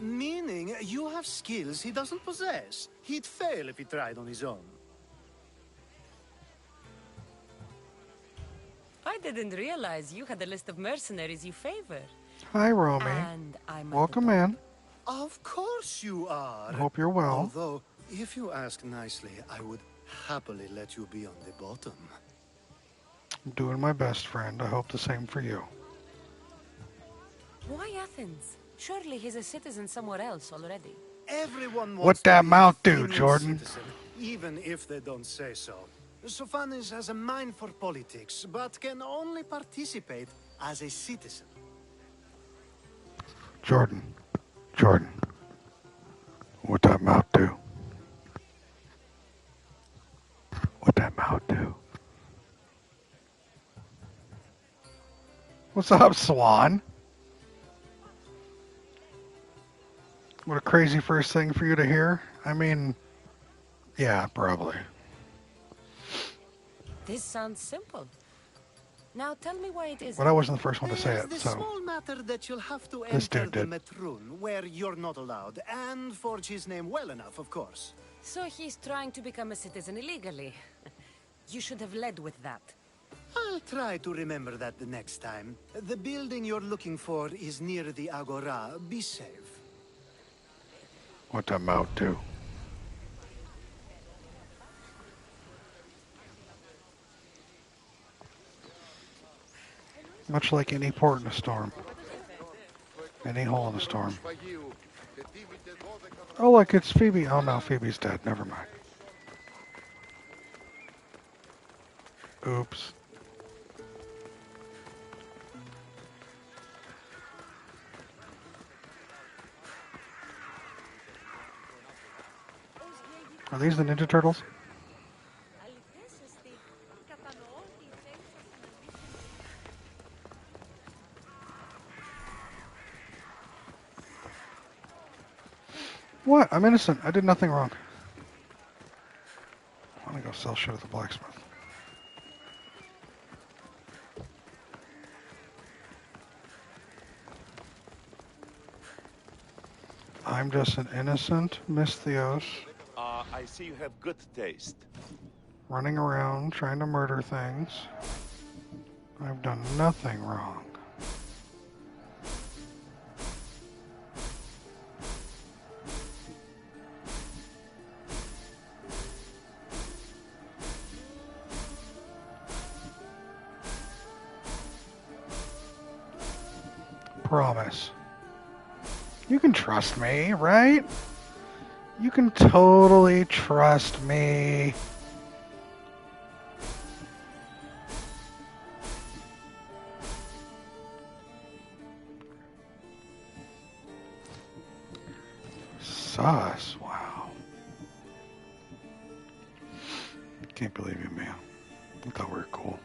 Meaning, you have skills he doesn't possess. He'd fail if he tried on his own. I didn't realize you had a list of mercenaries you favor. Hi, Romy. And I'm welcome in. Of course you are. I hope you're well. Although, if you ask nicely, I would happily let you be on the bottom. I'm doing my best, friend. I hope the same for you. Why Athens? Surely he's a citizen somewhere else already. Everyone wants What that mouth do, Athenian Jordan? citizen, even if they don't say so. Sophanes has a mind for politics, but can only participate as a citizen. Jordan. What that mouth do? What that mouth do? What's up, Swan? What a crazy first thing for you to hear. I mean, yeah, probably. This sounds simple. Now tell me why it isn't. But I wasn't the first one to say There's it, the so small matter that you'll have to this enter dude the did. Metroon, where you're not allowed, and forge his name well enough, of course. So he's trying to become a citizen illegally. You should have led with that. I'll try to remember that the next time. The building you're looking for is near the Agora. Be safe. What that mouth do? Much like any port in a storm. Any hole in a storm. Oh, look, it's Phoebe. Oh, no, Phoebe's dead. Never mind. Oops. Are these the Ninja Turtles? What? I'm innocent. I did nothing wrong. I want to go sell shit at the blacksmith. I'm just an innocent Miss Theos. I see you have good taste. Running around trying to murder things. I've done nothing wrong. Promise. You can trust me, right? You can totally trust me. Sus, wow. Can't believe you, man. I thought we were cool.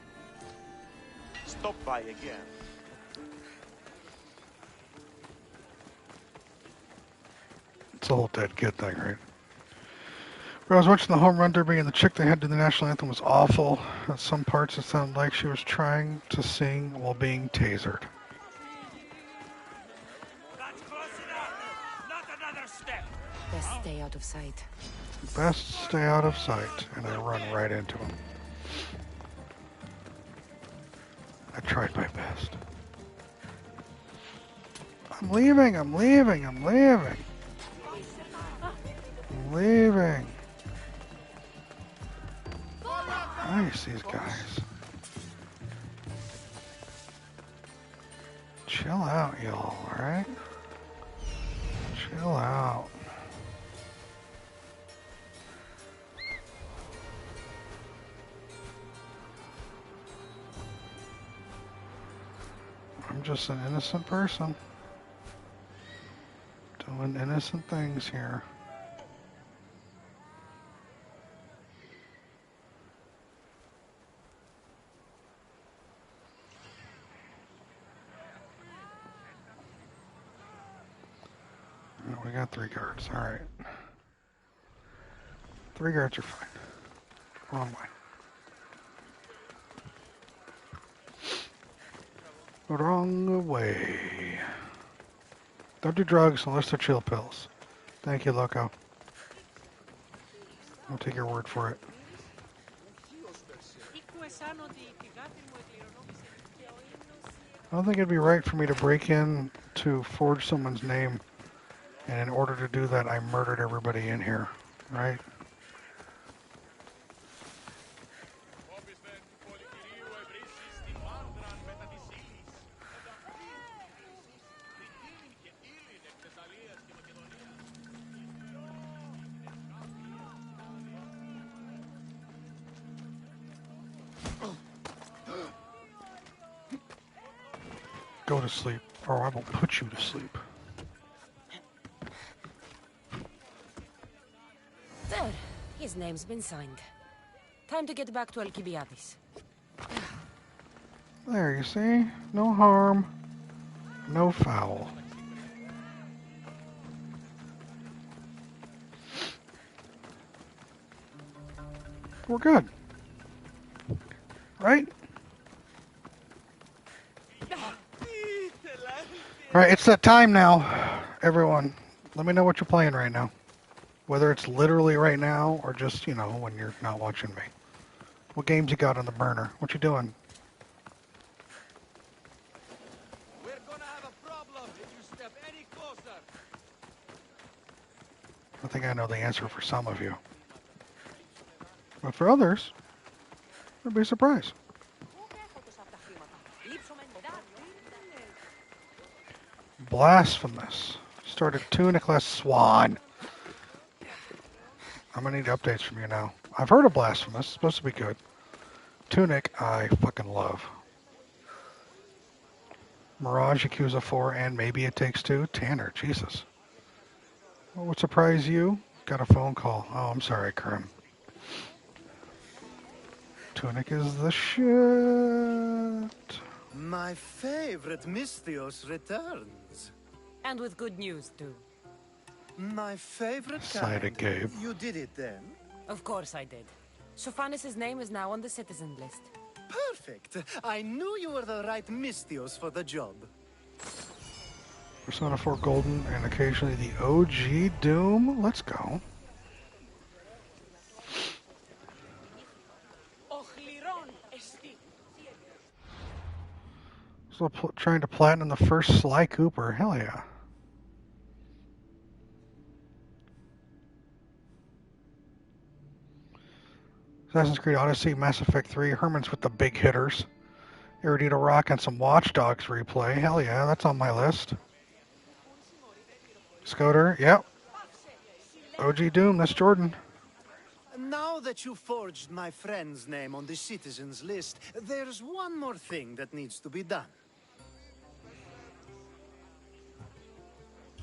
Stop by again. It's the whole dead kid thing, right? When I was watching the home run derby and the chick they had to the national anthem was awful. At some parts it sounded like she was trying to sing while being tasered. That's close enough. Not another step. Best stay out of sight. Best stay out of sight. And I run right into him. I tried my best. I'm leaving, I'm leaving, I'm leaving. I'm leaving. Nice, these guys. Chill out, y'all, alright? Chill out. I'm just an innocent person. Doing innocent things here. We got 3 guards, alright. 3 guards are fine. Wrong way. Wrong way. Don't do drugs unless they're chill pills. Thank you, Loco. I'll take your word for it. I don't think it'd be right for me to break in to forge someone's name, and in order to do that, I murdered everybody in here, right? Go to sleep, or I will put you to sleep. There. His name's been signed. Time to get back to Alcibiades. There, you see? No harm, no foul. We're good. Right? Alright, it's that time now. Everyone, let me know what you're playing right now. Whether it's literally right now or just, you know, when you're not watching me. What games you got on the burner? What you doing? We're gonna have a problem if you step any closer. I think I know the answer for some of you. But for others, I'd be surprised. Blasphemous. Started tunic class Swan. I'm gonna need updates from you now. I've heard of Blasphemous. It's supposed to be good. Tunic, I fucking love. Mirage, Yakuza 4, and maybe It Takes Two. Tanner, Jesus. What would surprise you? Got a phone call. Oh, I'm sorry, Krim. Tunic is the shit. My favorite Mystios returns. And with good news, too. My favorite Excited, kind. Gabe. You did it then? Of course I did. Sophanis' name is now on the citizen list. Perfect. I knew you were the right Mystios for the job. Persona 4 Golden and occasionally the OG Doom. Let's go. So trying to platinum the first Sly Cooper. Hell yeah. Assassin's Creed Odyssey, Mass Effect 3, Herman's with the big hitters. Erudito Rock and some Watch Dogs replay. Hell yeah, that's on my list. Scoter, yep. OG Doom, that's Jordan. Now that you forged my friend's name on the citizens list, there's one more thing that needs to be done.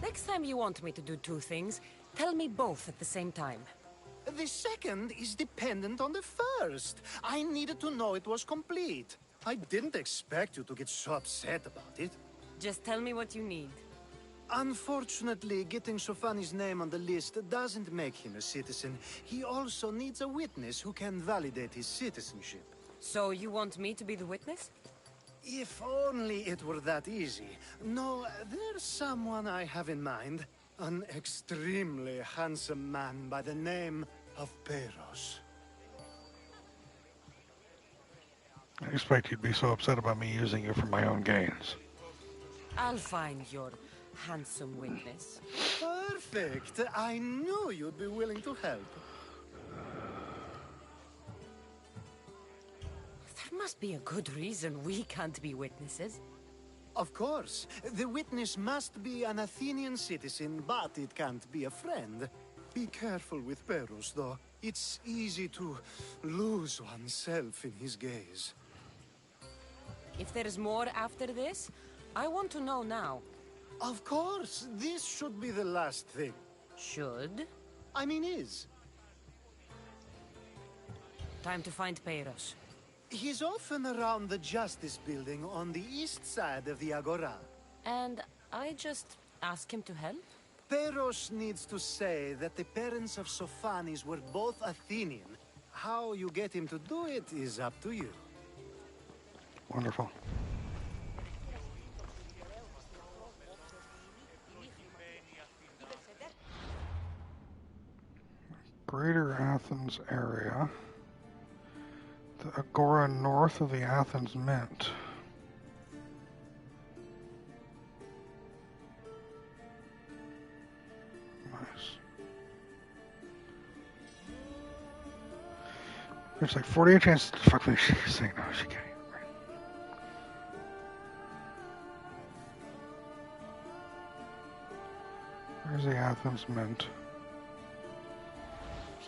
Next time you want me to do two things, tell me both at the same time. The second is dependent on the first. I needed to know it was complete. I didn't expect you to get so upset about it. Just tell me what you need. Unfortunately, getting Shofani's name on the list doesn't make him a citizen. He also needs a witness who can validate his citizenship. So you want me to be the witness? If only it were that easy. No, there's someone I have in mind. An extremely handsome man by the name of Peros. I expect you'd be so upset about me using you for my own gains. I'll find your handsome witness. Perfect. I knew you'd be willing to help. There must be a good reason we can't be witnesses. Of course. The witness must be an Athenian citizen, but it can't be a friend. Be careful with Peros, though. It's easy to lose oneself in his gaze. If there's more after this, I want to know now. Of course. This should be the last thing. Should? I mean is. Time to find Peros. He's often around the Justice Building on the east side of the Agora. And I just ask him to help? Peros needs to say that the parents of Sophanis were both Athenian. How you get him to do it is up to you. Wonderful. Greater Athens area. The Agora north of the Athens Mint. Nice. There's like 48 chances to fuck me. She's saying no, she can't. There's the Athens Mint.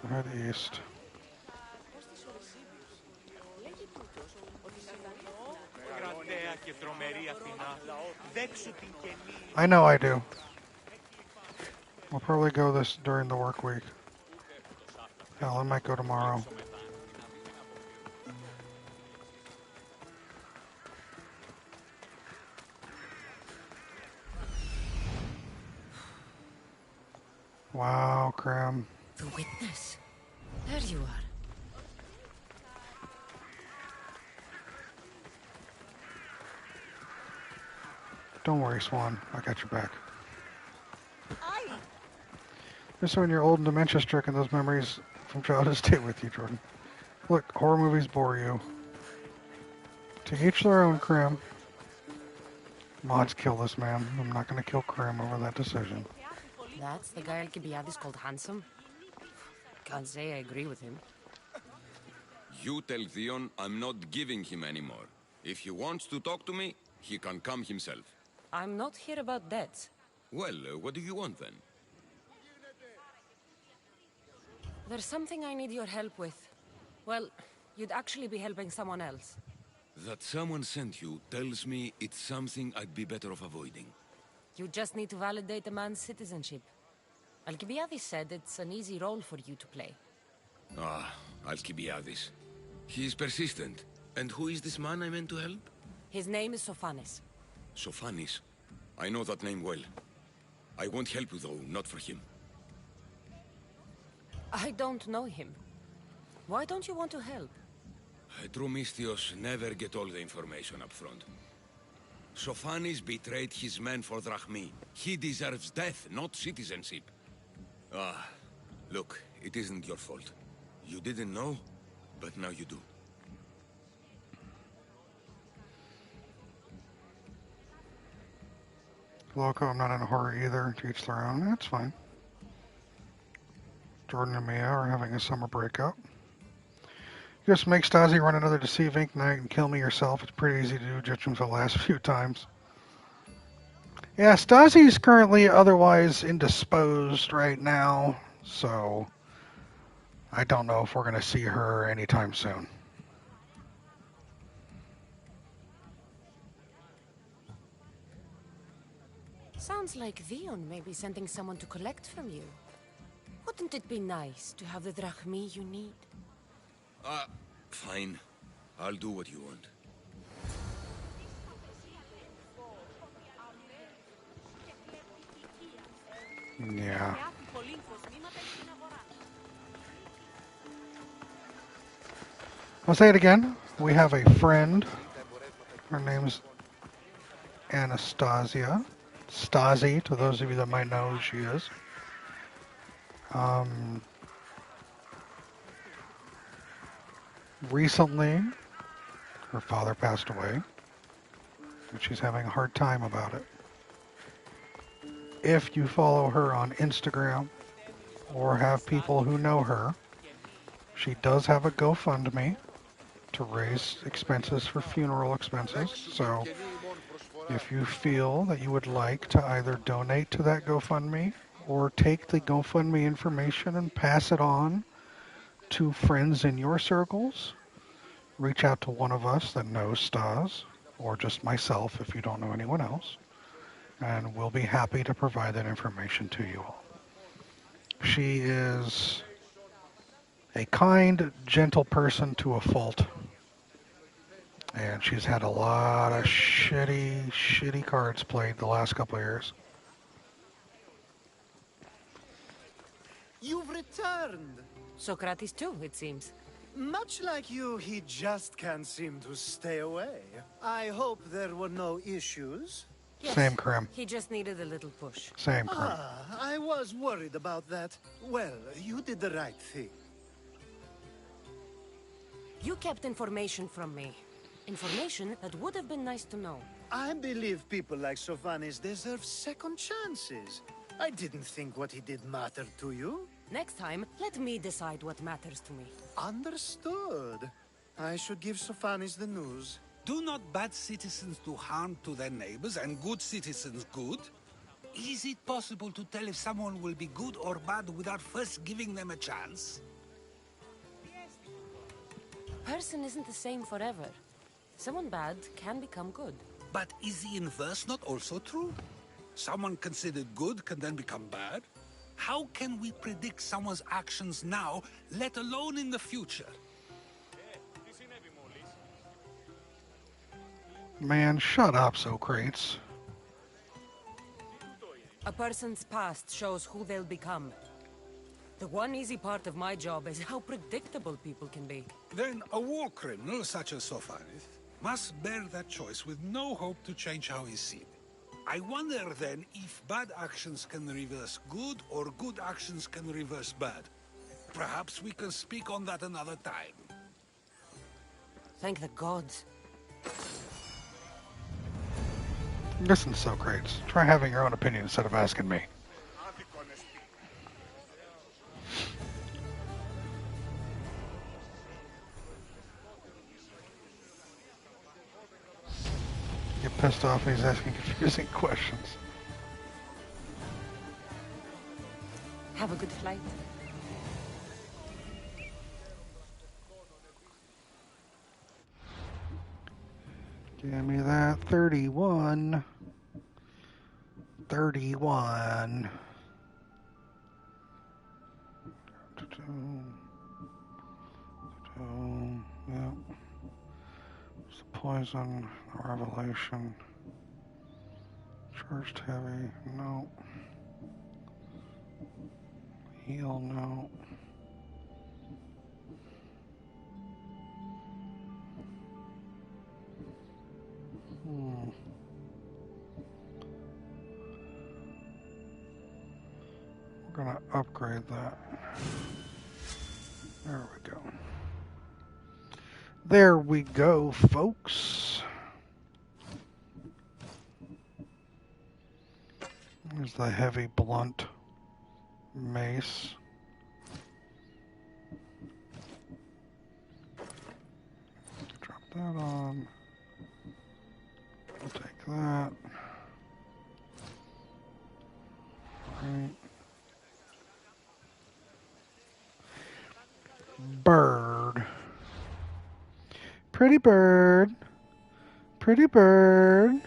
So head east. I know I do. I'll probably go this during the work week. Hell, I might go tomorrow. Wow, Cram. The witness. There you are. Don't worry, Swan. I got your back. Just when you're old and dementia-stricken, those memories from childhood stay with you, Jordan. Look, horror movies bore you. To each their own, Krim. Mods kill this man. I'm not going to kill Krim over that decision. That's the guy Alcibiades called handsome? Can't say I agree with him. You tell Theon I'm not giving him anymore. If he wants to talk to me, he can come himself. I'm not here about debts. Well, what do you want then? There's something I need your help with. Well, you'd actually be helping someone else. That someone sent you tells me it's something I'd be better off avoiding. You just need to validate a man's citizenship. Alcibiades said it's an easy role for you to play. Ah, Alcibiades. He's persistent. And who is this man I meant to help? His name is Sophanes. Sophanes. I know that name well. I won't help you though, not for him. I don't know him. Why don't you want to help? True Mystios never get all the information up front. Sophanes betrayed his men for Drachmi. He deserves death, not citizenship. Ah, look, it isn't your fault. You didn't know, but now you do. Loco, I'm not in a hurry either. To each their own. That's fine. Jordan and Mia are having a summer breakup. Just make Stasi run another Deceive Inc. night and kill me yourself. It's pretty easy to do, judging for the last few times. Yeah, Stasi's currently otherwise indisposed right now, so I don't know if we're going to see her anytime soon. Sounds like Theon may be sending someone to collect from you. Wouldn't it be nice to have the drachmi you need? Fine. I'll do what you want. Yeah. I'll say it again. We have a friend. Her name's Anastasia. Stasi, to those of you that might know who she is. Recently, her father passed away, and she's having a hard time about it. If you follow her on Instagram or have people who know her, she does have a GoFundMe to raise expenses for funeral expenses. So if you feel that you would like to either donate to that GoFundMe or take the GoFundMe information and pass it on to friends in your circles, reach out to one of us that knows Stas, or just myself if you don't know anyone else, and we'll be happy to provide that information to you all. She is a kind, gentle person to a fault, and she's had a lot of shitty cards played the last couple of years. You've returned! Socrates too, it seems. Much like you, he just can't seem to stay away. I hope there were no issues. Yes, Same, Krim. he just needed a little push. Same, Krim. I was worried about that. Well, you did the right thing. You kept information from me. Information that would have been nice to know. I believe people like Sophanes deserve second chances. I didn't think what he did mattered to you. Next time, let me decide what matters to me. Understood. I should give Sophanes the news. Do not bad citizens do harm to their neighbors and good citizens good? Is it possible to tell if someone will be good or bad without first giving them a chance? A person isn't the same forever. Someone bad can become good. But is the inverse not also true? Someone considered good can then become bad? How can we predict someone's actions now, let alone in the future? Man, shut up, Socrates. A person's past shows who they'll become. The one easy part of my job is how predictable people can be. Then a war criminal such as Sophanes must bear that choice with no hope to change how he's seen. I wonder then if bad actions can reverse good or good actions can reverse bad. Perhaps we can speak on that another time. Thank the gods. Listen, Socrates. Try having your own opinion instead of asking me. Get pissed off and he's asking confusing questions. Have a good flight. Give me that 31. 31. Yeah. It's poison, revelation. Charged heavy, no. Heal, no. We're gonna upgrade that. There we go. There we go, folks. There's the heavy blunt mace. Drop that on. We'll take that. Right. Bird. Pretty bird. Pretty bird.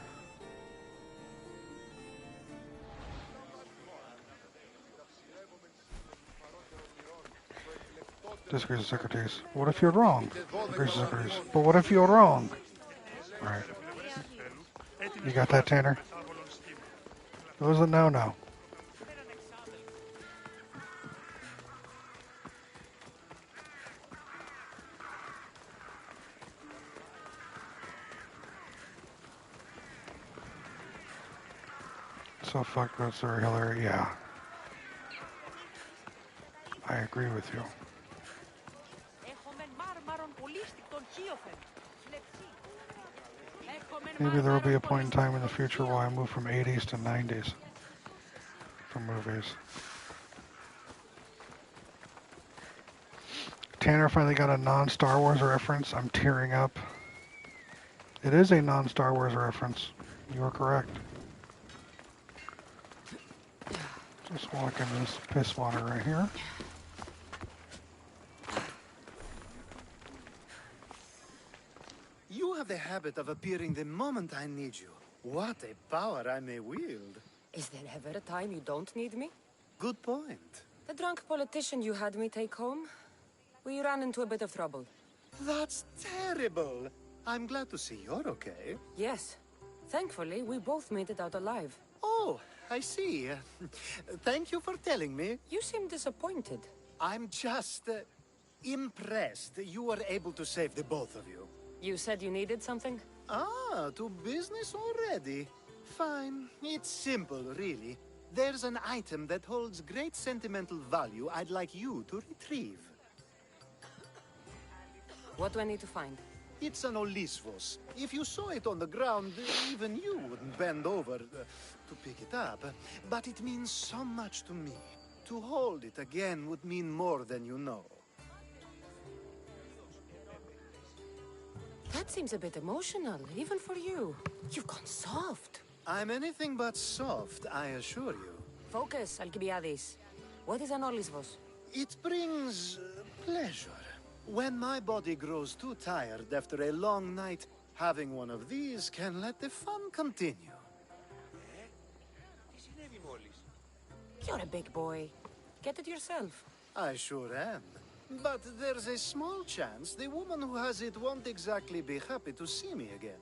Disagrees with Socrates. What if you're wrong? Agrees with Socrates. But what if you're wrong? Alright. You got that, Tanner? It was a no-no. So fuck with Sir Hillary, yeah. I agree with you. Maybe there will be a point in time in the future where I move from 80s to 90s for movies. Tanner finally got a non-Star Wars reference. I'm tearing up. It is a non-Star Wars reference. You are correct. Just walk in this piss water right here. You have the habit of appearing the moment I need you. What a power I may wield. Is there ever a time you don't need me? Good point. The drunk politician you had me take home? We ran into a bit of trouble. That's terrible. I'm glad to see you're okay. Yes. Thankfully, we both made it out alive. Oh, I see. Thank you for telling me. You seem disappointed. I'm just impressed you were able to save the both of you. You said you needed something? Ah, to business already. Fine. It's simple, really. There's an item that holds great sentimental value I'd like you to retrieve. What do I need to find? It's an Olisvos. If you saw it on the ground, even you wouldn't bend over to pick it up. But it means so much to me. To hold it again would mean more than you know. That seems a bit emotional, even for you. You've gone soft. I'm anything but soft, I assure you. Focus, Alcibiades. What is an Olisvos? It brings pleasure. When my body grows too tired after a long night, having one of these can let the fun continue. You're a big boy. Get it yourself. I sure am. But there's a small chance the woman who has it won't exactly be happy to see me again.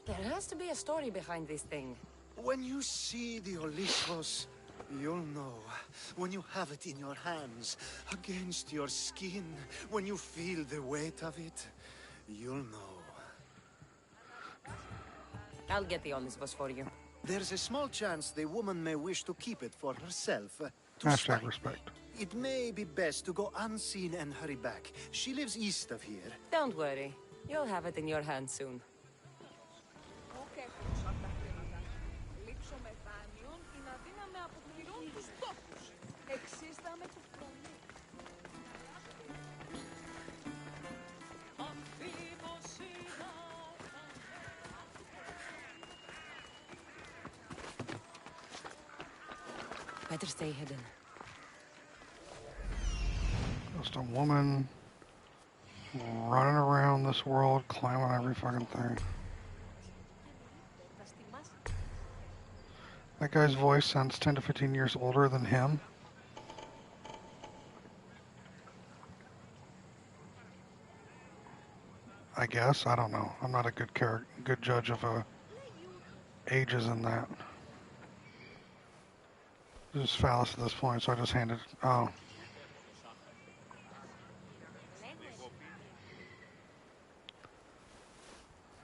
There has to be a story behind this thing. When you see the Olisvos, you'll know. When you have it in your hands, against your skin, when you feel the weight of it, you'll know. I'll get the omnibus for you. There's a small chance the woman may wish to keep it for herself. To Hashtag spite. respect. It may be best to go unseen and hurry back. She lives east of here. Don't worry. You'll have it in your hand soon. Better stay hidden. Just a woman running around this world, climbing every fucking thing. That guy's voice sounds 10 to 15 years older than him. I guess. I don't know. I'm not a good judge of ages in that. This is phallus at this point, so I just handed. Oh.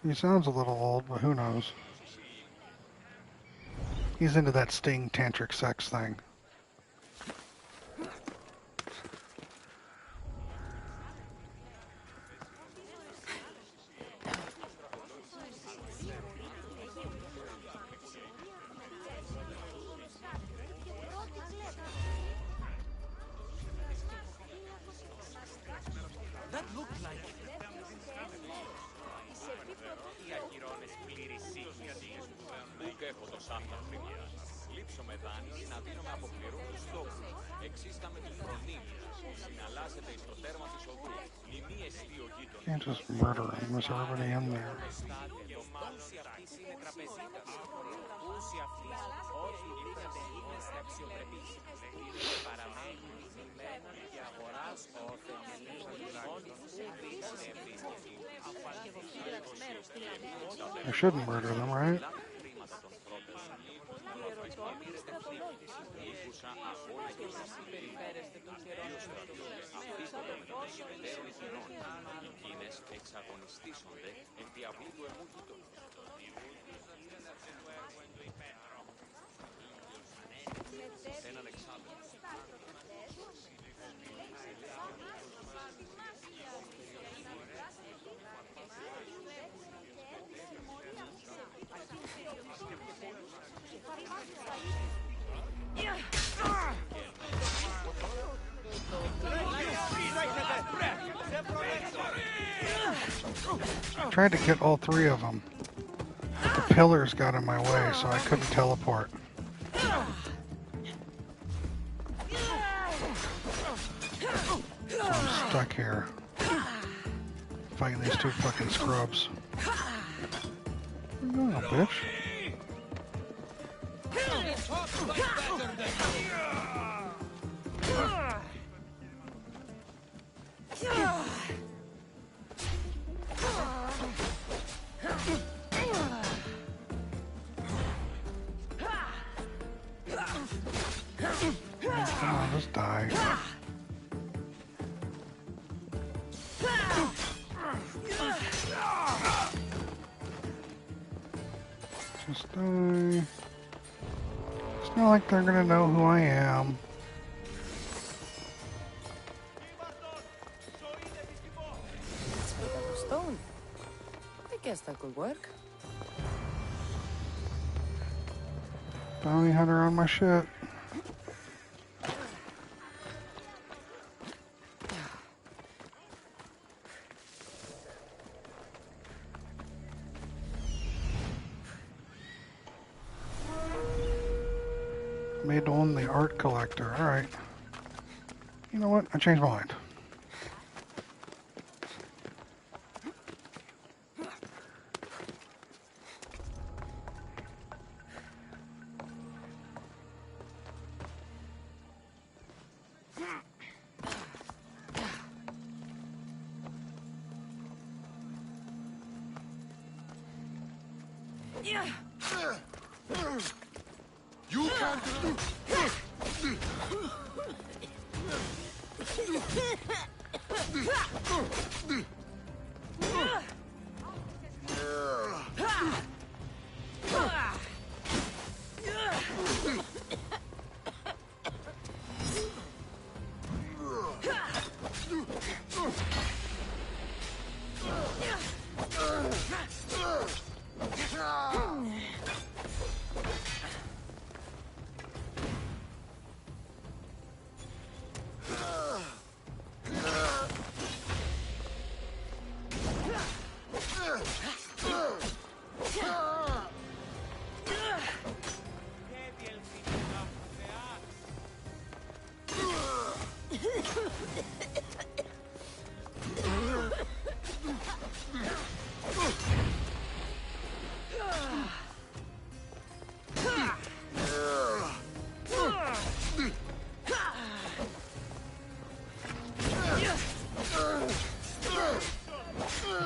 He sounds a little old, but who knows? He's into that sting tantric sex thing. That looked like οι ακυρώνες πλήρης σύγχυσης. Ουκ έχω το σάφτα φρυγιά. Λείψω με δάνεις να δίνω με αποπληρούν τους στόχους. Εξίστα με τους προνήμιους. Συναλλάσσεται εις το τέρμα της οδού. Η μη εστί ο γείτονας. Can't just murder him. There's everybody in there. Ούση αυτής είναι τραπεζίτας. Ούση αυτής όχι ήρθατε είμαστε αξιοπρεπείς. Παραμένει μνημένον και αγοράς όθεν όλοι I shouldn't murder them, right? I tried to get all three of them. The pillars got in my way, so I couldn't teleport. So I'm stuck here, fighting these two fucking scrubs. Where you going, bitch? Come on, just die. Just die. It's not like they're gonna know who I am. Stone. I guess that could work. Bounty hunter on my shit. Made on the art collector. Alright. You know what? I changed my mind. You can't do.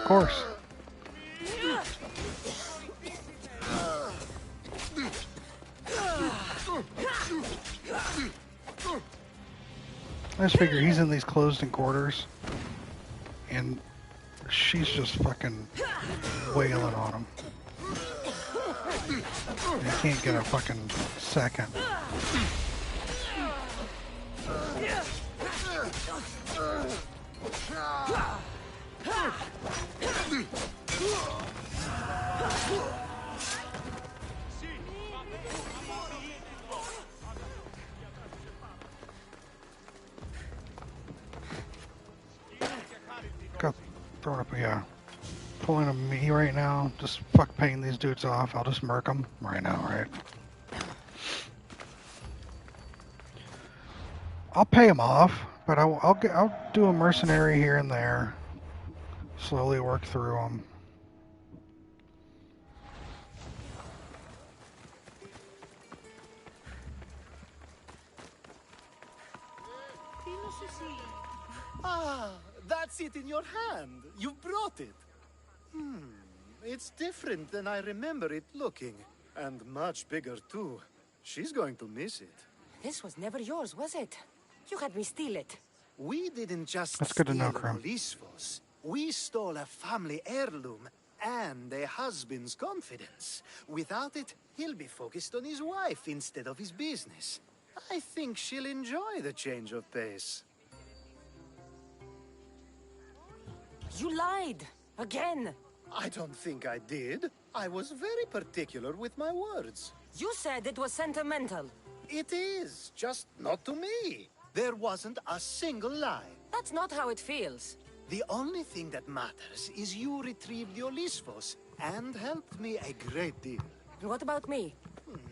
course. I just figure he's in these closed-in quarters, and she's just fucking wailing on him. And he can't get a fucking second. Got thrown up, yeah. Pulling a me right now. Just fuck paying these dudes off. I'll just murk them right now, right? I'll pay them off, but I'll do a mercenary here and there. Slowly work through them. Ah, that's it in your hand. You brought it. It's different than I remember it looking. And much bigger, too. She's going to miss it. This was never yours, was it? You had me steal it. We didn't just That's good to know, steal Krim. Olisvos. We stole a family heirloom and a husband's confidence. Without it, he'll be focused on his wife instead of his business. I think she'll enjoy the change of pace. You lied. Again. I don't think I did. I was very particular with my words. You said it was sentimental. It is, just not to me. There wasn't a single lie. That's not how it feels. The only thing that matters is you retrieved the Olisvos and helped me a great deal. And what about me?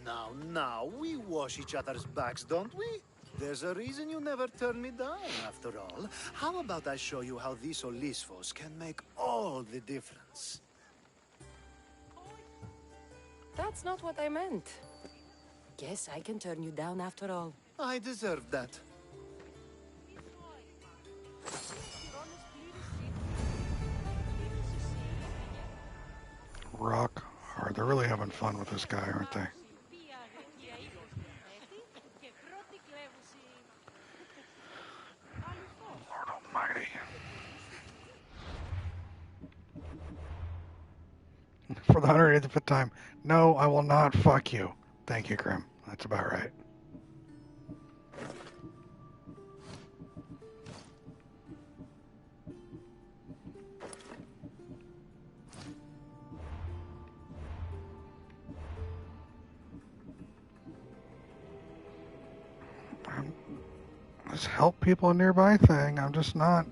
Now, we wash each other's backs, don't we? There's a reason you never turn me down, after all. How about I show you how these Olisvos can make all the difference? That's not what I meant. Guess I can turn you down after all. I deserve that. Rock hard. They're really having fun with this guy, aren't they? Lord Almighty. For the 185th time, no, I will not fuck you. Thank you, Grim. That's about right. This help people nearby thing, I'm just not.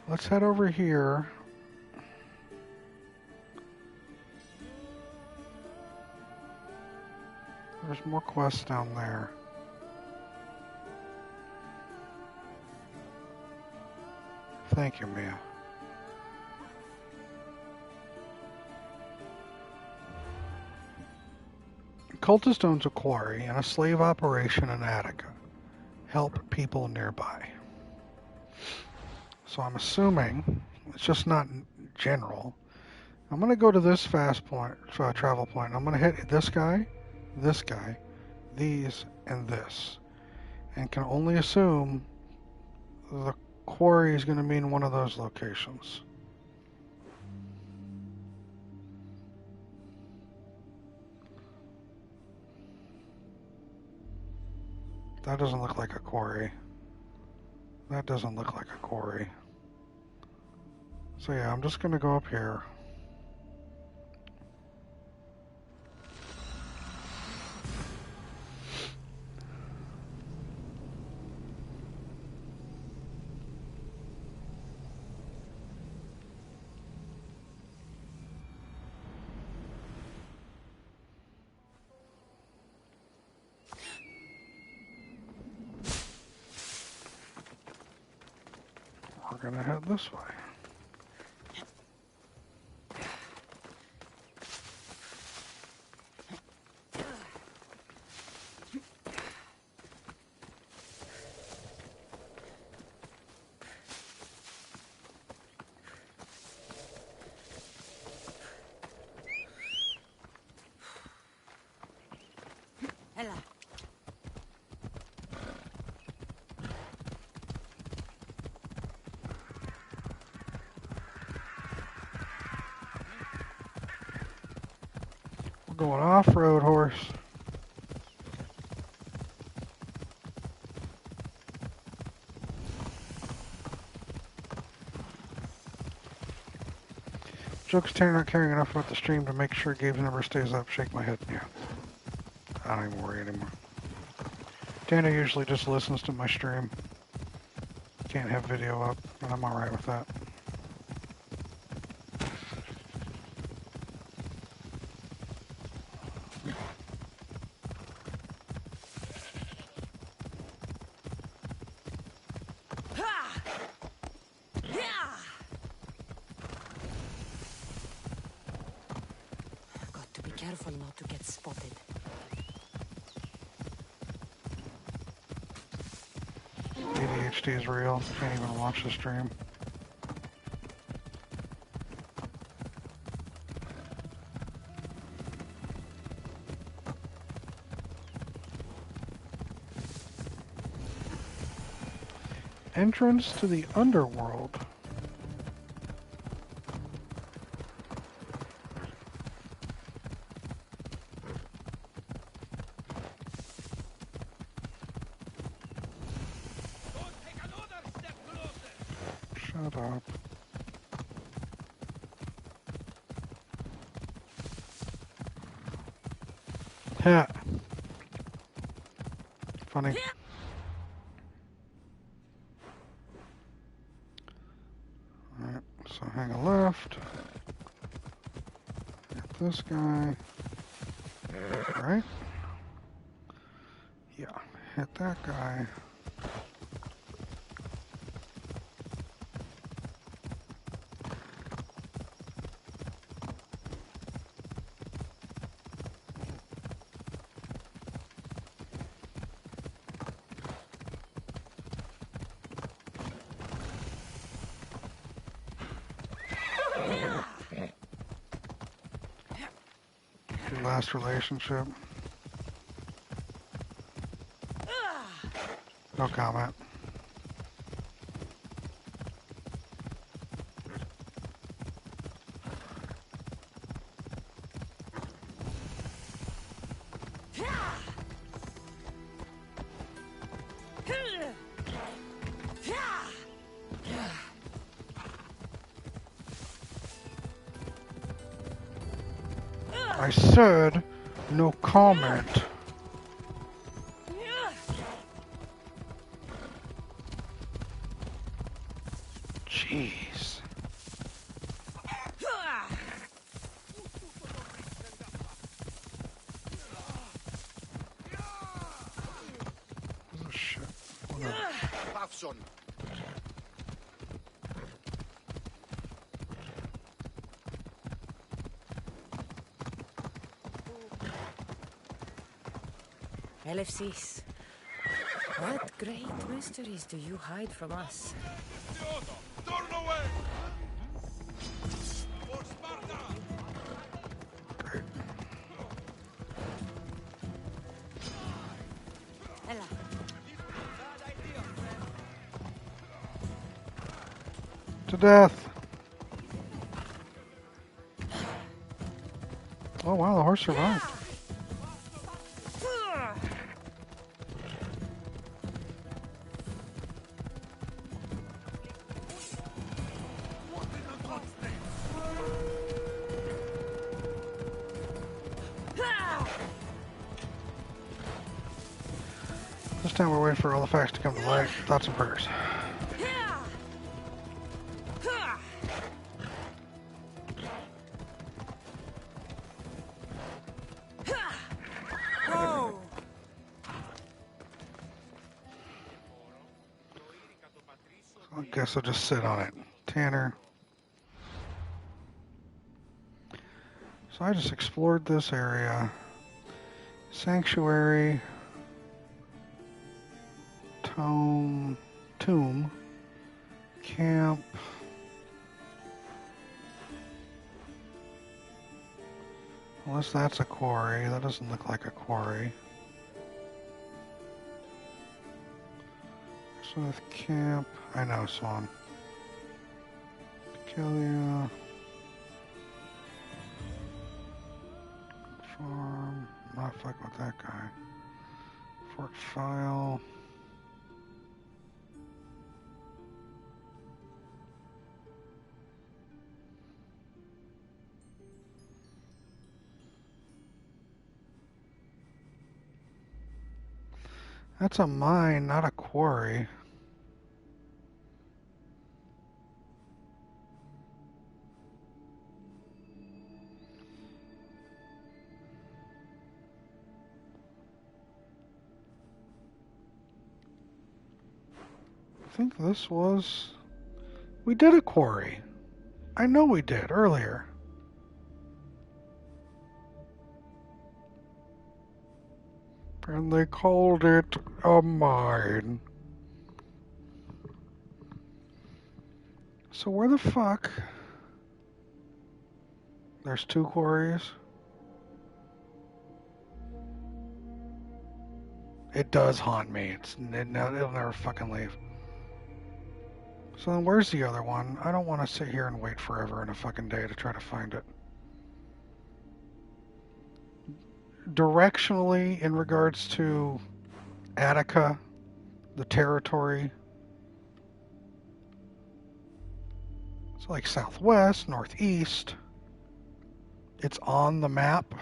Let's head over here. There's more quests down there. Thank you, Mia. Cultist owns a quarry and a slave operation in Attica. Help people nearby. So I'm assuming it's just not general. I'm going to go to this fast point, travel point. I'm going to hit this guy, these, and this. And can only assume the quarry is going to be in one of those locations. That doesn't look like a quarry. That doesn't look like a quarry. So yeah, I'm just going to go up here. We're gonna head this way. going off-road, horse. Joke's Tanner not caring enough about the stream to make sure Gabe's number stays up. Shake my head. Yeah. I don't even worry anymore. Tanner usually just listens to my stream. Can't have video up, and I'm alright with that. Got to be careful not to get spotted. ADHD is real. Can't even watch the stream. Entrance to the underworld. Shut up. Ha. Funny. Alright, so hang a left. Hit this guy. Right? Yeah, hit that guy. Your last relationship. No comment. I said no comment. Jeez. Oh shit. Pafson. LFCs. What great mysteries do you hide from us? Ella. To death. Oh wow, the horse survived. This time we're waiting for all the facts to come to light. Thoughts and prayers. I guess I'll just sit on it. Tanner. So I just explored this area. Sanctuary. Tomb. Camp. Unless that's a quarry. That doesn't look like a quarry. Smith Camp. I know, Swan. Kelia. Farm. not fucking with that guy. Fork file. That's a mine, not a quarry. I think this was... We did a quarry. I know we did earlier. And they called it a mine. So where the fuck? There's 2 quarries. It does haunt me. It'll never fucking leave. So then where's the other one? I don't want to sit here and wait forever and a fucking day to try to find it. Directionally, in regards to Attica, the territory, it's like southwest, northeast. It's on the map.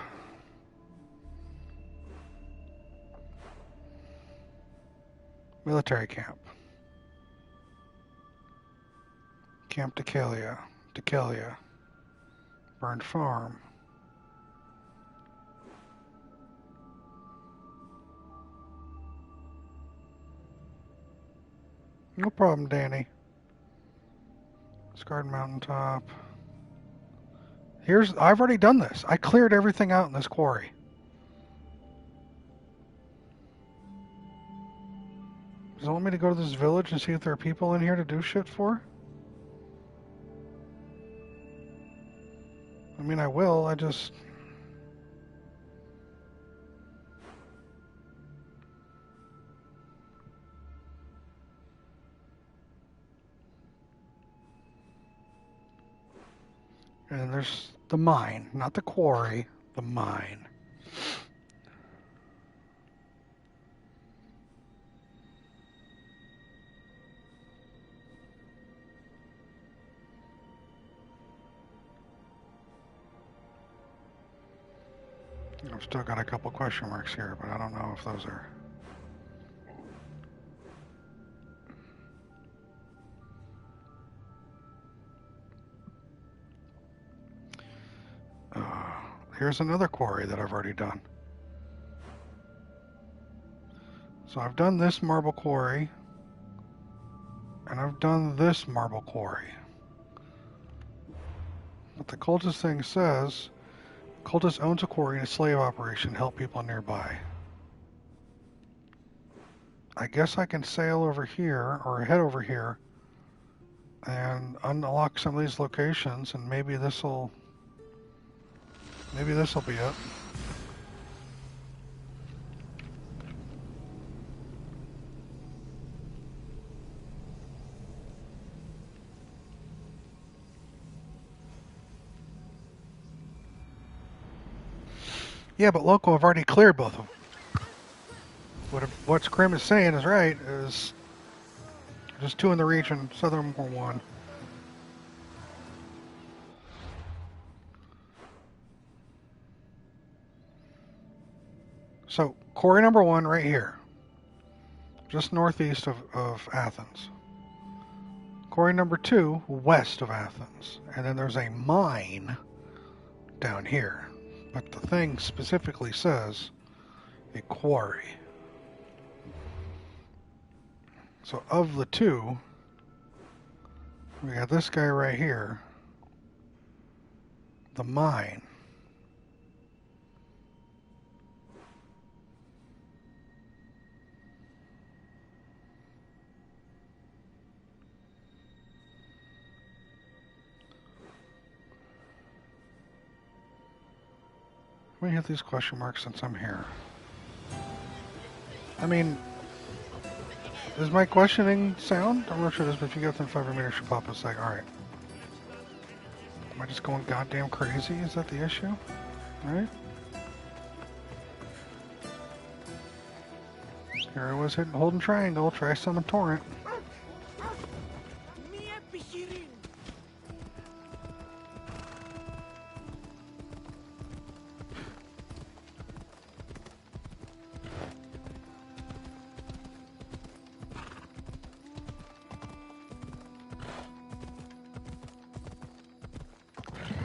Military camp. Camp Decalia. Burned farm. No problem, Danny. Scarred Mountaintop. I've already done this. I cleared everything out in this quarry. Does it want me to go to this village and see if there are people in here to do shit for? I mean, I will. I just... And there's the mine, not the quarry, the mine. I've still got a couple question marks here, but I don't know if those are... Here's another quarry that I've already done. So I've done this marble quarry, and I've done this marble quarry. But the cultist thing says, cultist owns a quarry and a slave operation, help people nearby. I guess I can sail over here, or head over here, and unlock some of these locations, and maybe this'll be it. Yeah, but local, I've already cleared both of them. What Scrim is saying is right, is just 2 in the region, southern more 1. So, quarry number 1 right here, just northeast of Athens. Quarry number 2, west of Athens. And then there's a mine down here. But the thing specifically says a quarry. So of the 2, we got this guy right here, the mine. Let me hit these question marks since I'm here. I mean, is my questioning sound? I'm not sure it is, but if you got within 5 meters, should pop a sec. Alright. Am I just going goddamn crazy? Is that the issue? Right? Here I was holding triangle, try summon torrent.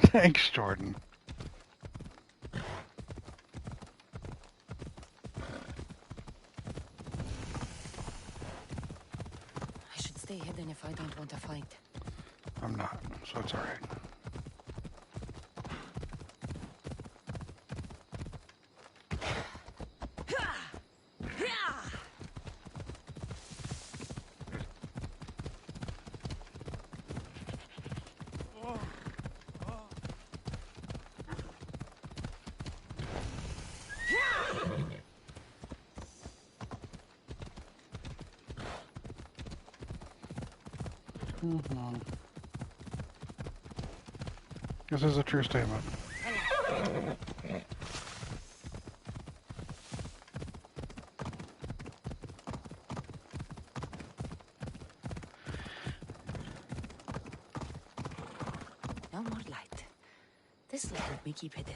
Thanks, Jordan. I should stay hidden if I don't want to fight. I'm not, so it's alright. This is a true statement. No more light. This will help me keep hidden.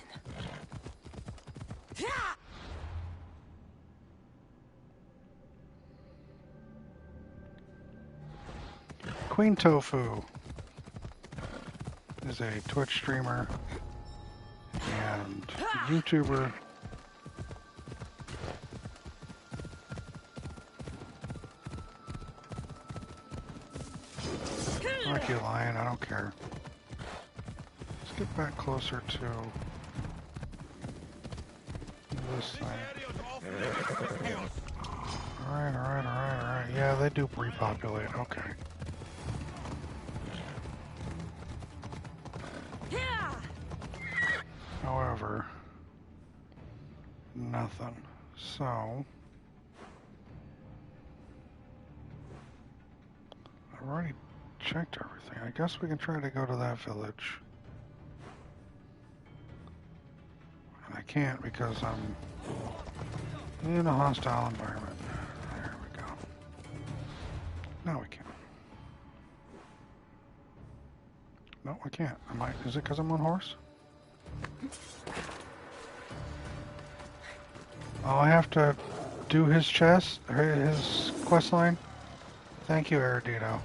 Queen Tofu is a Twitch streamer and YouTuber. Fuck you, lion, I don't care. Let's get back closer to this thing. Alright. Yeah, they do repopulate, okay. However, nothing. So, I've already checked everything. I guess we can try to go to that village. And I can't because I'm in a hostile environment. There we go. Now we can. No, I can't. Is it because I'm on horse? Oh, I have to do his chest, his quest line. Thank you, Erudito.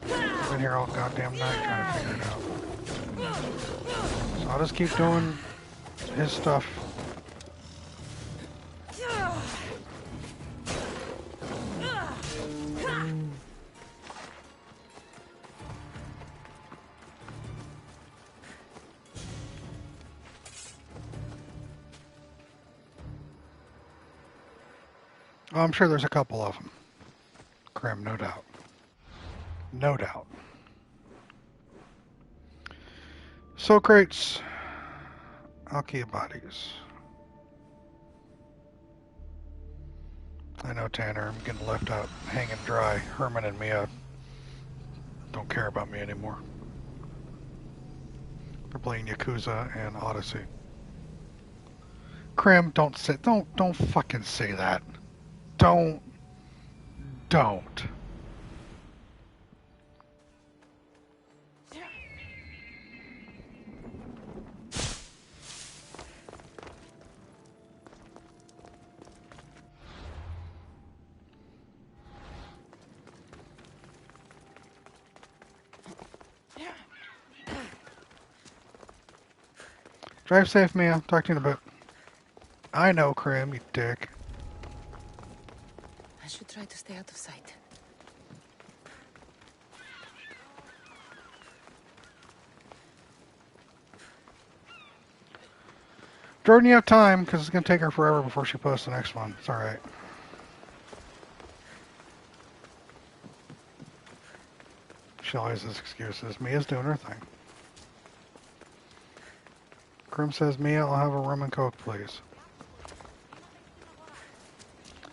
I've been here all goddamn night trying to figure it out. So I'll just keep doing his stuff. Oh, I'm sure there's a couple of them. Krim, no doubt. No doubt. So crates. Alkia bodies. I know, Tanner, I'm getting left out hanging dry. Herman and Mia don't care about me anymore. They're playing Yakuza and Odyssey. Krim, don't fucking say that. Don't. Drive safe, Mia. Talk to you in a bit. I know, Krim, you dick. I should try to stay out of sight. Jordan, you have time, because it's going to take her forever before she posts the next one. It's alright. She always has excuses. Mia's doing her thing. Krim says, Mia, I'll have a rum and coke, please.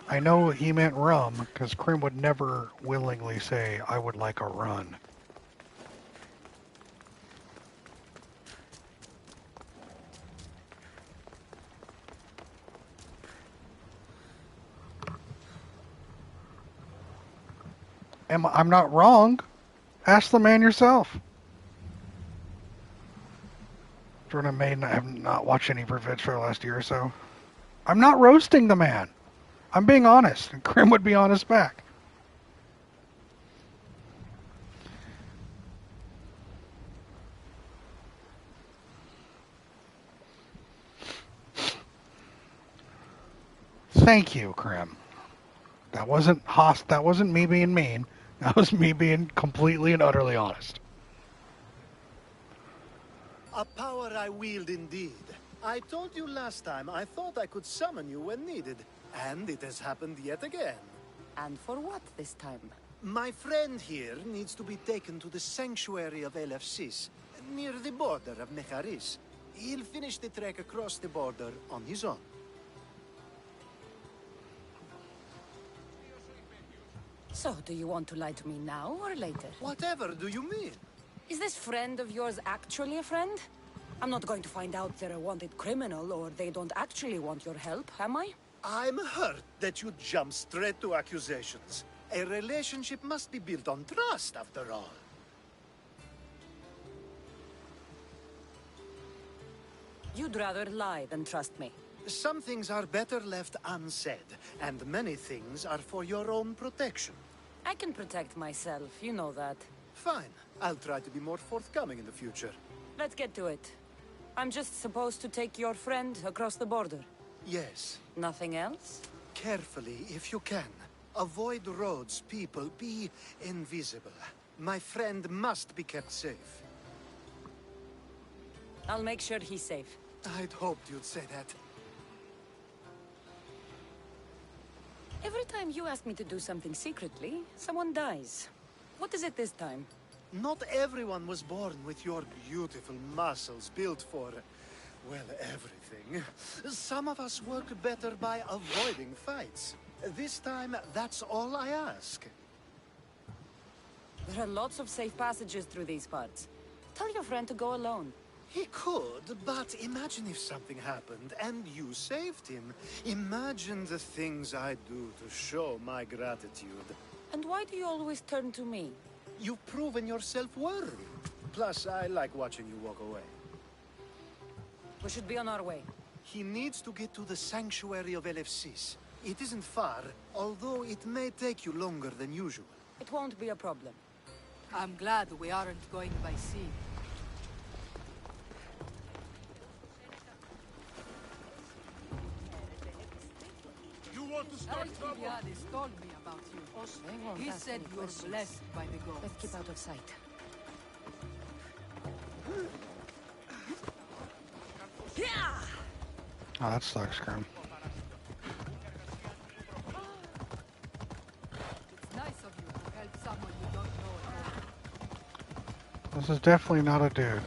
I know he meant rum, because Krim would never willingly say, I would like a run. I'm not wrong. Ask the man yourself. Jordan may have not watched any Revenge for the last year or so. I'm not roasting the man. I'm being honest, and Krim would be honest back. Thank you, Krim. That wasn't That wasn't me being mean. That was me being completely and utterly honest. A power I wield indeed. I told you last time I thought I could summon you when needed. And it has happened yet again. And for what this time? My friend here needs to be taken to the sanctuary of Elefsis, near the border of Mecharis. He'll finish the trek across the border on his own. So, do you want to lie to me now or later? Whatever do you mean? Is this friend of yours actually a friend? I'm not going to find out they're a wanted criminal or they don't actually want your help, am I? I'm hurt that you jump straight to accusations. A relationship must be built on trust, after all. You'd rather lie than trust me. Some things are better left unsaid, and many things are for your own protection. I can protect myself, you know that. Fine. I'll try to be more forthcoming in the future. Let's get to it. I'm just supposed to take your friend across the border. Yes. Nothing else? Carefully, if you can. Avoid roads, people. Be invisible. My friend must be kept safe. I'll make sure he's safe. I'd hoped you'd say that. Every time you ask me to do something secretly, someone dies. What is it this time? Not everyone was born with your beautiful muscles built for, well, everything. Some of us work better by avoiding fights. This time, that's all I ask. There are lots of safe passages through these parts. Tell your friend to go alone. He could, but imagine if something happened and you saved him. Imagine the things I'd do to show my gratitude. And why do you always turn to me? You've proven yourself worthy. Plus, I like watching you walk away. We should be on our way. He needs to get to the sanctuary of Elefsis. It isn't far, although it may take you longer than usual. It won't be a problem. I'm glad we aren't going by sea. You want to start trouble? Alcibiades told me about you. He said you're blessed by the gods. Let's keep out of sight. Oh, that sucks, Krim. It's nice of you to help someone you don't know at all. This is definitely not a dude.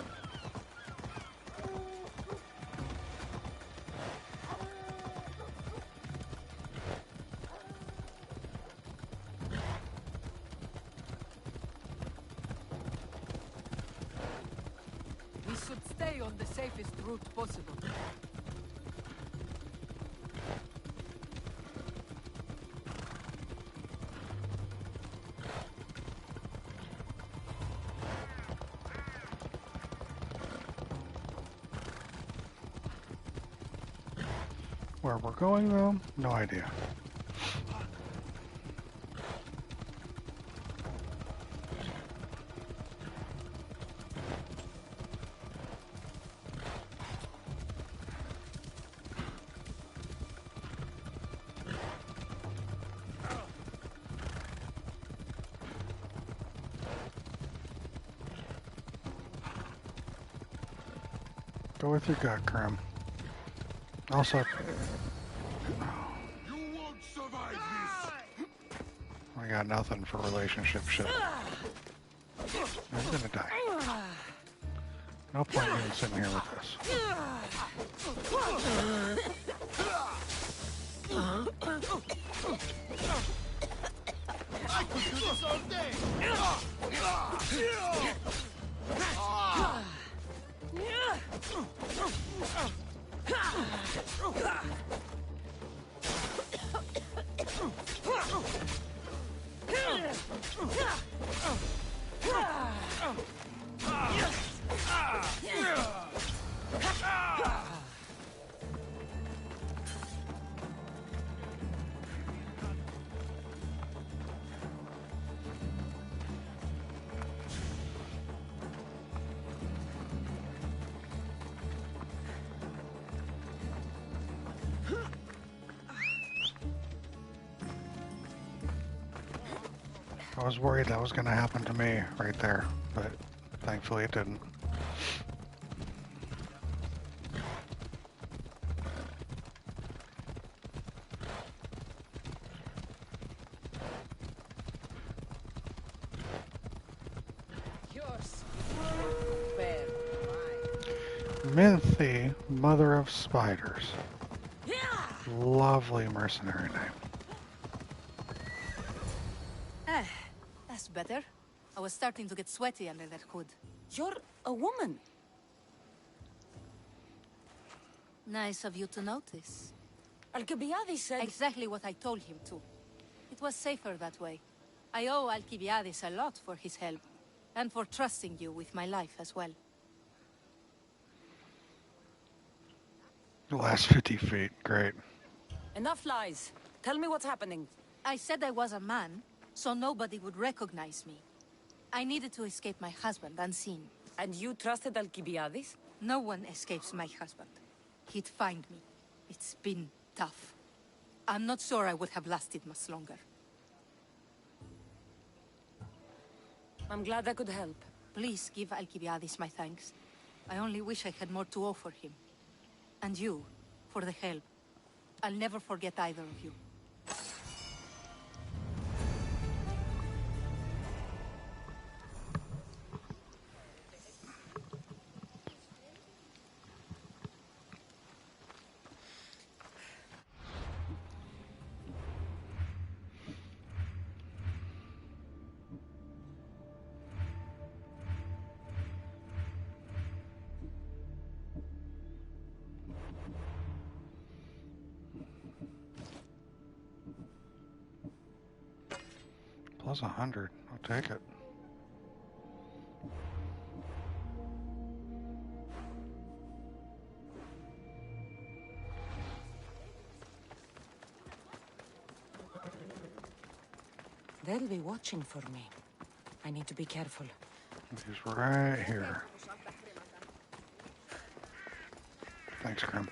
We should stay on the safest route possible. Where we're going, though, no idea. Go with your gut, Krim. Also, You won't survive this! I got nothing for relationship shit. I'm gonna die. No point in sitting here with this. I could do this all day! I was worried that was going to happen to me right there, but thankfully it didn't. Minthy, Mother of Spiders. Lovely mercenary name. That's better. I was starting to get sweaty under that hood. You're a woman. Nice of you to notice. Alcibiades said... Exactly what I told him to. It was safer that way. I owe Alcibiades a lot for his help, and for trusting you with my life as well. The last 50 feet, great. Enough lies. Tell me what's happening. I said I was a man, so nobody would recognize me. I needed to escape my husband unseen. And you trusted Alcibiades? No one escapes my husband. He'd find me. It's been tough. I'm not sure I would have lasted much longer. I'm glad I could help. Please give Alcibiades my thanks. I only wish I had more to offer him. And you, for the help. I'll never forget either of you. Plus 100. I'll take it. They'll be watching for me. I need to be careful. He's right here. Thanks, Grim.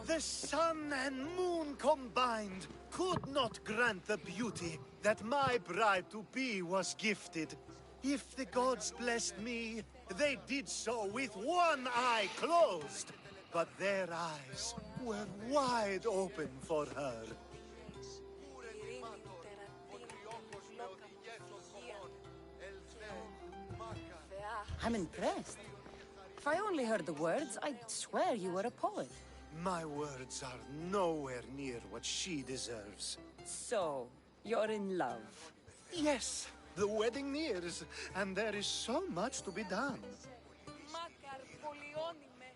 The sun and moon combined could not grant the beauty that my bride-to-be was gifted. If the gods blessed me, they did so with one eye closed. But their eyes were wide open for her. I'm impressed. If I only heard the words, I'd swear you were a poet. My words are nowhere near what she deserves. So, you're in love? Yes, the wedding nears, and there is so much to be done.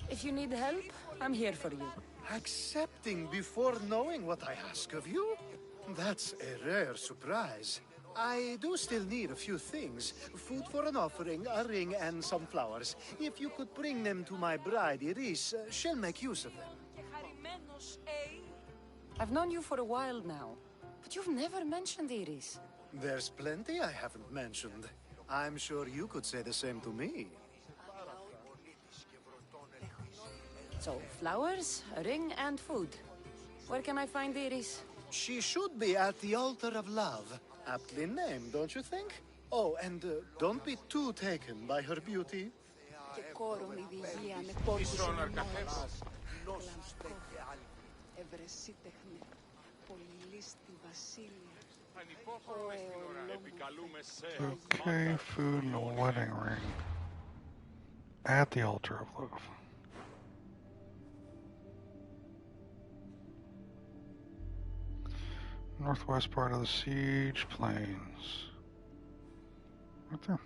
If you need help, I'm here for you. Accepting before knowing what I ask of you? That's a rare surprise. I do still need a few things. Food for an offering, a ring, and some flowers. If you could bring them to my bride, Iris, she'll make use of them. I've known you for a while now, but you've never mentioned Iris. There's plenty I haven't mentioned. I'm sure you could say the same to me. So, flowers, a ring, and food. Where can I find Iris? She should be at the altar of love. Aptly named, don't you think? Oh, and don't be too taken by her beauty. Okay, food and a wedding ring. At the altar of love. Northwest part of the siege plains. Right there.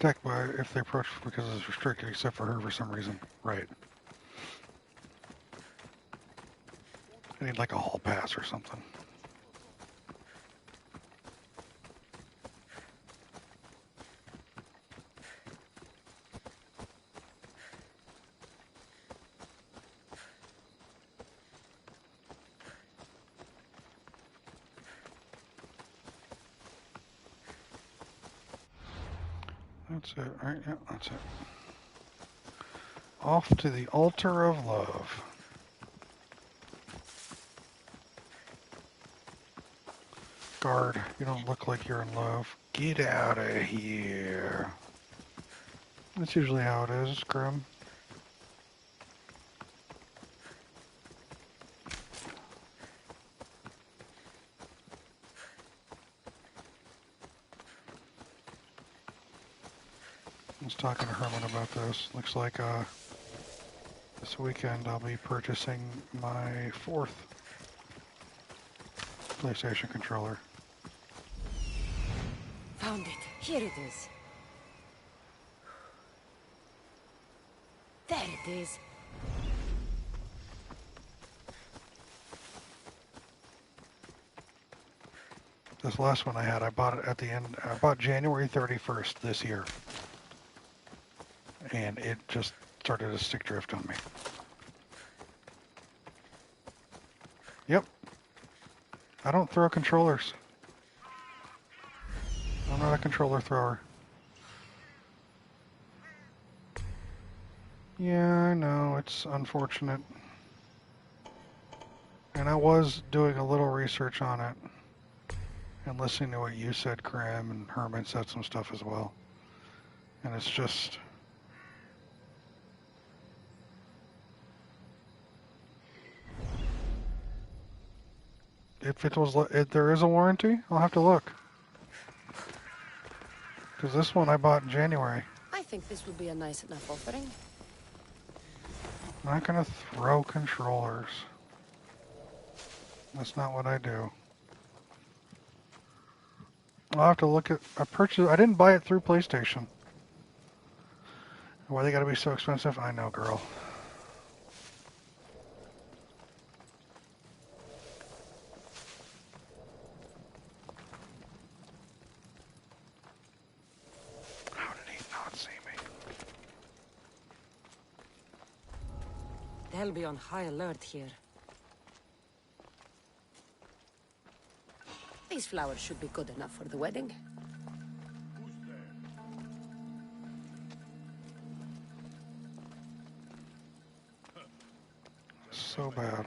Attack by if they approach because it's restricted except for her for some reason. Right. I need like a hall pass or something. That's it, right? Yeah, that's it. Off to the altar of love. Guard, you don't look like you're in love. Get out of here. That's usually how it is, Grim. I was talking to Herman about this. Looks like this weekend I'll be purchasing my 4th PlayStation controller. Found it. Here it is. There it is. This last one I had, I bought it at the end. I bought January 31st this year. And it just started to stick drift on me. Yep. I don't throw controllers. I'm not a controller thrower. Yeah, I know. It's unfortunate. And I was doing a little research on it. And listening to what you said, Krim, and Herman said some stuff as well. And it's just... If there is a warranty, I'll have to look. Because this one I bought in January. I think this would be a nice enough offering. I'm not going to throw controllers. That's not what I do. I'll have to look at... I didn't buy it through PlayStation. Why they gotta be so expensive? I know, girl. How did he not see me? They'll be on high alert here. These flowers should be good enough for the wedding. So bad.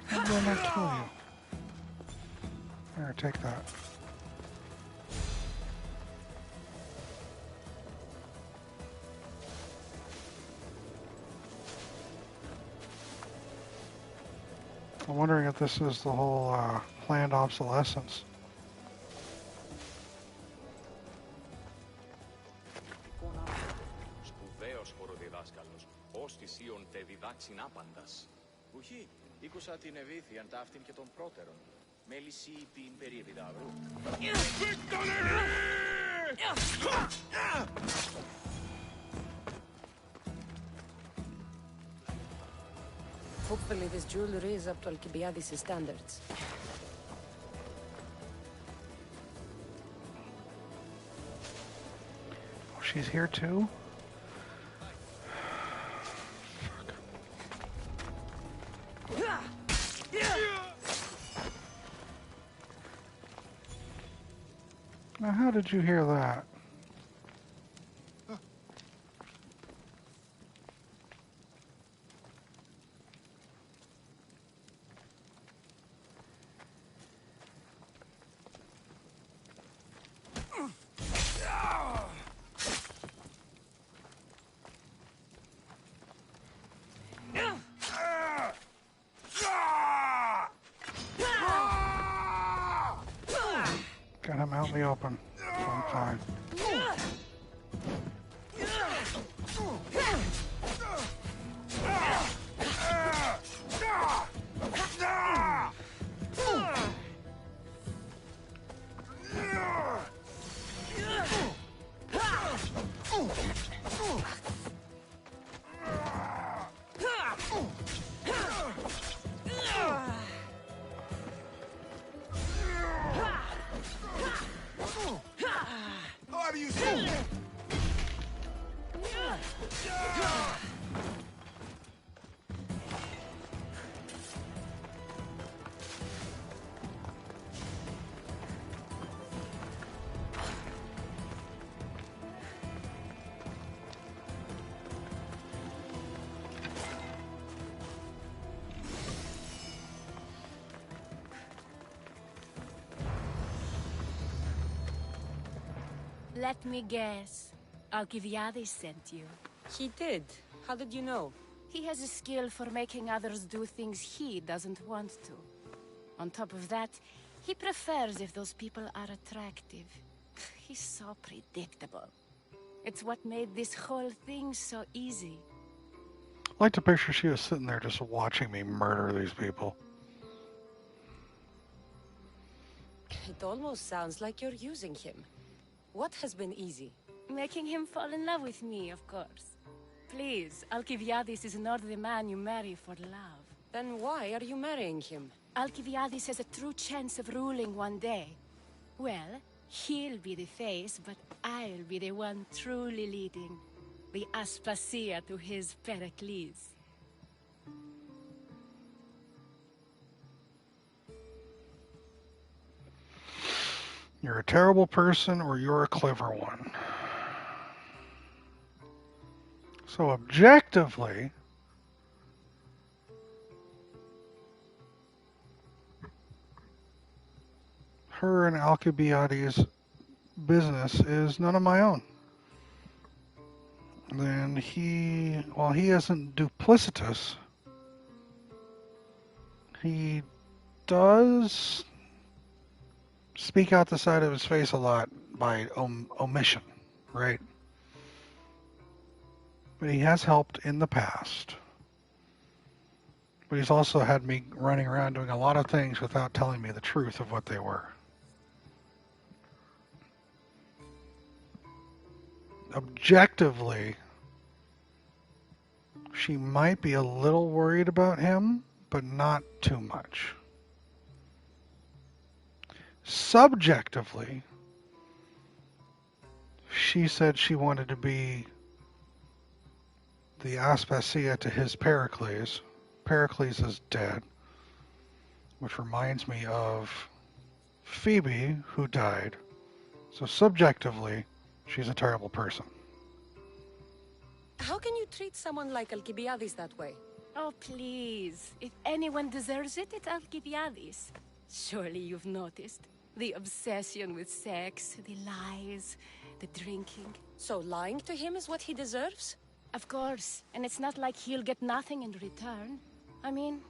How did I not kill you? Here, take that. I'm wondering if this is the whole planned obsolescence. Σπουδαίος χοροδιδάσκαλος, όστησίον τε διδάξιν άπαντας. Ουχή, ήκουσα την ευήθειαν ταύτην και των πρώτερων. Μέλησι την περίεβιδαύρου. Hopefully this jewelry is up to Alcibiades' standards. Oh, she's here too? Now, how did you hear that? Got him out in the open, so I'm fine. What are you saying? Let me guess. Alcibiades sent you. He did. How did you know? He has a skill for making others do things he doesn't want to. On top of that, he prefers if those people are attractive. He's so predictable. It's what made this whole thing so easy. I like to picture she was sitting there just watching me murder these people. It almost sounds like you're using him. What has been easy? Making him fall in love with me, of course. Please, Alcibiades is not the man you marry for love. Then why are you marrying him? Alcibiades has a true chance of ruling one day. Well, he'll be the face, but I'll be the one truly leading. The Aspasia to his Pericles. You're a terrible person or you're a clever one. So objectively, her and Alcibiades' business is none of my own. Then while he isn't duplicitous, he does speak out the side of his face a lot by omission, right? But he has helped in the past. But he's also had me running around doing a lot of things without telling me the truth of what they were. Objectively, she might be a little worried about him, but not too much. Subjectively, she said she wanted to be the Aspasia to his Pericles. Pericles is dead, which reminds me of Phoebe, who died. So subjectively, she's a terrible person. How can you treat someone like Alcibiades that way? Oh, please. If anyone deserves it, it's Alcibiades. Surely you've noticed. The obsession with sex, the lies, the drinking. So lying to him is what he deserves? Of course. And it's not like he'll get nothing in return. I mean,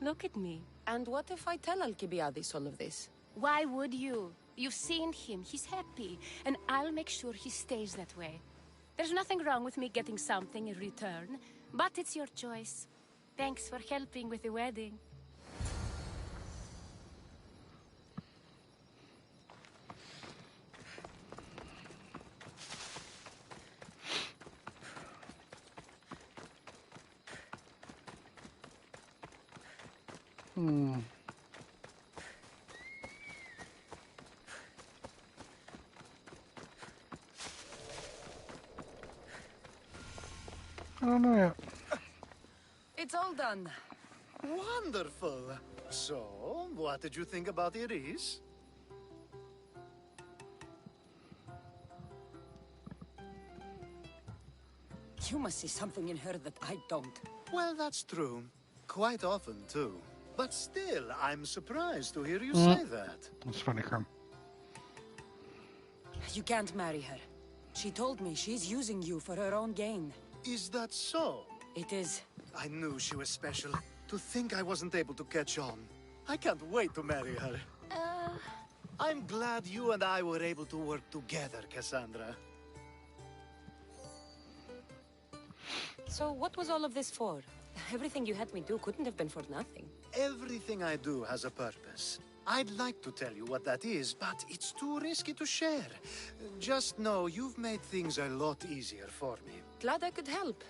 look at me. And what if I tell Alcibiades all of this? Why would you? You've seen him. He's happy. And I'll make sure he stays that way. There's nothing wrong with me getting something in return, but it's your choice. Thanks for helping with the wedding. I don't know yet. It's all done. Wonderful. So, what did you think about Iris? You must see something in her that I don't. Well, that's true. Quite often, too. But still, I'm surprised to hear you say that. That's funny, Crum. You can't marry her. She told me she's using you for her own gain. Is that so? It is. I knew she was special. To think I wasn't able to catch on. I can't wait to marry her. I'm glad you and I were able to work together, Cassandra. So what was all of this for? Everything you had me do couldn't have been for nothing. Everything I do has a purpose. I'd like to tell you what that is, but it's too risky to share. Just know you've made things a lot easier for me. Glad I could help,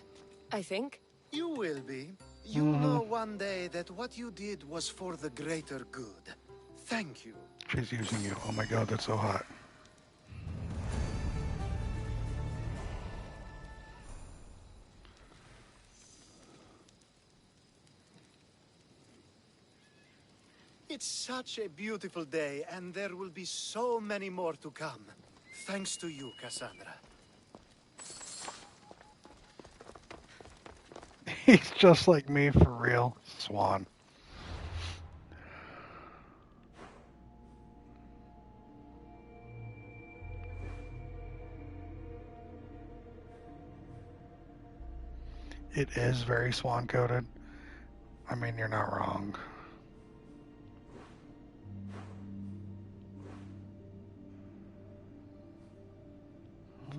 I think. You will be. You'll know one day that what you did was for the greater good. Thank you. She's using you. Oh my god, that's so hot. It's such a beautiful day, and there will be so many more to come. Thanks to you, Cassandra. He's just like me, for real. Swan. It is very swan-coated. I mean, you're not wrong.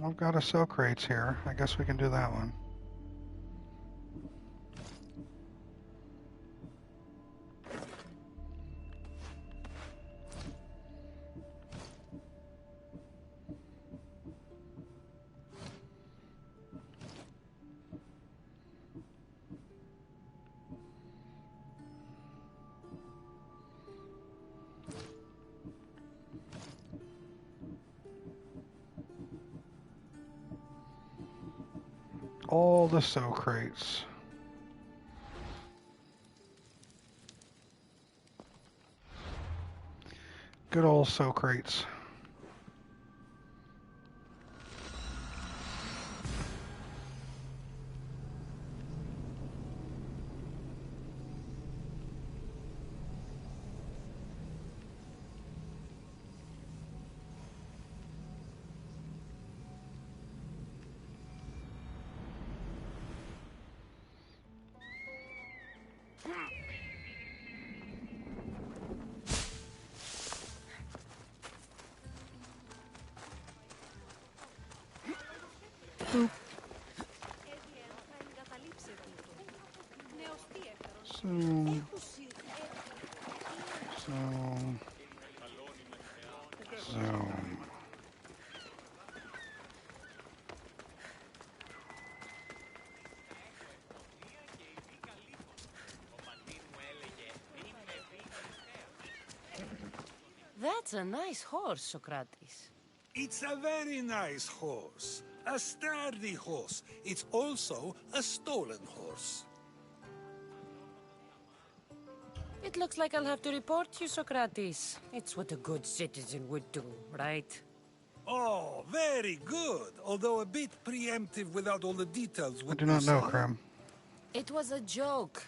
I've got a soak crates here. I guess we can do that one. All the soak crates. Good old soak crates. Boop. Zoom. That's a nice horse, Socrates. It's a very nice horse. A sturdy horse. It's also a stolen horse. It looks like I'll have to report you, Socrates. It's what a good citizen would do, right? Oh, very good. Although a bit preemptive without all the details. I do not know, Cram. It was a joke.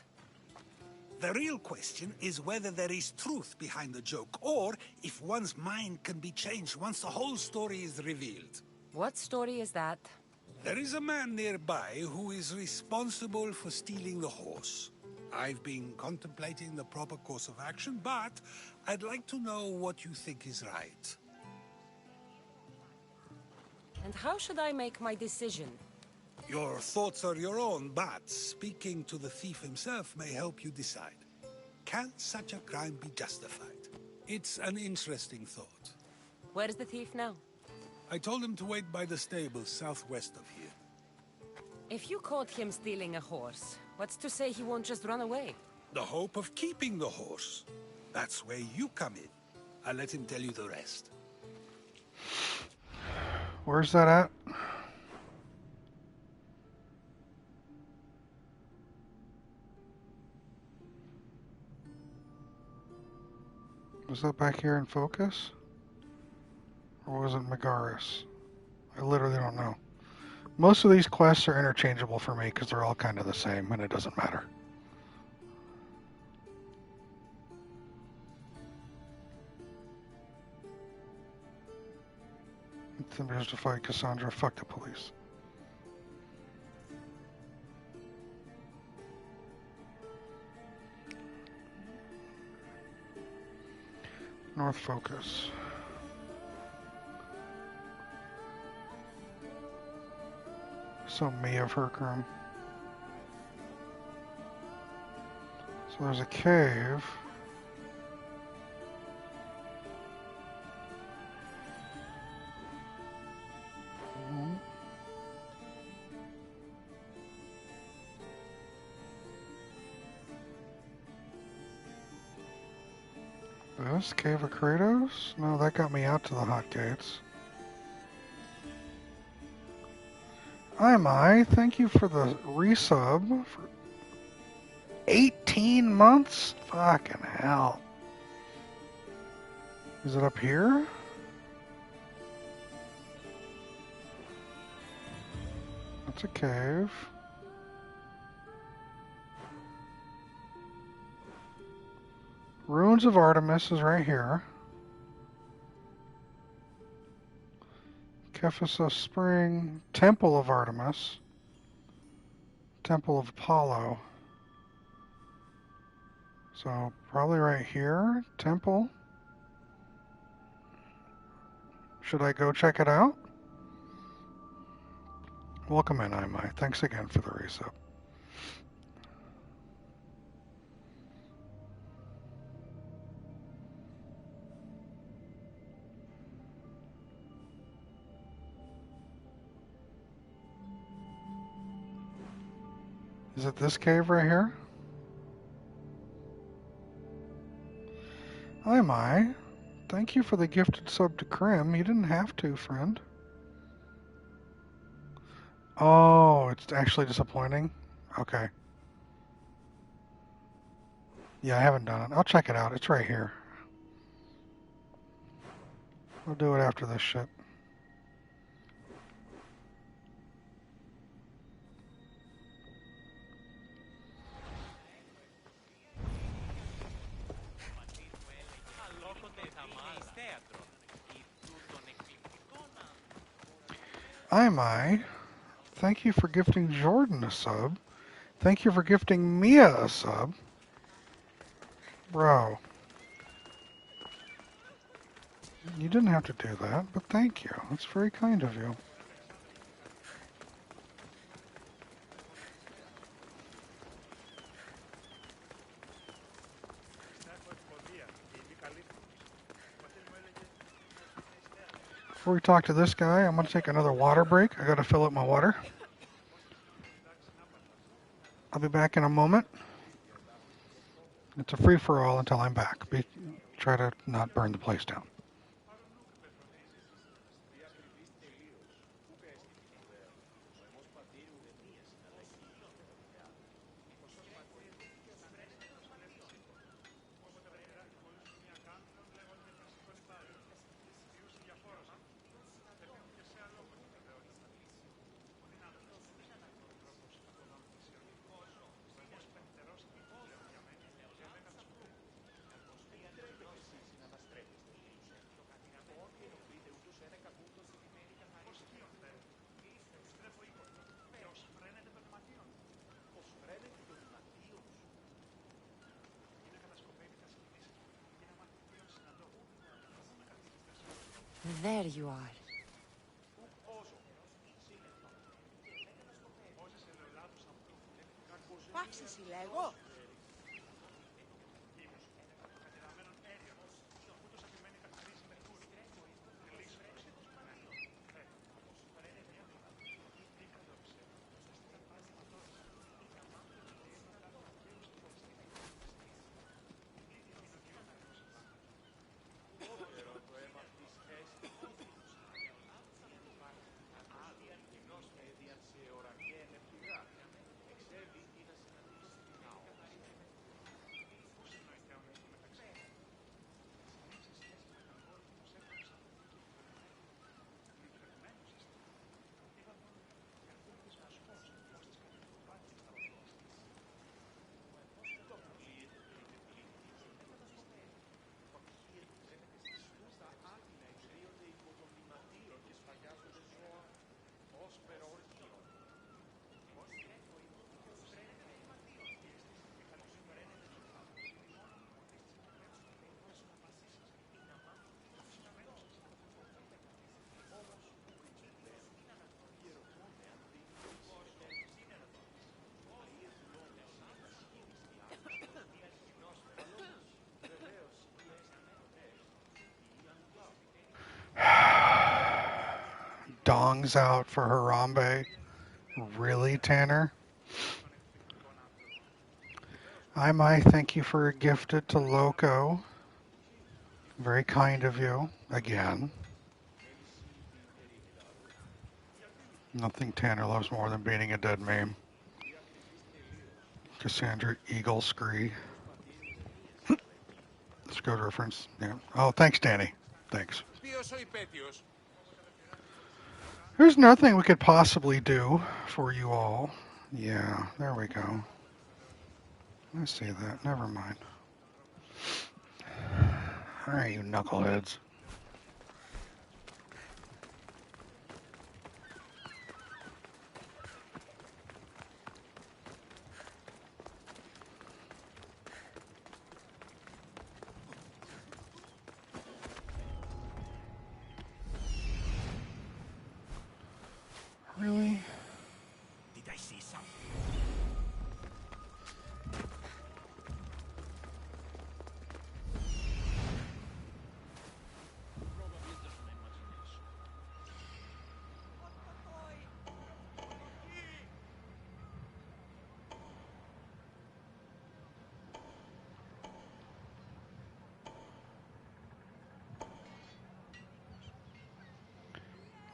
The real question is whether there is truth behind the joke, or if one's mind can be changed once the whole story is revealed. What story is that? There is a man nearby who is responsible for stealing the horse. I've been contemplating the proper course of action, but I'd like to know what you think is right. And how should I make my decision? Your thoughts are your own, but speaking to the thief himself may help you decide. Can such a crime be justified? It's an interesting thought. Where is the thief now? I told him to wait by the stables southwest of here. If you caught him stealing a horse, what's to say he won't just run away? The hope of keeping the horse. That's where you come in. I'll let him tell you the rest. Where's that at? Was that back here in focus? Or was it Megaris? I literally don't know. Most of these quests are interchangeable for me because they're all kind of the same and it doesn't matter. It's time to fight Cassandra. Fuck the police. North focus. So me of her crumb. So there's a cave. This Cave of Kratos? No, that got me out to the hot gates. I, thank you for the resub for 18 months? Fucking hell. Is it up here? That's a cave. Ruins of Artemis is right here. Kephisos Spring, Temple of Artemis, Temple of Apollo. So probably right here, temple. Should I go check it out? Welcome in, Imai. Thanks again for the resub. Is it this cave right here? Imai, thank you for the gifted sub to Krim. You didn't have to, friend. Oh, it's actually disappointing? Okay. Yeah, I haven't done it. I'll check it out. It's right here. I'll do it after this shit. Imai, thank you for gifting Jordan a sub. Thank you for gifting Mia a sub. Bro. You didn't have to do that, but thank you. That's very kind of you. Before we talk to this guy, I'm going to take another water break. I got to fill up my water. I'll be back in a moment. It's a free-for-all until I'm back. Try to not burn the place down. There you are. Πάψε συλλέγω. Dong's out for Harambe. Really, Tanner? Imai, thank you for a gifted to Loco. Very kind of you. Again. Nothing Tanner loves more than beating a dead meme. Cassandra Eagle Scree. Screwed reference. Yeah. Oh, thanks, Danny. Thanks. There's nothing we could possibly do for you all. Yeah, there we go. I see that. Never mind. All right, you knuckleheads. Really? Did I see something?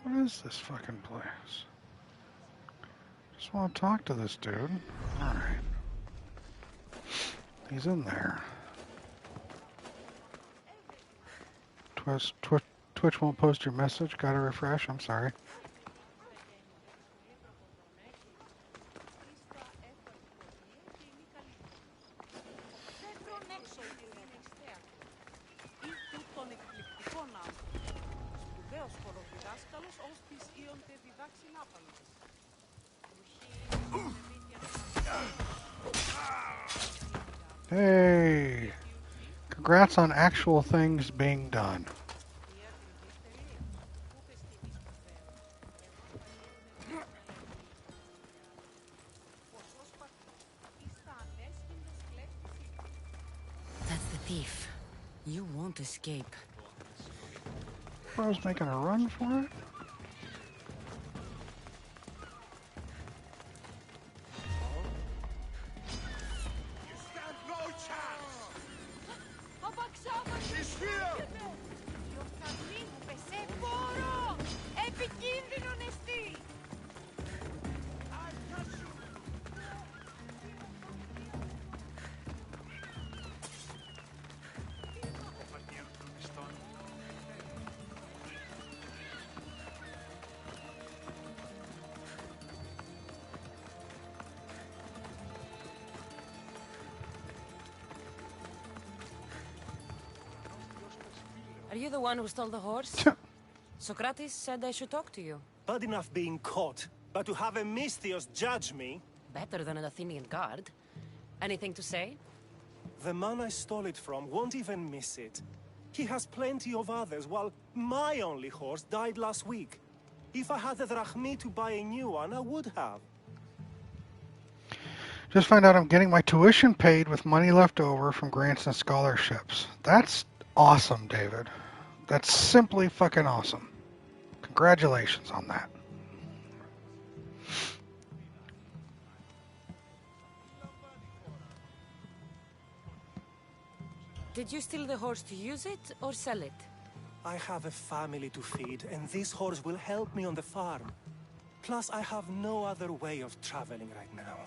What is this fucking place? Just want to talk to this dude. Alright. He's in there. Twitch won't post your message. Gotta refresh. I'm sorry. Hey! Congrats on actual things being done. That's the thief. You won't escape. Bro's making a run for it? Are you the one who stole the horse? Socrates said I should talk to you. Bad enough being caught, but to have a Misthios judge me? Better than an Athenian guard. Anything to say? The man I stole it from won't even miss it. He has plenty of others, while my only horse died last week. If I had the drachmi to buy a new one, I would have. Just find out I'm getting my tuition paid with money left over from grants and scholarships. That's awesome, David. That's simply fucking awesome. Congratulations on that. Did you steal the horse to use it or sell it? I have a family to feed, and this horse will help me on the farm. Plus, I have no other way of traveling right now.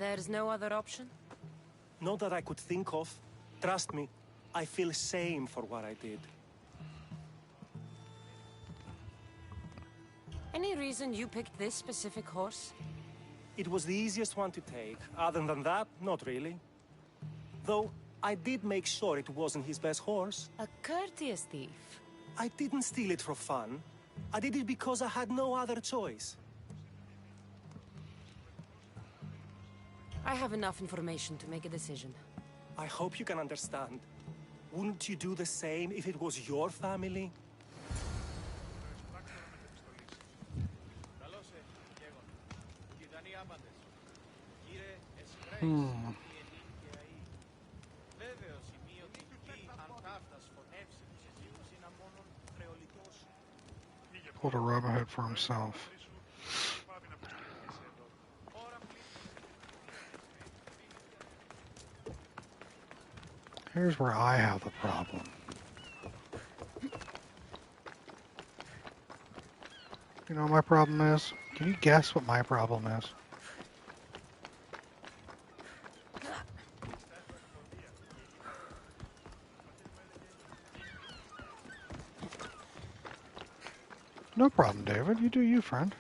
There's no other option? Not that I could think of. Trust me, I feel shame for what I did. Any reason you picked this specific horse? It was the easiest one to take. Other than that, not really. Though, I did make sure it wasn't his best horse. A courteous thief. I didn't steal it for fun. I did it because I had no other choice. I have enough information to make a decision. I hope you can understand. Wouldn't you do the same if it was your family? Pulled a Robin Hood for himself. Here's where I have the problem. You know what my problem is? Can you guess what my problem is? No problem, David. You do you, friend.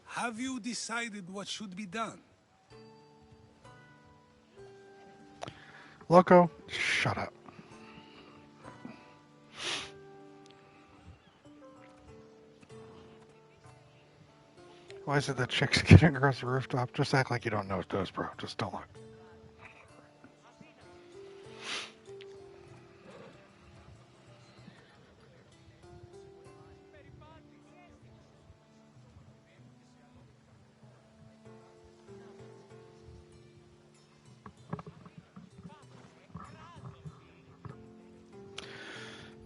Have you decided what should be done? Loco, shut up. Why is it that chicks getting across the rooftop? Just act like you don't know it does, bro. Just don't look.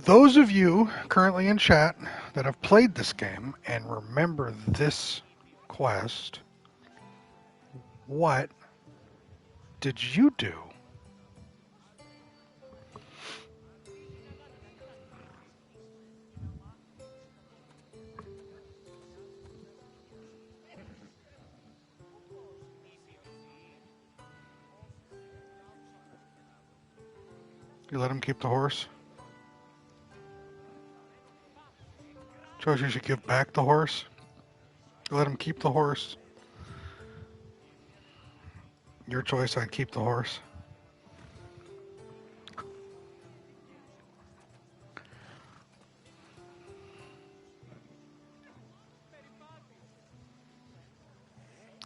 Those of you currently in chat that have played this game and remember this quest, what did you do? You let him keep the horse? Chose you should give back the horse? You let him keep the horse? Your choice, I'd keep the horse.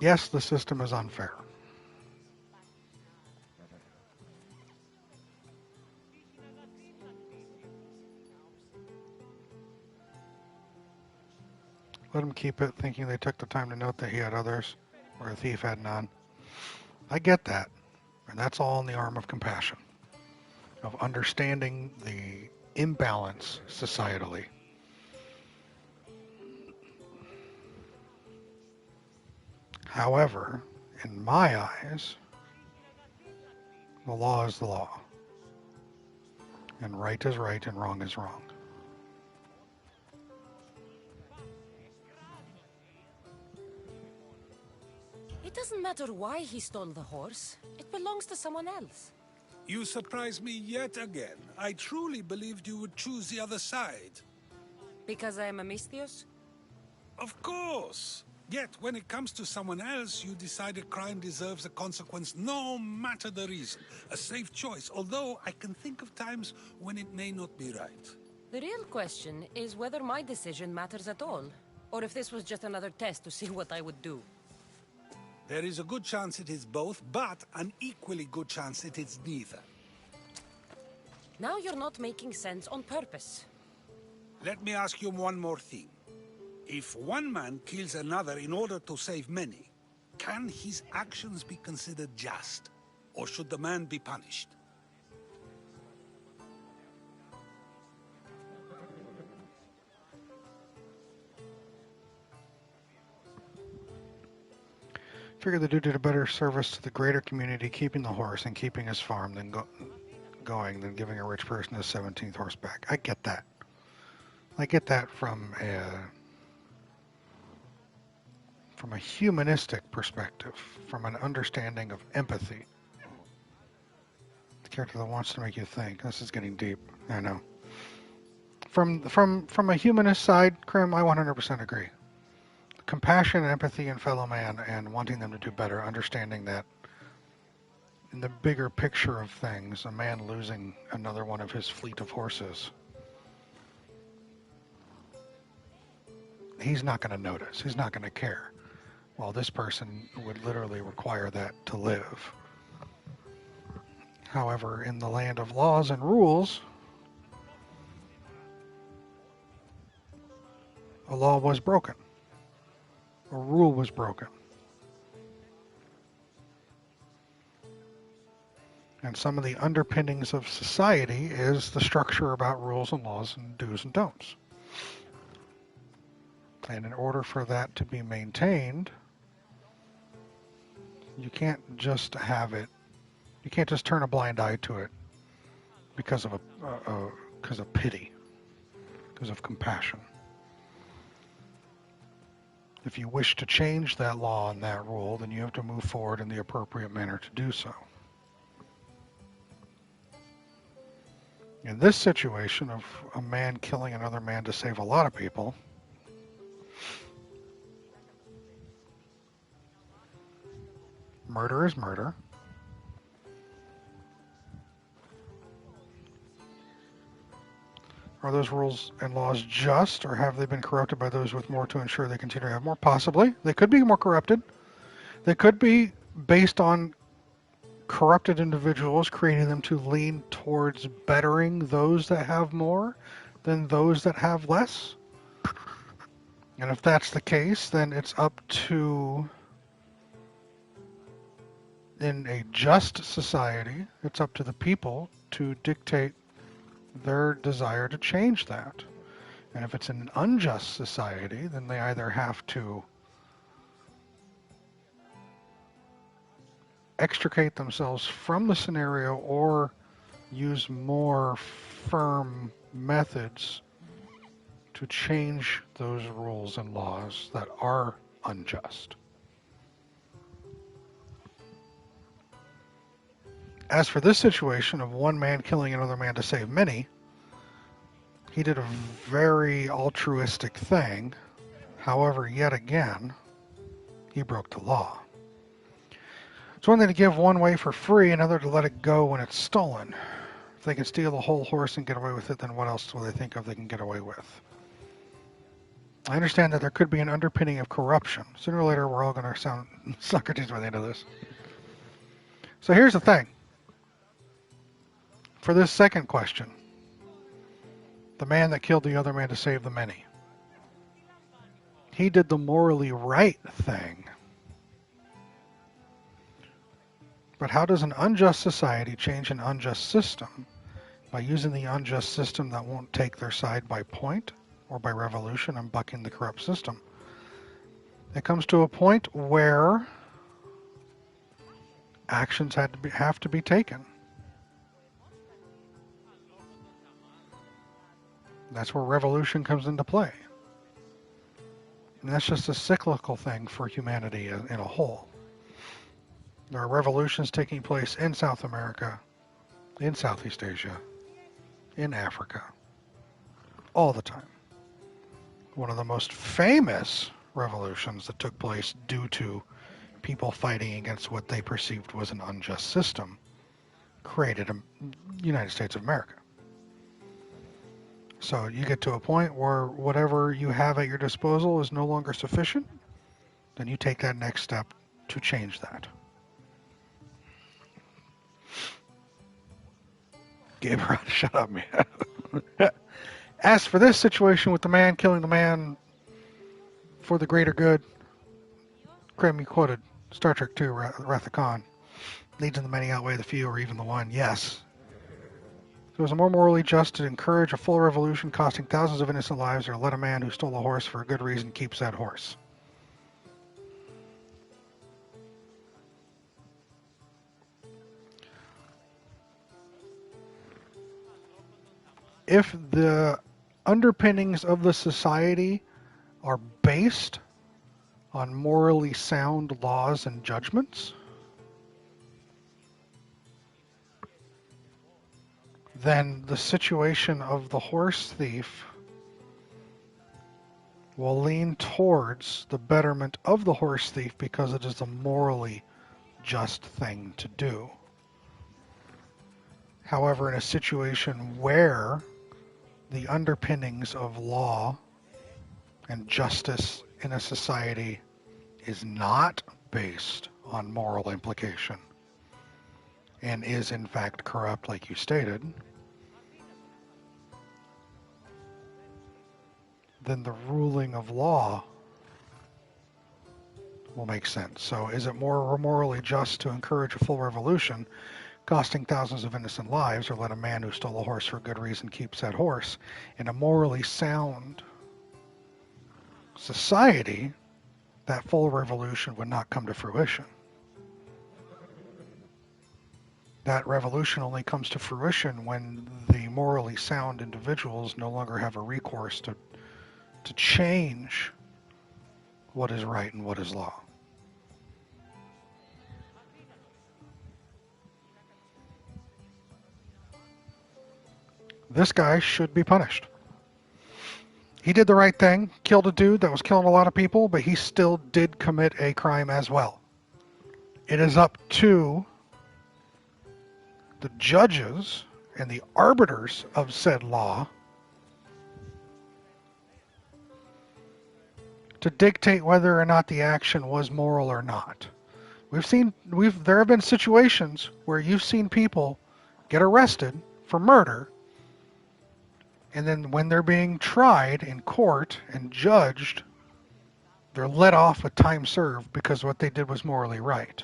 Yes, the system is unfair. Let him keep it, thinking they took the time to note that he had others, or a thief had none. I get that, and that's all in the arm of compassion, of understanding the imbalance societally. However, in my eyes, the law is the law, and right is right and wrong is wrong. It doesn't matter why he stole the horse. It belongs to someone else. You surprise me yet again. I truly believed you would choose the other side. Because I am a Misthios? Of course. Yet, when it comes to someone else, you decide a crime deserves a consequence no matter the reason. A safe choice, although I can think of times when it may not be right. The real question is whether my decision matters at all, or if this was just another test to see what I would do. There is a good chance it is both, but an equally good chance it is neither. Now you're not making sense on purpose. Let me ask you one more thing. If one man kills another in order to save many, can his actions be considered just? Or should the man be punished? Figure the dude did a better service to the greater community keeping the horse and keeping his farm than giving a rich person his 17th horse back. I get that. I get that from a humanistic perspective, from an understanding of empathy. The character that wants to make you think. This is getting deep. I know. From a humanist side, Krim, I 100% agree. Compassion, empathy, and fellow man, and wanting them to do better, understanding that in the bigger picture of things, a man losing another one of his fleet of horses, he's not going to notice. He's not going to care. While this person would literally require that to live. However, in the land of laws and rules, a law was broken. A rule was broken. And some of the underpinnings of society is the structure about rules and laws and do's and don'ts. And in order for that to be maintained, you can't just have it, you can't just turn a blind eye to it because of pity, because of compassion. If you wish to change that law and that rule, then you have to move forward in the appropriate manner to do so. In this situation of a man killing another man to save a lot of people, murder is murder. Are those rules and laws just, or have they been corrupted by those with more to ensure they continue to have more? Possibly. They could be more corrupted. They could be based on corrupted individuals, creating them to lean towards bettering those that have more than those that have less. And if that's the case, then it's up to, in a just society, it's up to the people to dictate their desire to change that. And if it's an unjust society, then they either have to extricate themselves from the scenario or use more firm methods to change those rules and laws that are unjust. As for this situation of one man killing another man to save many, he did a very altruistic thing. However, yet again, he broke the law. It's one thing to give one way for free, another to let it go when it's stolen. If they can steal the whole horse and get away with it, then what else will they think of they can get away with? I understand that there could be an underpinning of corruption. Sooner or later, we're all going to sound Socrates by the end of this. So here's the thing. For this second question, the man that killed the other man to save the many, he did the morally right thing. But how does an unjust society change an unjust system? By using the unjust system that won't take their side by point or by revolution and bucking the corrupt system. It comes to a point where actions have to be taken. That's where revolution comes into play. And that's just a cyclical thing for humanity in a whole. There are revolutions taking place in South America, in Southeast Asia, in Africa, all the time. One of the most famous revolutions that took place due to people fighting against what they perceived was an unjust system created in the United States of America. So you get to a point where whatever you have at your disposal is no longer sufficient, then you take that next step to change that. Gabriel, shut up, man. As for this situation with the man killing the man for the greater good, Grammy quoted Star Trek II, Wrath of Khan. Needs of the many outweigh the few, or even the one. Yes. So is it more morally just to encourage a full revolution costing thousands of innocent lives, or let a man who stole a horse for a good reason keep said horse? If the underpinnings of the society are based on morally sound laws and judgments, then the situation of the horse thief will lean towards the betterment of the horse thief because it is a morally just thing to do. However, in a situation where the underpinnings of law and justice in a society is not based on moral implication and is in fact corrupt, like you stated, then the ruling of law will make sense. So is it more morally just to encourage a full revolution costing thousands of innocent lives, or let a man who stole a horse for a good reason keep said horse? In a morally sound society, that full revolution would not come to fruition. That revolution only comes to fruition when the morally sound individuals no longer have a recourse to change what is right and what is law. This guy should be punished. He did the right thing, killed a dude that was killing a lot of people, but he still did commit a crime as well. It is up to the judges and the arbiters of said law to dictate whether or not the action was moral or not. There have been situations where you've seen people get arrested for murder, and then when they're being tried in court and judged, they're let off with time served because what they did was morally right.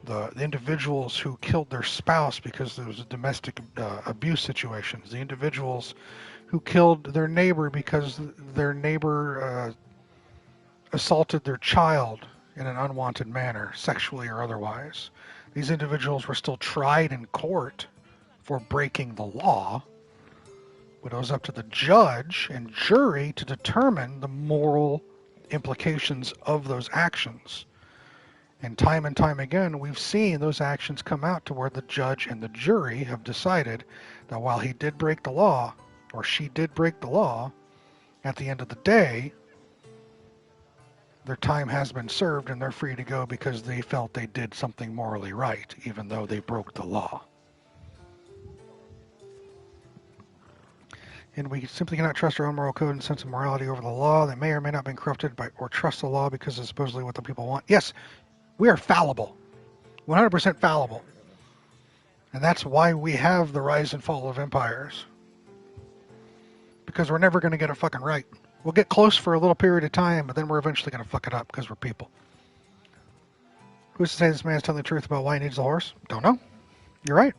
The individuals who killed their spouse because there was a domestic abuse situation, the individuals who killed their neighbor because their neighbor assaulted their child in an unwanted manner, sexually or otherwise. These individuals were still tried in court for breaking the law, but it was up to the judge and jury to determine the moral implications of those actions. And time again, we've seen those actions come out to where the judge and the jury have decided that while he did break the law, or she did break the law, at the end of the day, their time has been served and they're free to go because they felt they did something morally right, even though they broke the law. And we simply cannot trust our own moral code and sense of morality over the law that may or may not have been corrupted by, or trust the law because it's supposedly what the people want. Yes, we are fallible. 100% fallible. And that's why we have the rise and fall of empires. Because we're never going to get it fucking right. We'll get close for a little period of time, but then we're eventually going to fuck it up because we're people. Who's to say this man's telling the truth about why he needs the horse? Don't know. You're right.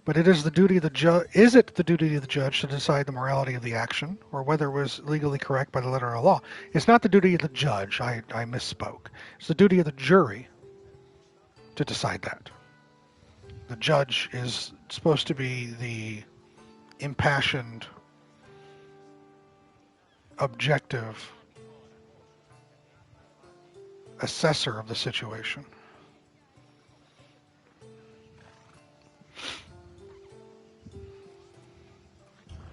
But it is the duty of the judge. Is it the duty of the judge to decide the morality of the action, or whether it was legally correct by the letter of the law? It's not the duty of the judge. I misspoke. It's the duty of the jury to decide that. The judge is supposed to be the impassioned, objective assessor of the situation.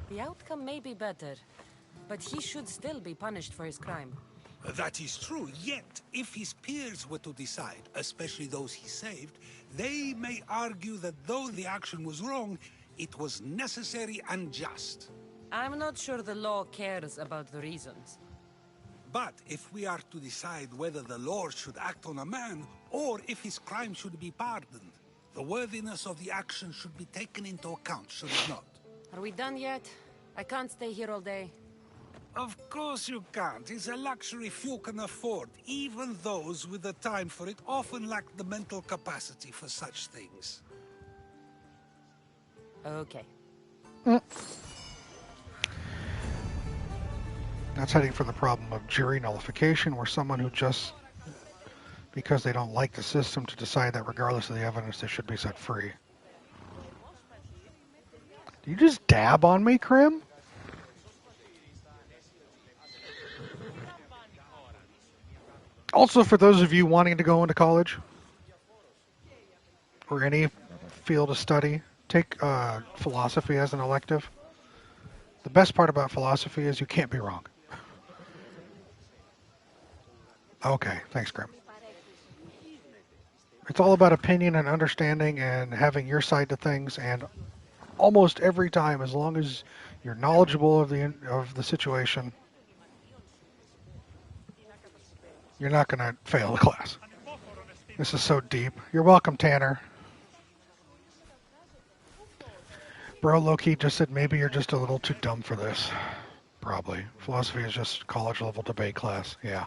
The outcome may be better, but he should still be punished for his crime. That is true, yet if his peers were to decide, especially those he saved, they may argue that though the action was wrong, it was necessary and just. I'm not sure the law cares about the reasons. But if we are to decide whether the Lord should act on a man, or if his crime should be pardoned, the worthiness of the action should be taken into account, should it not? Are we done yet? I can't stay here all day. Of course you can't. It's a luxury few can afford. Even those with the time for it often lack the mental capacity for such things. Okay. That's heading for the problem of jury nullification, where someone who just, because they don't like the system, to decide that regardless of the evidence, they should be set free. Do you just dab on me, Krim? Also, for those of you wanting to go into college, or any field of study, take philosophy as an elective. The best part about philosophy is you can't be wrong. Okay, thanks, Grim. It's all about opinion and understanding and having your side to things, and almost every time, as long as you're knowledgeable of the situation, you're not going to fail the class. This is so deep. You're welcome, Tanner. Bro, Loki just said maybe you're just a little too dumb for this. Probably. Philosophy is just college level debate class. Yeah.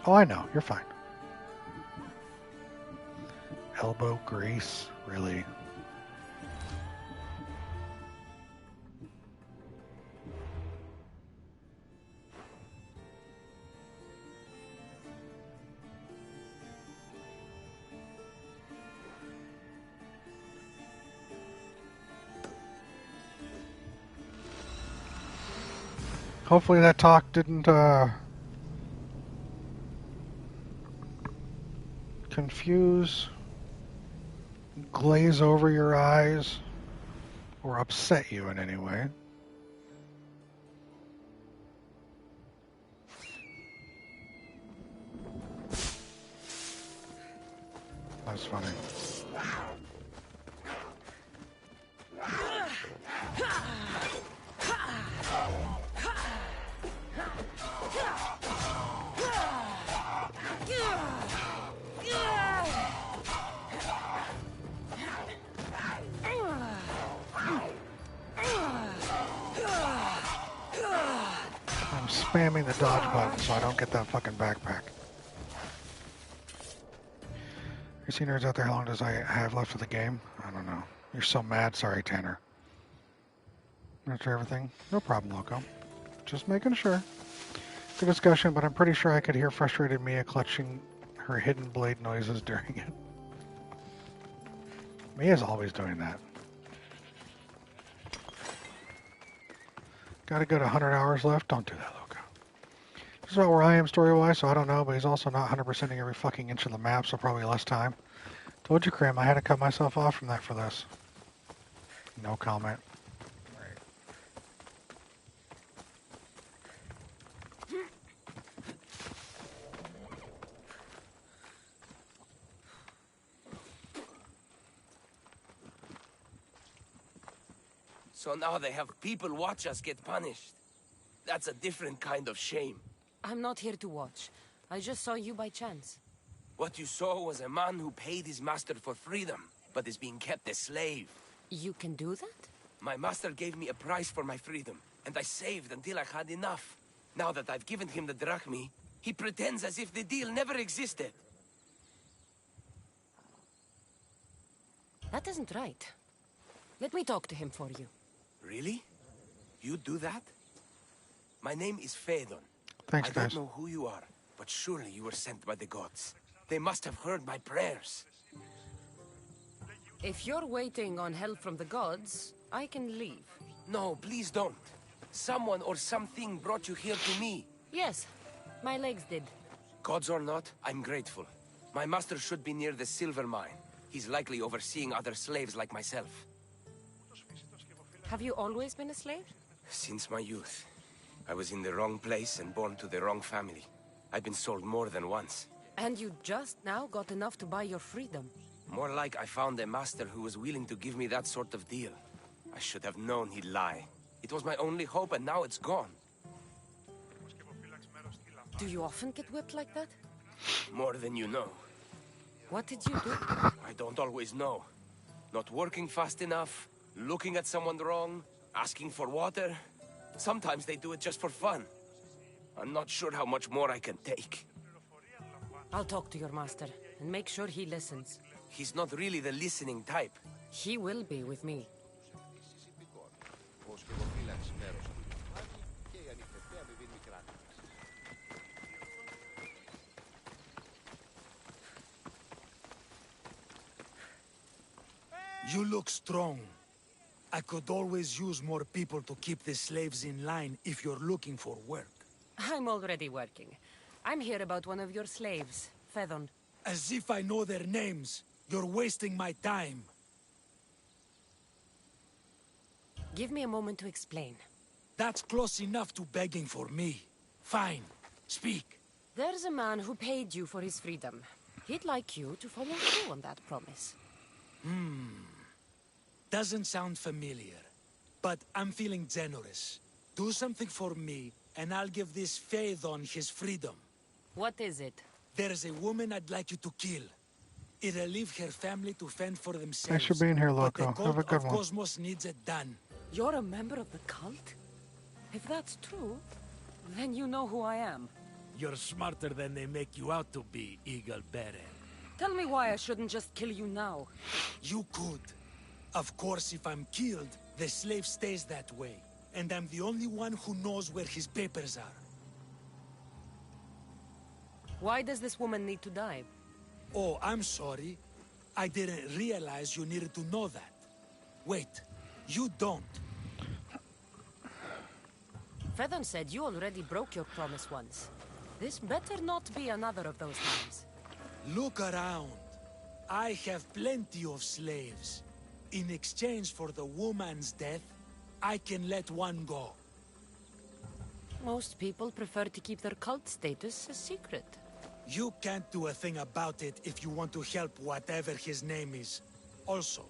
Oh, I know. You're fine. Elbow grease? Really? Hopefully that talk didn't confuse, glaze over your eyes, or upset you in any way. was funny. I'm spamming the dodge button so I don't get that fucking backpack. You see nerds out there, how long does I have left of the game? I don't know. You're so mad. Sorry, Tanner. After everything? No problem, Loco. Just making sure. Good discussion, but I'm pretty sure I could hear frustrated Mia clutching her hidden blade noises during it. Mia's always doing that. Got a good 100 hours left? Don't do that, Loco. This is about where I am story-wise, so I don't know, but he's also not 100%ing every fucking inch of the map, so probably less time. Told you, Krim, I had to cut myself off from that for this. No comment. So now they have people watch us get punished. That's a different kind of shame. I'm not here to watch. I just saw you by chance. What you saw was a man who paid his master for freedom, but is being kept a slave. You can do that? My master gave me a price for my freedom, and I saved until I had enough. Now that I've given him the drachmi, he pretends as if the deal never existed. That isn't right. Let me talk to him for you. Really? You do that? My name is Phaedon. Thanks, I guys. don't know who you are, but surely you were sent by the gods. They must have heard my prayers. If you're waiting on help from the gods, I can leave. No, please don't. Someone or something brought you here to me. Yes, my legs did. Gods or not, I'm grateful. My master should be near the silver mine. He's likely overseeing other slaves like myself. Have you always been a slave? Since my youth. I was in the wrong place and born to the wrong family. I've been sold more than once. And you just now got enough to buy your freedom. More like I found a master who was willing to give me that sort of deal. I should have known he'd lie. It was my only hope, and now it's gone. Do you often get whipped like that? More than you know. What did you do? I don't always know. Not working fast enough, looking at someone wrong, asking for water. Sometimes they do it just for fun. I'm not sure how much more I can take. I'll talk to your master and make sure he listens. He's not really the listening type. He will be with me. You look strong. I could always use more people to keep the slaves in line if you're looking for work. I'm already working. I'm here about one of your slaves, Phaedon. As if I know their names. You're wasting my time. Give me a moment to explain. That's close enough to begging for me. Fine. Speak. There's a man who paid you for his freedom. He'd like you to follow through on that promise. Doesn't sound familiar. But I'm feeling generous. Do something for me, and I'll give this Phaedon his freedom. What is it? There's a woman I'd like you to kill. It'll leave her family to fend for themselves. Thanks for being here, Loco. But the Have a cult good of one. Cosmos needs it done. You're a member of the cult? If that's true, then you know who I am. You're smarter than they make you out to be, Eagle Bearer. Tell me why I shouldn't just kill you now. You could. Of course, if I'm killed, the slave stays that way. And I'm the only one who knows where his papers are. Why does this woman need to die? Oh, I'm sorry. I didn't realize you needed to know that. Wait, you don't. Phaedon said you already broke your promise once. This better not be another of those times. Look around. I have plenty of slaves. In exchange for the woman's death, I can let one go. Most people prefer to keep their cult status a secret. You can't do a thing about it if you want to help whatever his name is. Also,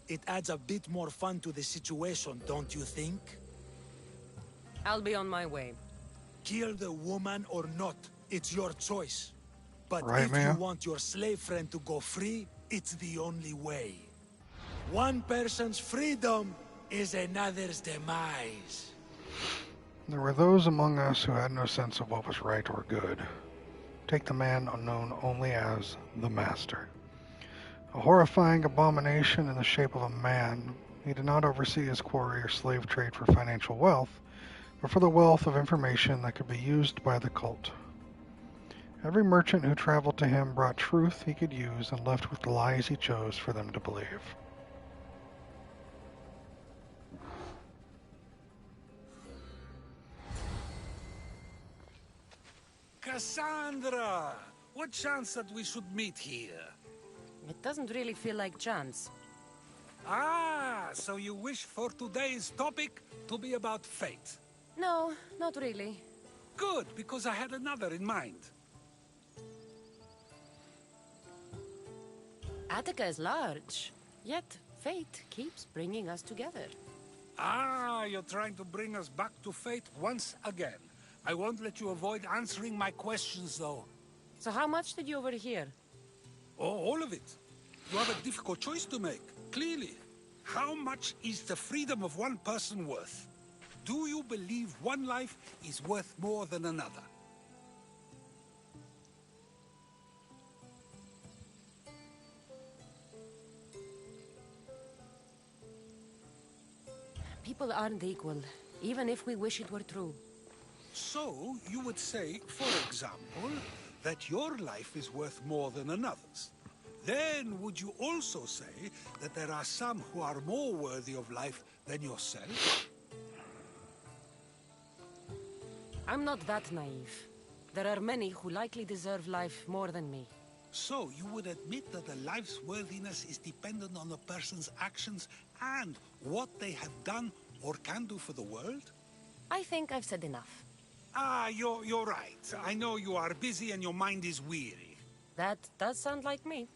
it adds a bit more fun to the situation, don't you think? I'll be on my way. Kill the woman or not, it's your choice. But Right, if you man? want your slave friend to go free, it's the only way. One person's freedom is another's demise. There were those among us who had no sense of what was right or good. Take the man known only as the Master. A horrifying abomination in the shape of a man, he did not oversee his quarry or slave trade for financial wealth, but for the wealth of information that could be used by the cult. Every merchant who traveled to him brought truth he could use and left with the lies he chose for them to believe. Cassandra! What chance that we should meet here? It doesn't really feel like chance. Ah, so you wish for today's topic to be about fate? No, not really. Good, because I had another in mind. Attica is large, yet fate keeps bringing us together. Ah, you're trying to bring us back to fate once again. I won't let you avoid answering my questions, though. So how much did you overhear? Oh, all of it. You have a difficult choice to make, clearly. How much is the freedom of one person worth? Do you believe one life is worth more than another? People aren't equal, even if we wish it were true. So, you would say, for example, that your life is worth more than another's. Then, would you also say that there are some who are more worthy of life than yourself? I'm not that naive. There are many who likely deserve life more than me. So, you would admit that a life's worthiness is dependent on a person's actions and what they have done or can do for the world? I think I've said enough. Ah, you're right. I know you are busy and your mind is weary. That does sound like me.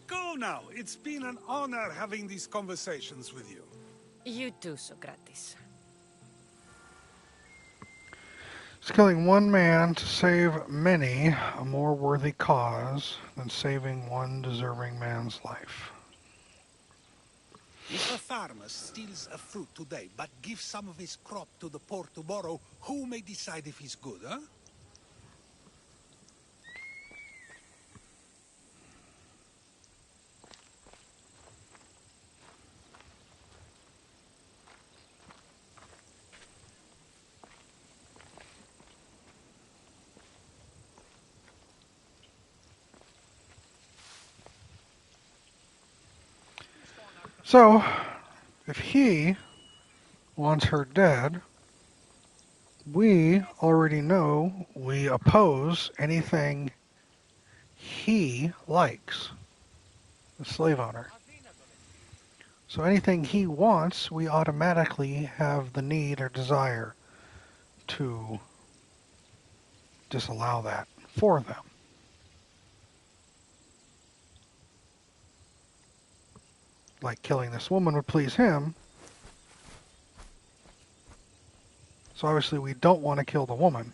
Go now. It's been an honor having these conversations with you. You too, Socrates. Is killing one man to save many a more worthy cause than saving one deserving man's life? If a farmer steals a fruit today, but gives some of his crop to the poor tomorrow, who may decide if he's good, huh? So, if he wants her dead, we already know we oppose anything he likes, the slave owner. So anything he wants, we automatically have the need or desire to disallow that for them. Like killing this woman would please him. So obviously we don't want to kill the woman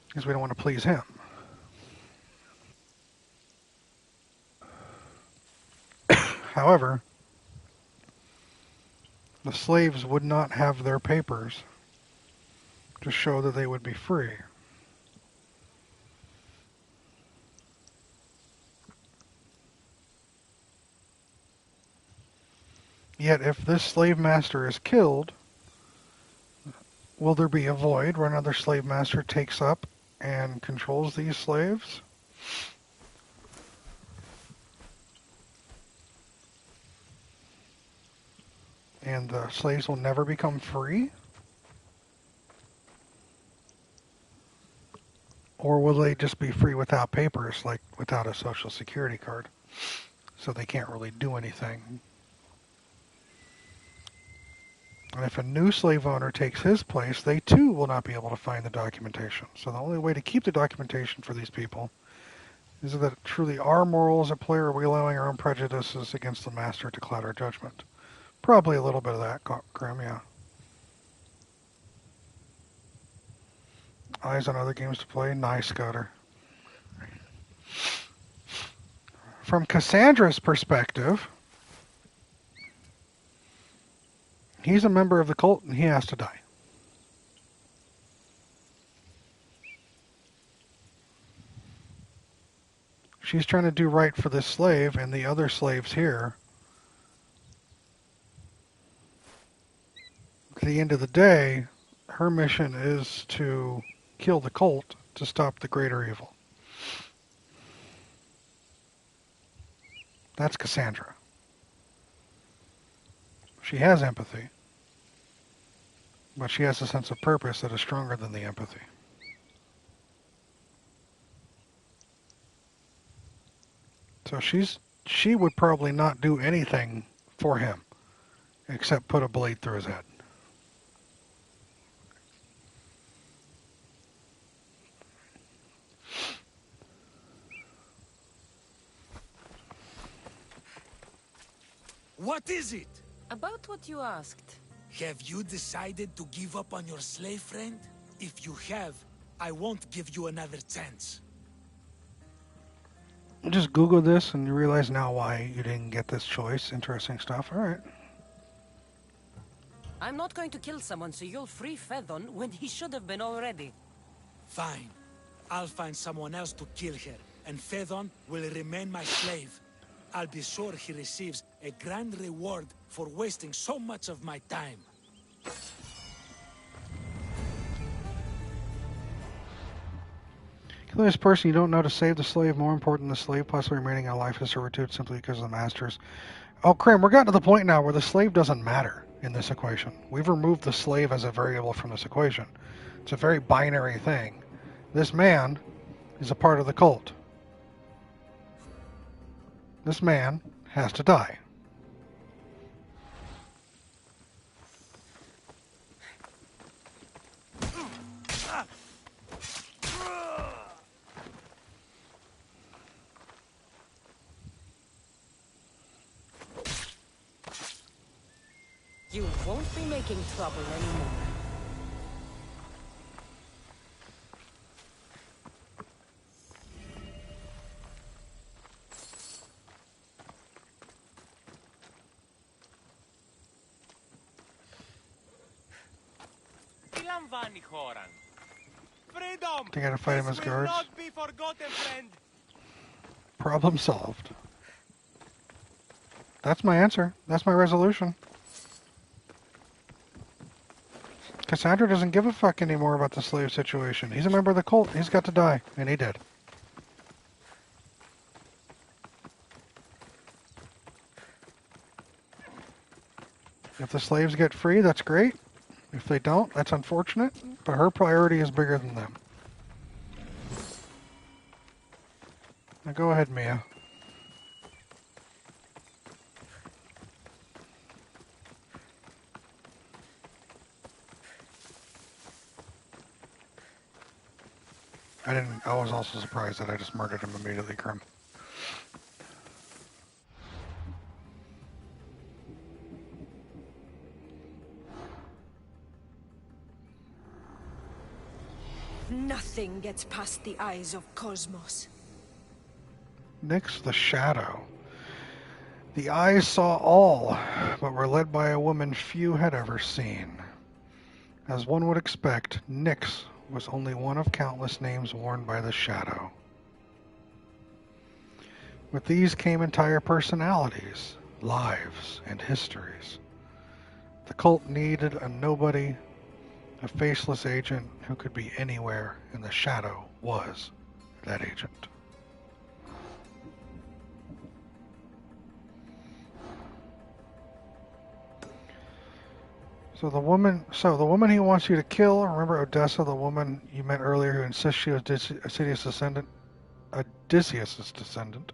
because we don't want to please him. However, the slaves would not have their papers to show that they would be free. Yet if this slave master is killed, will there be a void where another slave master takes up and controls these slaves? And the slaves will never become free? Or will they just be free without papers, like without a social security card? So they can't really do anything. And if a new slave owner takes his place, they too will not be able to find the documentation. So the only way to keep the documentation for these people is that it truly are morals at play, or are we allowing our own prejudices against the master to cloud our judgment? Probably a little bit of that, Grim, yeah. Eyes on other games to play? Nice, Scudder. From Cassandra's perspective, he's a member of the cult and he has to die. She's trying to do right for this slave and the other slaves here. At the end of the day, her mission is to kill the cult to stop the greater evil. That's Cassandra. She has empathy, but she has a sense of purpose that is stronger than the empathy. So she would probably not do anything for him except put a blade through his head. What is it? About what you asked. Have you decided to give up on your slave friend? If you have, I won't give you another chance. Just Google this and you realize now why you didn't get this choice. Interesting stuff. All right. I'm not going to kill someone so you'll free Fedon when he should have been already. Fine. I'll find someone else to kill her, and Fedon will remain my slave. I'll be sure he receives a grand reward for wasting so much of my time. Kill this person you don't know to save the slave. More important, the slave possibly remaining in life of servitude simply because of the masters. Oh, Krim, we're getting to the point now where the slave doesn't matter in this equation. We've removed the slave as a variable from this equation. It's a very binary thing. This man is a part of the cult. This man has to die. You won't be making trouble anymore. They gotta fight him as guards. Not be forgotten, friend. Problem solved. That's my answer. That's my resolution. Cassandra doesn't give a fuck anymore about the slave situation. He's a member of the cult. He's got to die. And he did. If the slaves get free, that's great. If they don't, that's unfortunate. But her priority is bigger than them. Now go ahead, Mia. I was also surprised that I just murdered him immediately, Grim. Nothing gets past the eyes of Cosmos. Nyx the Shadow. The eyes saw all, but were led by a woman few had ever seen. As one would expect, Nyx was only one of countless names worn by the Shadow. With these came entire personalities, lives, and histories. The cult needed a nobody, a faceless agent who could be anywhere, and the Shadow was that agent. So the woman he wants you to kill, remember Odessa, the woman you met earlier who insists she was Odysseus' descendant.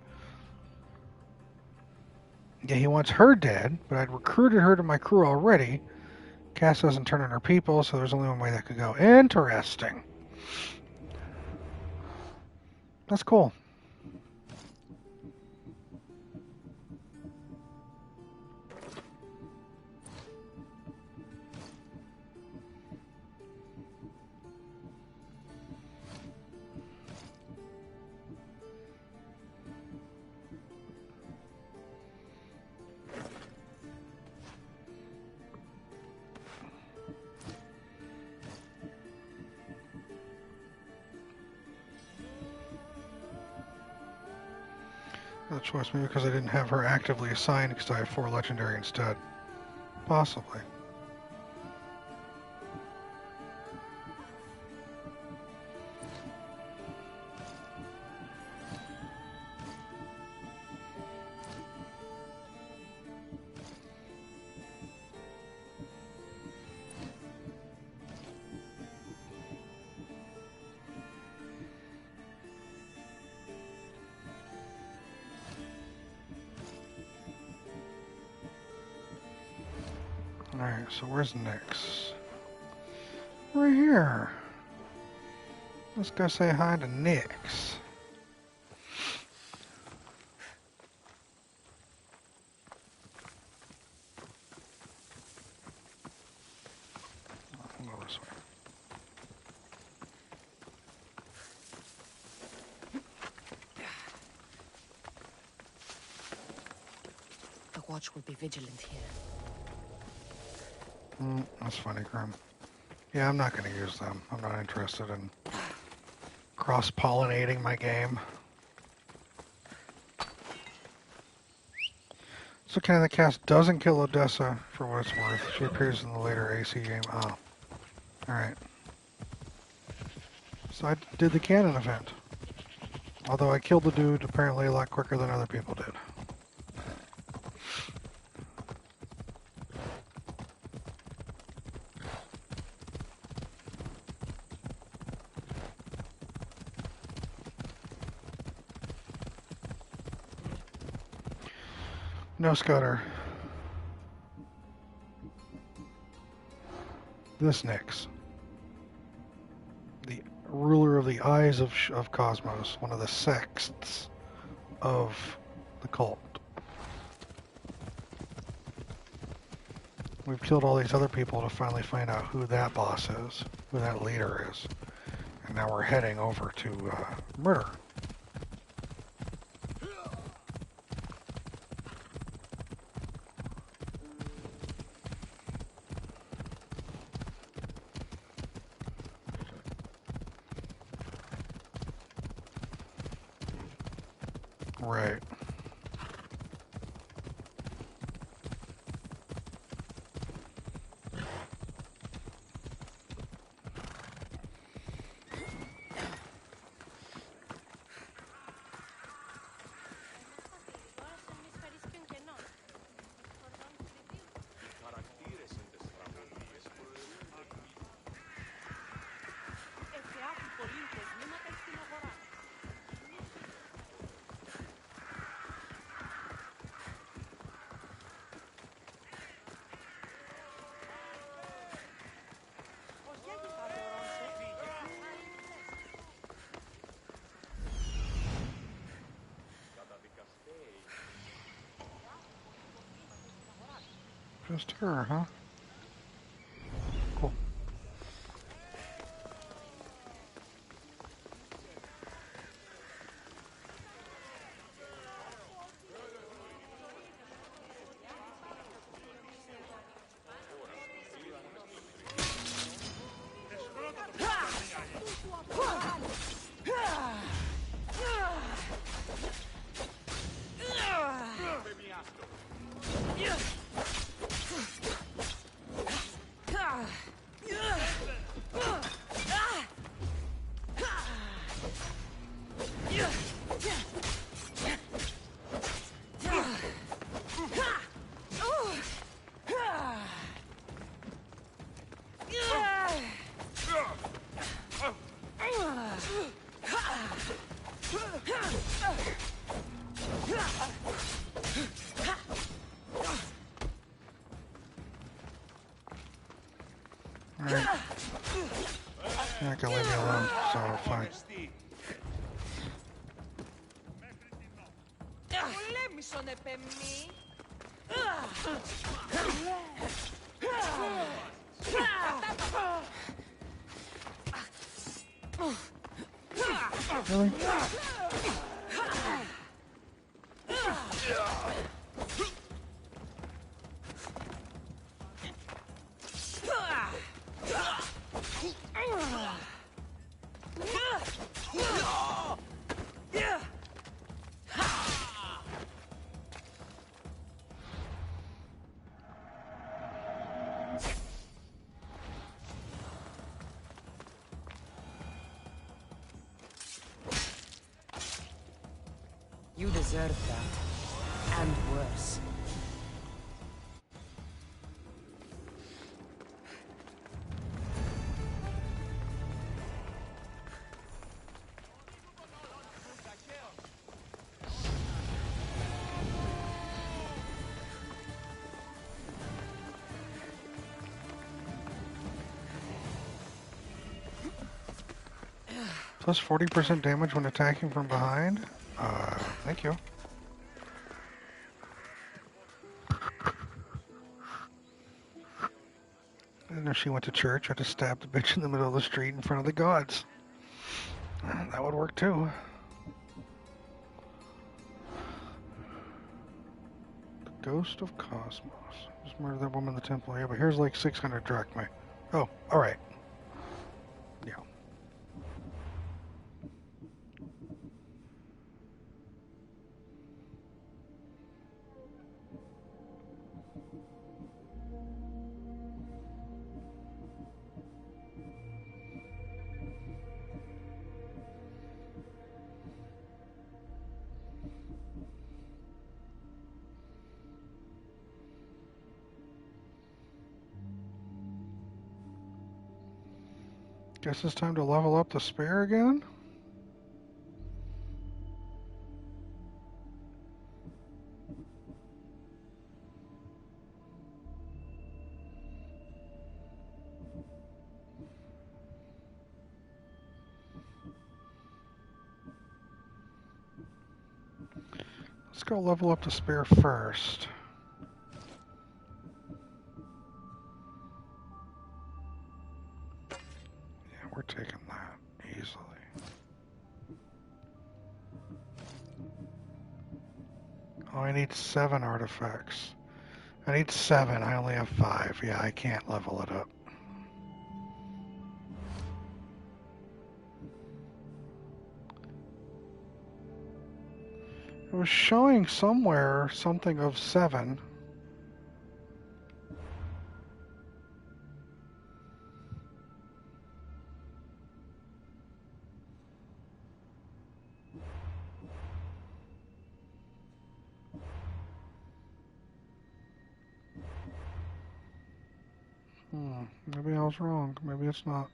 Yeah, he wants her dead, but I'd recruited her to my crew already. Cass doesn't turn on her people, so there's only one way that could go. Interesting. That's cool. That choice maybe because I didn't have her actively assigned because I have 4 legendary instead. Possibly. Alright, so where's Nyx? Right here. Let's go say hi to Nyx. We'll go this way. The watch will be vigilant here. That's funny, Grim. Yeah, I'm not going to use them. I'm not interested in cross-pollinating my game. So Canon the Cast doesn't kill Odessa for what it's worth. She appears in the later AC game. Oh. Alright. So I did the canon event. Although I killed the dude apparently a lot quicker than other people did. No Scudder. This Nyx. The ruler of the eyes of Cosmos. One of the sexts of the cult. We've killed all these other people to finally find out who that boss is. Who that leader is. And now we're heading over to murder. Right. Just her, huh? Cool. You're not gonna leave me alone, so fine. Really? You deserve that. And worse. Plus 40% damage when attacking from behind? Thank you. And if she went to church, I'd just stab the bitch in the middle of the street in front of the gods. That would work too. The Ghost of Cosmos. Just murder that woman in the temple. Yeah, but here's like 600 drachmae. Oh, alright. Yeah. Guess it's time to level up the spear again? Let's go level up the spear first. Yeah, we're taking that easily. Oh, I need 7 artifacts. I need 7. I only have 5. Yeah, I can't level it up. It was showing somewhere something of 7. Maybe I was wrong. Maybe it's not.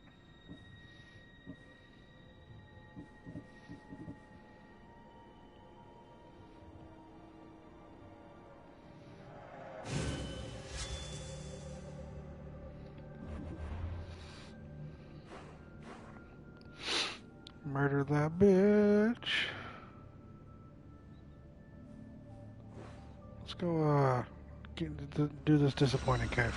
Murder that bitch. Let's go, do this disappointing cave.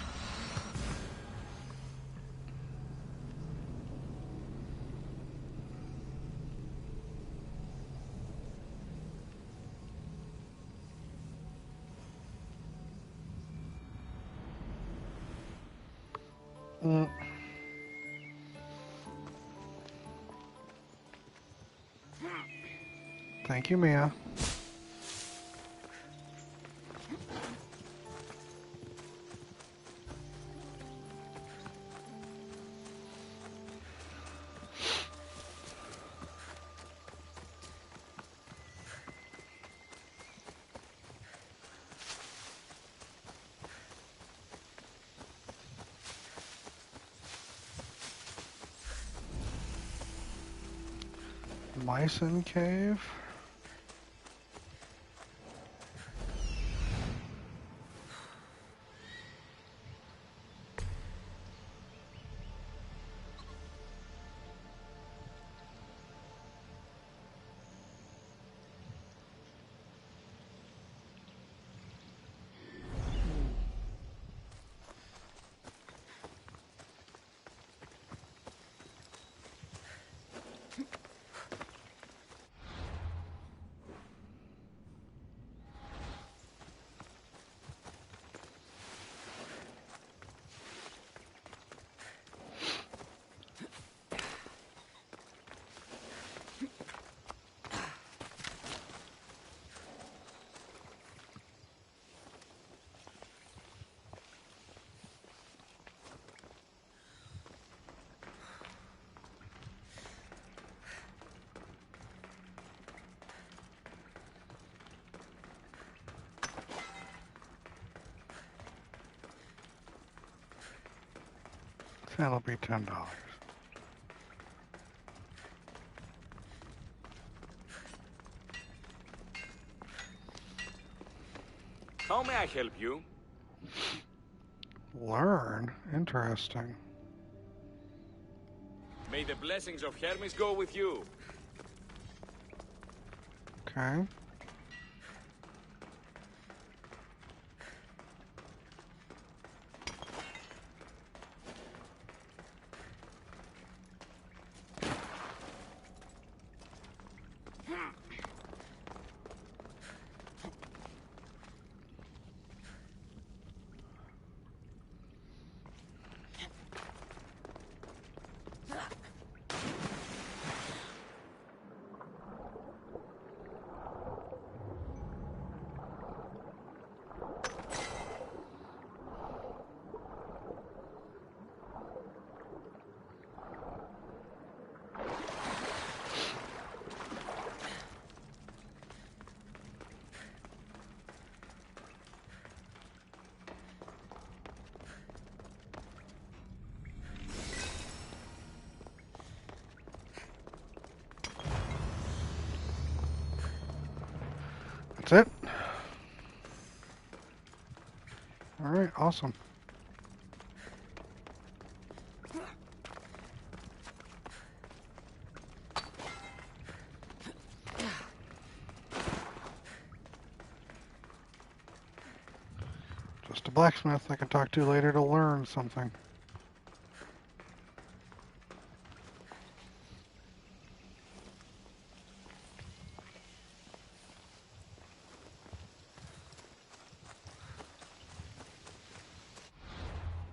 Thank you, Mia. Mycen cave. That'll be $10. How may I help you? Learn? Interesting. May the blessings of Hermes go with you. Okay. That's it? Alright, awesome. Just a blacksmith I can talk to later to learn something.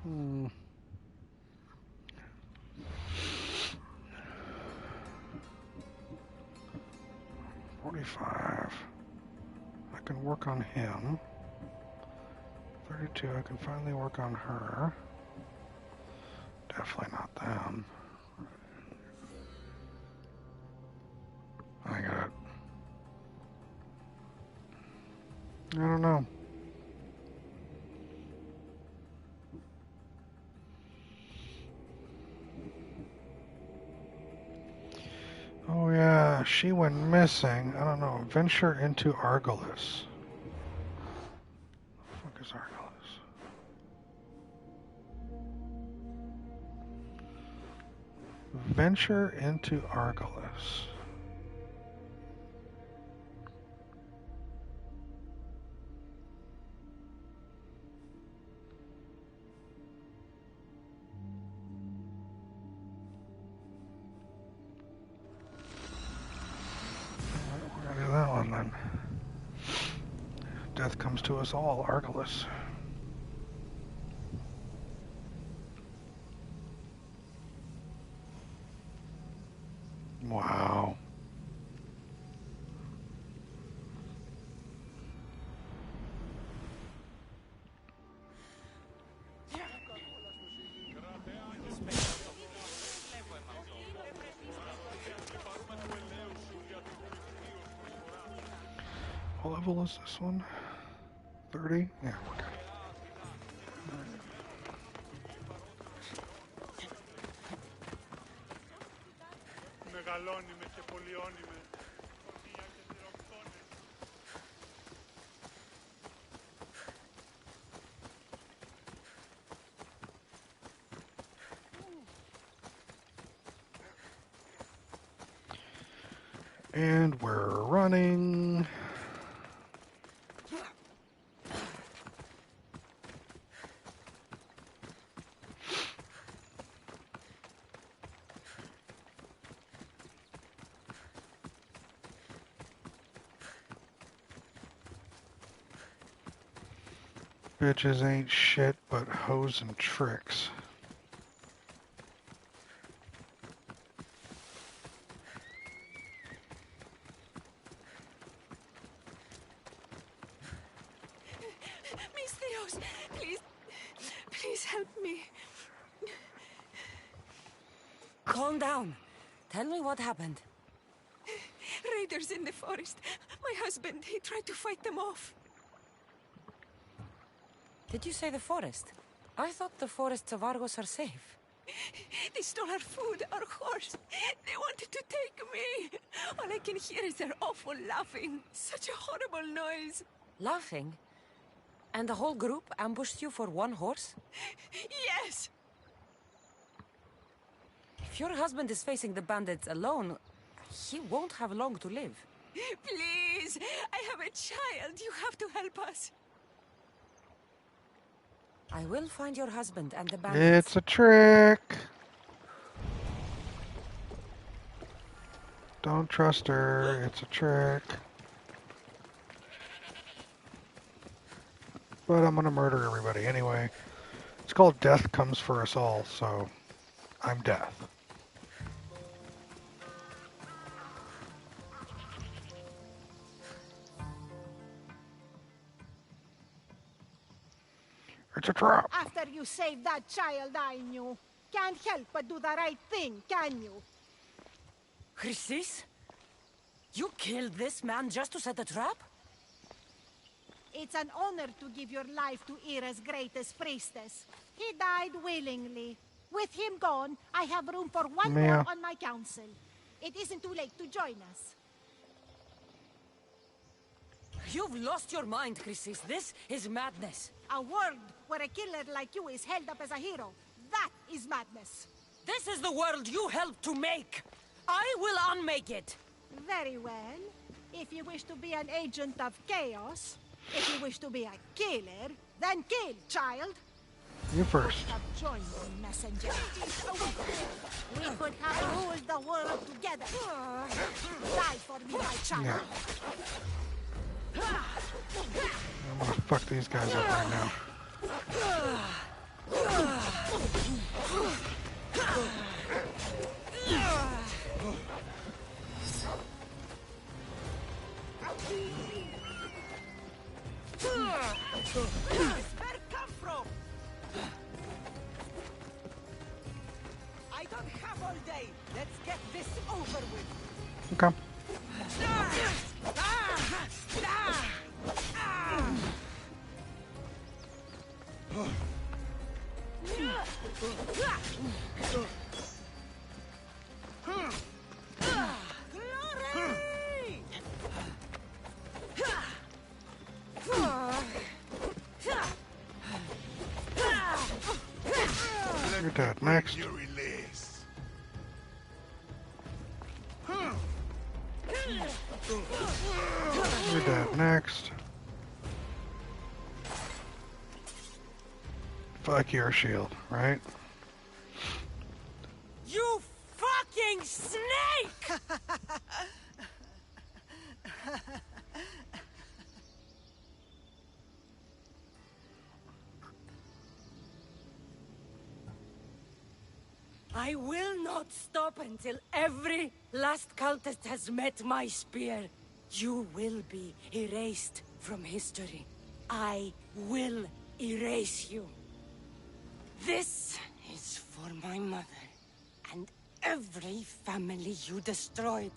Hmm. 45. I can work on him. 32, I can finally work on her. Definitely not them. I got... I don't know. Oh yeah, she went missing. I don't know. Venture into Argolis. What the fuck is Argolis? Venture into Argolis. We're gonna do that one then. Death comes to us all, Argolis. Wow. What level is this one? 30? Yeah, we're good. Μεγαλώνει και πολιώνει με. Ορνία και τυροκτώνες. And we're running. Bitches ain't shit but hoes and tricks. Mystios, please help me. Calm down. Tell me what happened. Raiders in the forest. My husband, he tried to fight them off. Did you say the forest? I thought the forests of Argos are safe. They stole our food, our horse. They wanted to take me. All I can hear is their awful laughing. Such a horrible noise. Laughing? And the whole group ambushed you for one horse? Yes! If your husband is facing the bandits alone, he won't have long to live. Please! I have a child. You have to help us. I will find your husband and the bandits. It's a trick. Don't trust her. It's a trick. But I'm gonna murder everybody anyway. It's called Death Comes for Us All, so I'm Death. It's a trap. After you saved that child I knew, can't help but do the right thing, can you? Chrysis? You killed this man just to set a trap? It's an honor to give your life to Ira's greatest priestess. He died willingly. With him gone, I have room for one more on my council. It isn't too late to join us. You've lost your mind, Chrysis. This is madness. A world where a killer like you is held up as a hero. That is madness. This is the world you helped to make. I will unmake it. Very well. If you wish to be an agent of chaos, if you wish to be a killer, then kill, child. You first. Join me, messenger. We could have ruled the world together. Die for me, my child. Yeah. I'm gonna fuck these guys up right now. Where come from? I don't have all day. Let's get this over with. Okay. You're dead. Next. Your release. You're dead. Next. Fuck your shield, right? You fucking snake! I will not stop until every last cultist has met my spear. You will be erased from history. I will erase you. This is for my mother and every family you destroyed.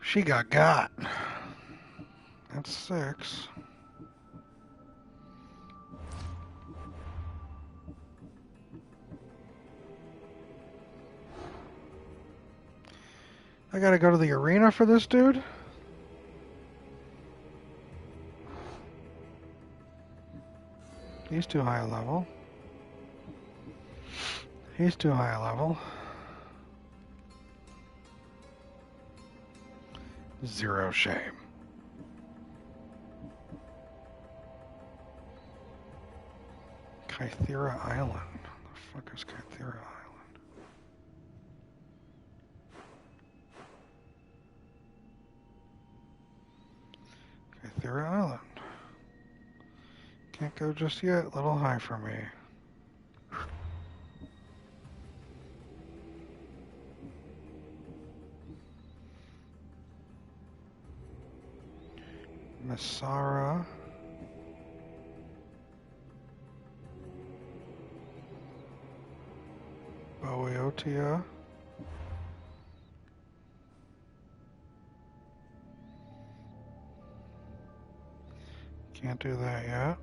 She got. That's 6. I gotta go to the arena for this dude? He's too high a level. He's too high a level. Zero shame. Kythera Island. The fuck is Kythera Island? Kythera Island. Can't go just yet. A little high for me. Masara. Boeotia. Can't do that yet.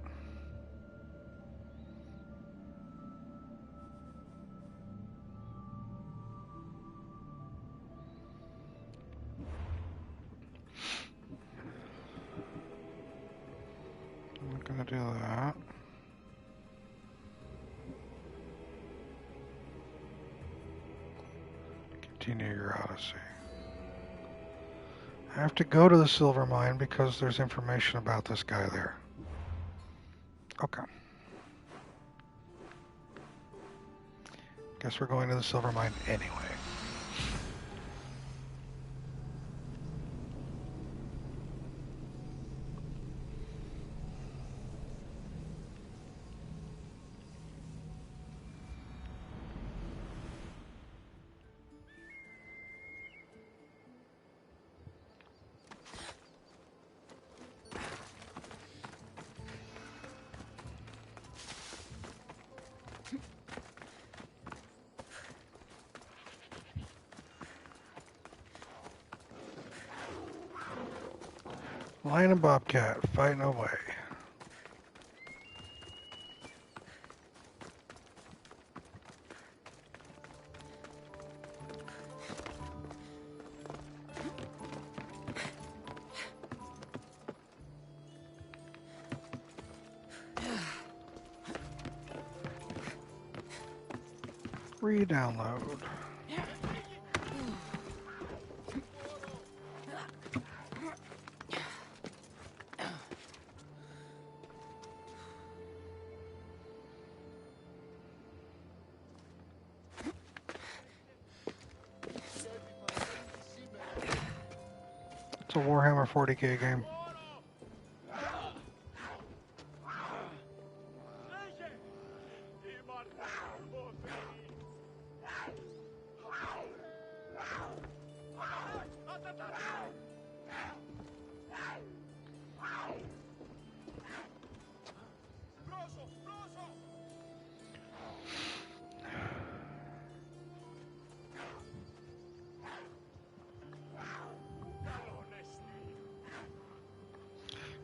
I'm not gonna do that. Continue your Odyssey. I have to go to the silver mine because there's information about this guy there. Okay. Guess we're going to the silver mine anyway. Lion and Bobcat fighting away. Re-download. It's a Warhammer 40k game.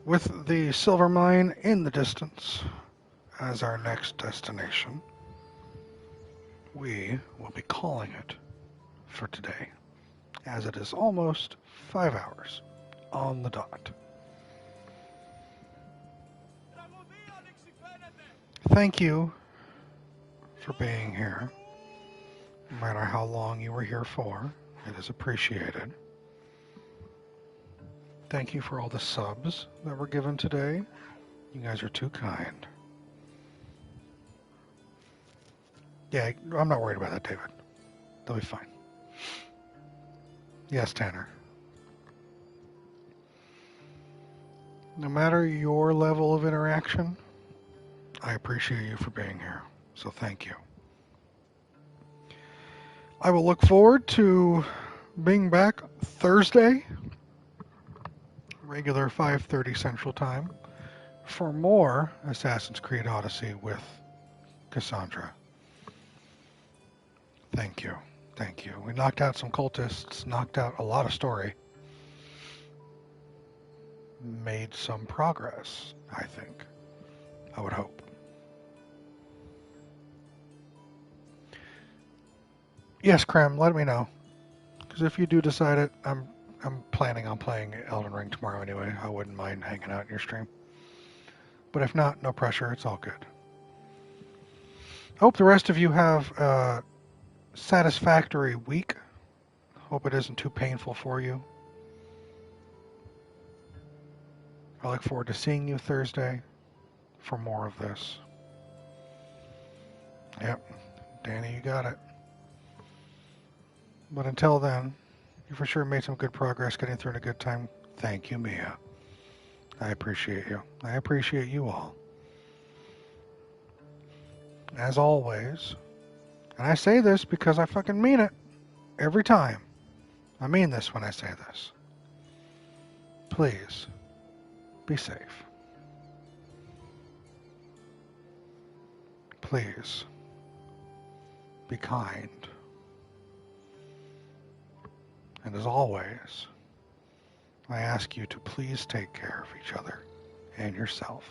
With the silver mine in the distance as our next destination, we will be calling it for today, as it is almost 5 hours on the dot. Thank you for being here, no matter how long you were here for. It is appreciated. Thank you for all the subs that were given today. You guys are too kind. Yeah, I'm not worried about that, David. They'll be fine. Yes, Tanner. No matter your level of interaction, I appreciate you for being here. So thank you. I will look forward to being back Thursday, regular 5:30 Central Time, for more Assassin's Creed Odyssey with Cassandra. Thank you. Thank you. We knocked out some cultists, knocked out a lot of story. Made some progress, I think. I would hope. Yes, Krem, let me know. Because if you do decide it, I'm planning on playing Elden Ring tomorrow anyway. I wouldn't mind hanging out in your stream. But if not, no pressure. It's all good. I hope the rest of you have a satisfactory week. Hope it isn't too painful for you. I look forward to seeing you Thursday for more of this. Yep, Danny, you got it. But until then, you for sure made some good progress getting through in a good time. Thank you, Mia. I appreciate you. I appreciate you all. As always, and I say this because I fucking mean it every time. I mean this when I say this. Please, be safe. Please, be kind. And as always, I ask you to please take care of each other and yourself.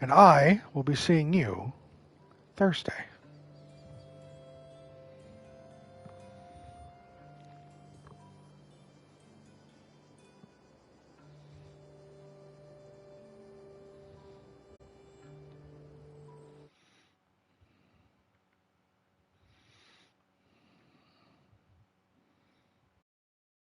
And I will be seeing you Thursday.